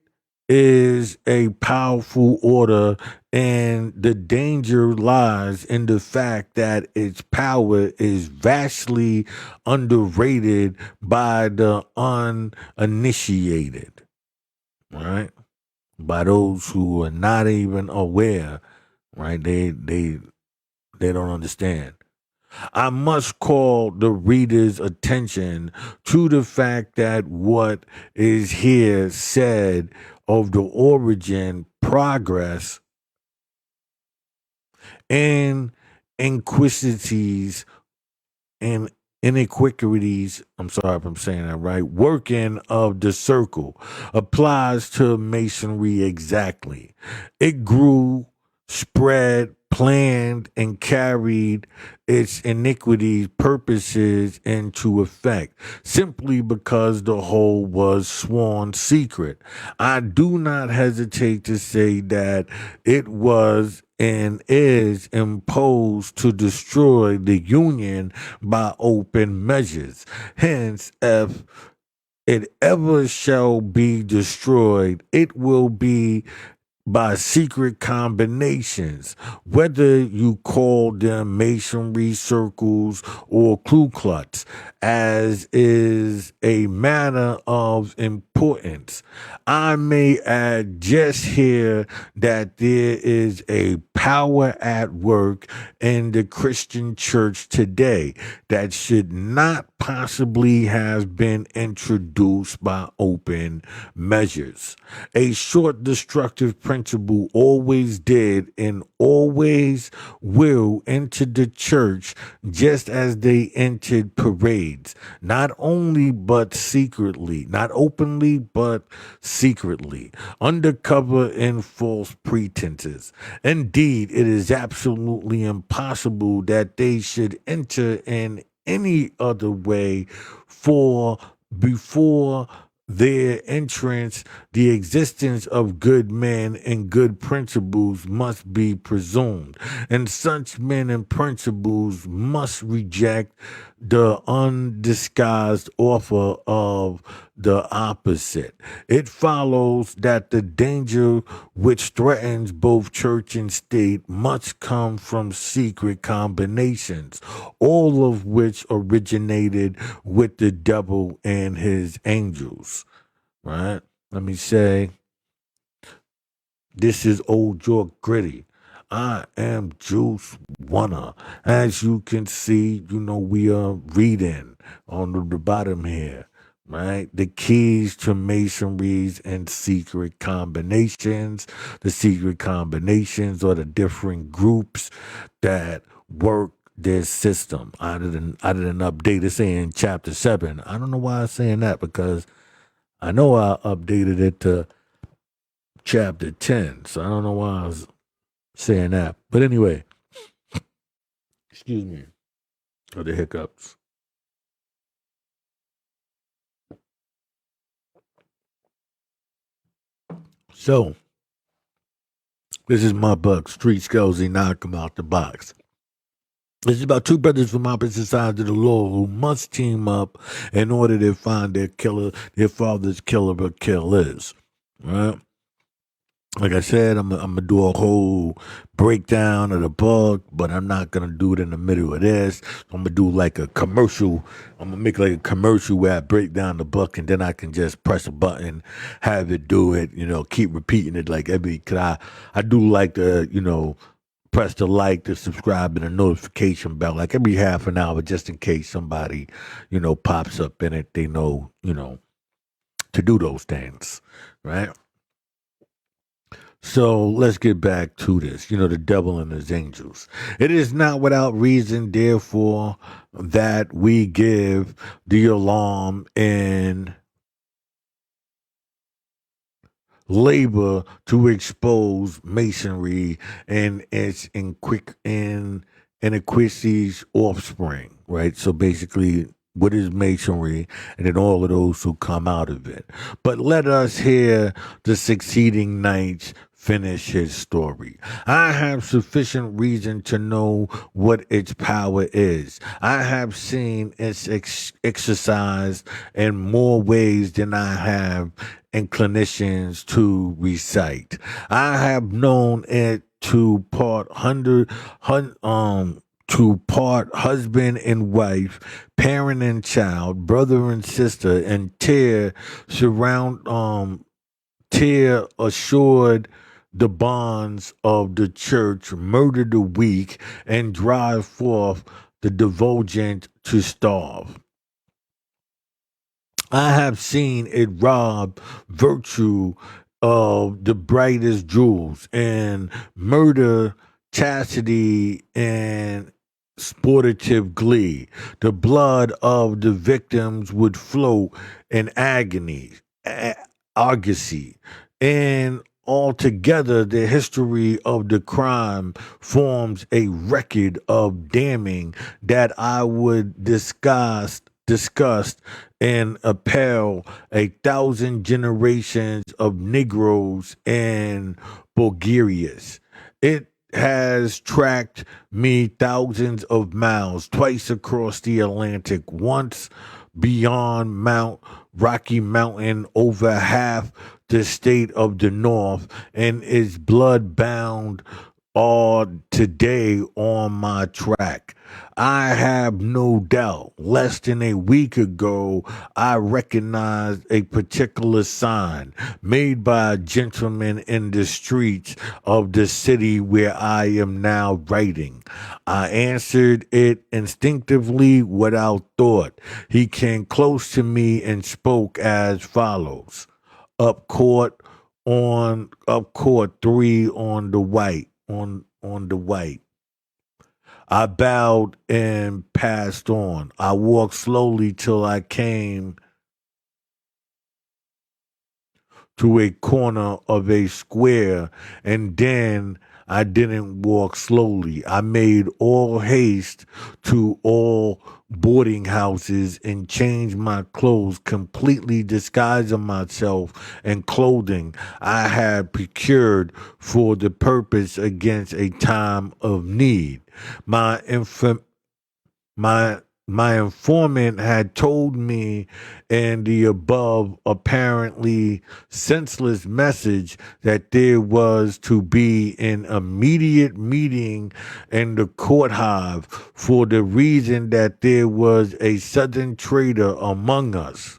is a powerful order, and the danger lies in the fact that its power is vastly underrated by the uninitiated, right? By those who are not even aware, right? They don't understand. I must call the reader's attention to the fact that what is here said of the origin, progress, and inquisitives and iniquities, I'm sorry if I'm saying that right, working of the circle applies to masonry exactly. It grew, spread, planned, and carried its iniquities purposes into effect simply because the whole was sworn secret. I do not hesitate to say that it was and is imposed to destroy the union by open measures. Hence, if it ever shall be destroyed, it will be by secret combinations, whether you call them masonry circles or Ku Klux, as is a matter of importance. I may add just here that there is a power at work in the Christian church today that should not possibly have been introduced by open measures. A short destructive principle always did and always will enter the church just as they entered parades, not only but secretly, not openly but secretly, undercover in false pretenses. Indeed, it is absolutely impossible that they should enter in any other way, for before their entrance, the existence of good men and good principles must be presumed, and such men and principles must reject the undisguised offer of the opposite. It follows that the danger which threatens both church and state must come from secret combinations, all of which originated with the devil and his angels. Right? Let me say, this is Old York Gritty. I am Juice Wanna. As you can see, we are reading on the bottom here, right? The keys to masonries and secret combinations. The secret combinations are the different groups that work this system. I didn't update it saying chapter 7. I don't know why I'm saying that, because I know I updated it to chapter 10. So I don't know why I was saying that. But anyway, excuse me for the hiccups. So, this is my book, Street Skells, Knock 'em Out the Box. This is about two brothers from opposite sides of the law who must team up in order to find their father's killer or killers. Right? Like I said, I'm gonna do a whole breakdown of the book, but I'm not gonna do it in the middle of this. I'm gonna do like a commercial. I'm gonna make like a commercial where I break down the book, and then I can just press a button, have it do it. Keep repeating it like every. Cause I do like to press the like, the subscribe, and the notification bell like every half an hour, just in case somebody pops up in it. They know to do those things, right? So let's get back to this. The devil and his angels. It is not without reason, therefore, that we give the alarm and labor to expose masonry and its iniquities offspring, right? So basically, what is masonry, and then all of those who come out of it. But let us hear the succeeding knights finish his story. I have sufficient reason to know what its power is. I have seen its exercised in more ways than I have inclinations to recite. I have known it to part husband and wife, parent and child, brother and sister, and tear assured the bonds of the church, murder the weak, and drive forth the divulgent to starve. I have seen it rob virtue of the brightest jewels and murder chastity and sportive glee. The blood of the victims would flow in agony, argosy, and altogether the history of the crime forms a record of damning that I would discuss and appel 1,000 generations of Negroes and Bulgarians. It has tracked me thousands of miles, twice across the Atlantic, once beyond Mount Rocky Mountain, over half the state of the North, and is blood bound all today on my track. I have no doubt less than a week ago I recognized a particular sign made by a gentleman in the streets of the city where I am now writing. I answered it instinctively without thought. He came close to me and spoke as follows. Up court 3 on the white on the white. I bowed and passed on. I walked slowly till I came to a corner of a square, and then I didn't walk slowly. I made all haste to all boarding houses and changed my clothes, completely disguising myself in clothing I had procured for the purpose against a time of need. My inf- my my informant had told me in the above apparently senseless message that there was to be an immediate meeting in the court hive for the reason that there was a southern trader among us.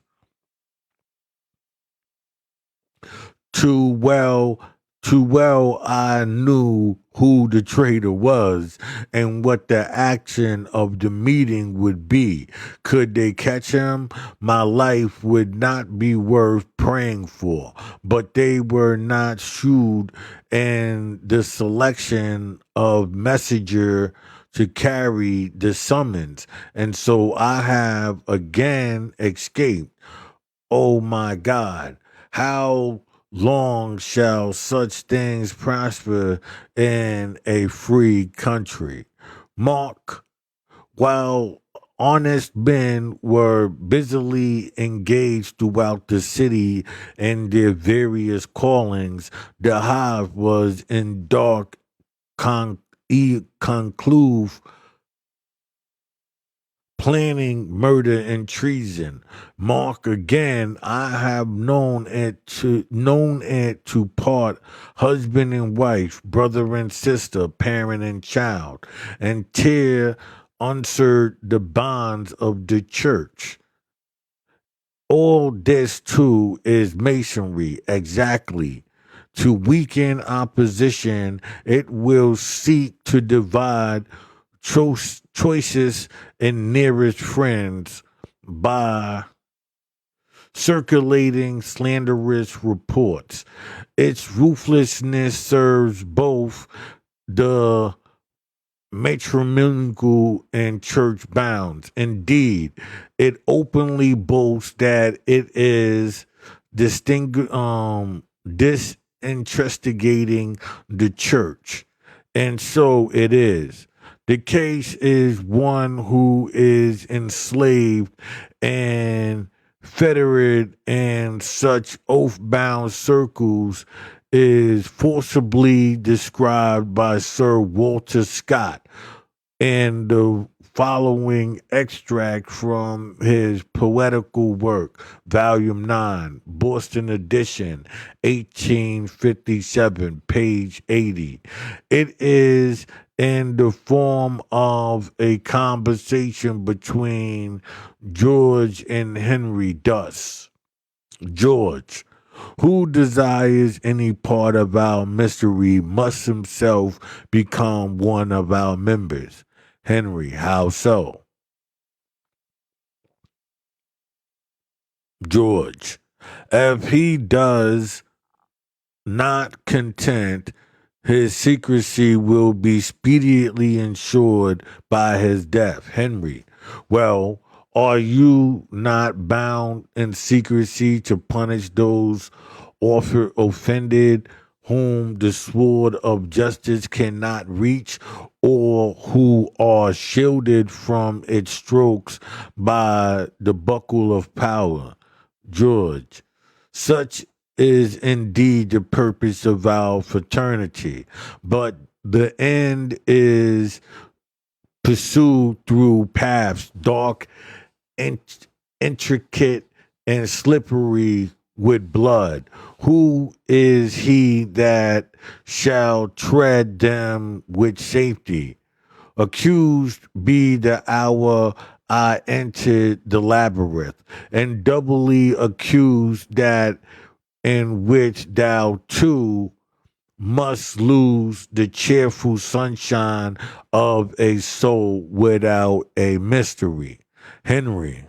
Too well, too well I knew who the traitor was and what the action of the meeting would be. Could they catch him? My life would not be worth praying for. But they were not shrewd in the selection of messenger to carry the summons. And so I have again escaped. Oh my God, how long shall such things prosper in a free country? Mark, while honest men were busily engaged throughout the city in their various callings, the hive was in dark conclave planning murder and treason. Mark again, I have known it to part husband and wife, brother and sister, parent and child, and tear unsert the bonds of the church. All this too is masonry, exactly. To weaken opposition, it will seek to divide choicest and nearest friends by circulating slanderous reports. Its ruthlessness serves both the matrimonial and church bounds. Indeed, it openly boasts that it is disintegrating the church. And so it is. The case is one who is enslaved and fettered in such oath-bound circles is forcibly described by Sir Walter Scott in the following extract from his poetical work, Volume 9, Boston Edition, 1857, page 80. It is in the form of a conversation between George and Henry thus. George, who desires any part of our mystery must himself become one of our members. Henry, how so? George, if he does not content, his secrecy will be speedily ensured by his death. Henry, well, are you not bound in secrecy to punish those offended whom the sword of justice cannot reach, or who are shielded from its strokes by the buckle of power? George, such is indeed the purpose of our fraternity, but the end is pursued through paths dark, in- intricate, and slippery with blood. Who is he that shall tread them with safety? Accused be the hour I entered the labyrinth, and doubly accused that in which thou too must lose the cheerful sunshine of a soul without a mystery. Henry,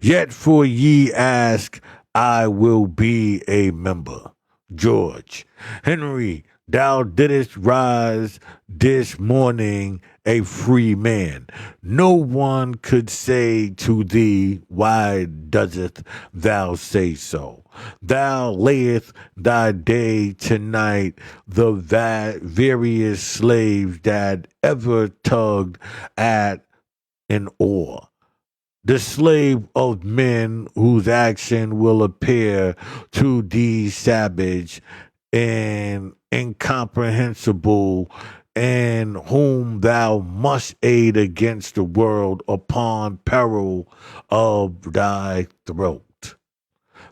yet for ye ask, I will be a member. George, Henry, thou didst rise this morning a free man. No one could say to thee, why doesn't thou say so? Thou layest thy day to night, the various slaves that ever tugged at an oar, the slave of men whose action will appear to thee savage and incomprehensible, and whom thou must aid against the world upon peril of thy throat.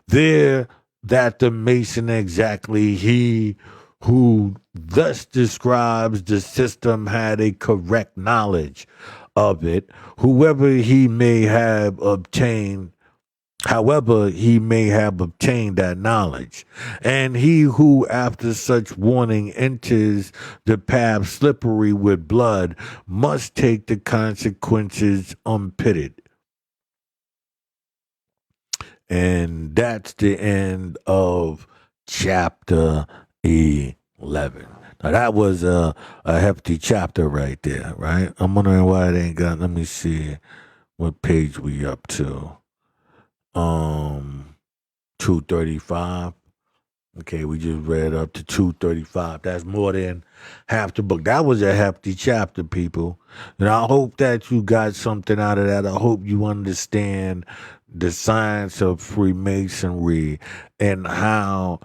There that the mason exactly he who thus describes the system had a correct knowledge of it, whoever he may have obtained however he may have obtained that knowledge. And he who after such warning enters the path slippery with blood must take the consequences unpitted. And that's the end of chapter 11. Now that was a hefty chapter right there, right? I'm wondering why it ain't got, let me see what page we up to. 235. Okay, we just read up to 235. That's more than half the book. That was a hefty chapter, people. And I hope that you got something out of that. I hope you understand the science of Freemasonry and how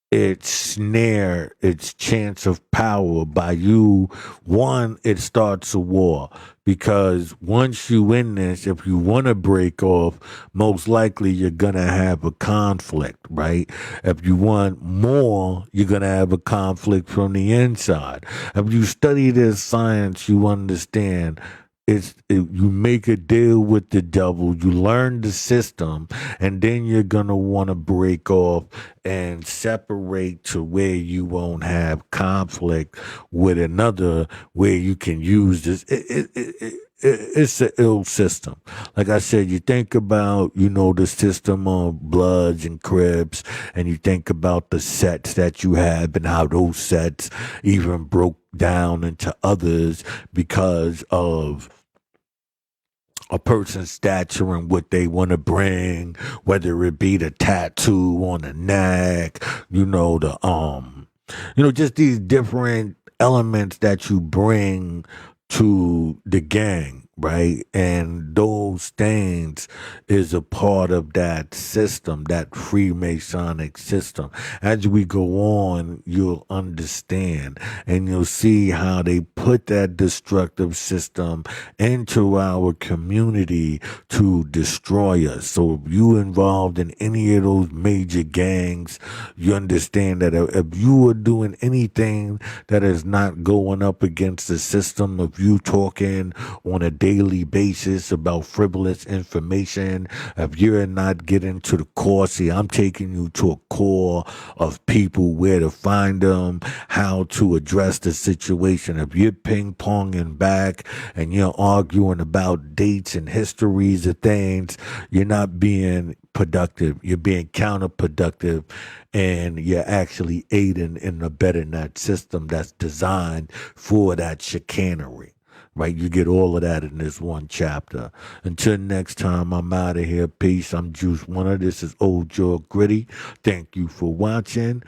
it snare its chance of power by you. One, it starts a war, because once you in this, if you want to break off, most likely you're gonna have a conflict, right? If you want more, you're gonna have a conflict from the inside. If you study this science, you understand you make a deal with the devil, you learn the system, and then you're gonna want to break off and separate to where you won't have conflict with another, where you can use this. It's an ill system. Like I said, you think about, the system of Bloods and Crips, and you think about the sets that you have and how those sets even broke down into others because of a person's stature and what they want to bring, whether it be the tattoo on the neck, just these different elements that you bring to the gang, right? And those things is a part of that system, that Freemasonic system. As we go on, you'll understand and you'll see how they put that destructive system into our community to destroy us. So if you involved in any of those major gangs, you understand that if you are doing anything that is not going up against the system, of you talking on a daily basis about frivolous information, if you're not getting to the core, see, I'm taking you to a core of people, where to find them, how to address the situation. If you're ping-ponging back and you're arguing about dates and histories of things, you're not being productive. You're being counterproductive, and you're actually aiding and abetting that system that's designed for that chicanery. Right? You get all of that in this one chapter. Until next time, I'm out of here. Peace. I'm Juice Winner. This is Old Joe Gritty. Thank you for watching.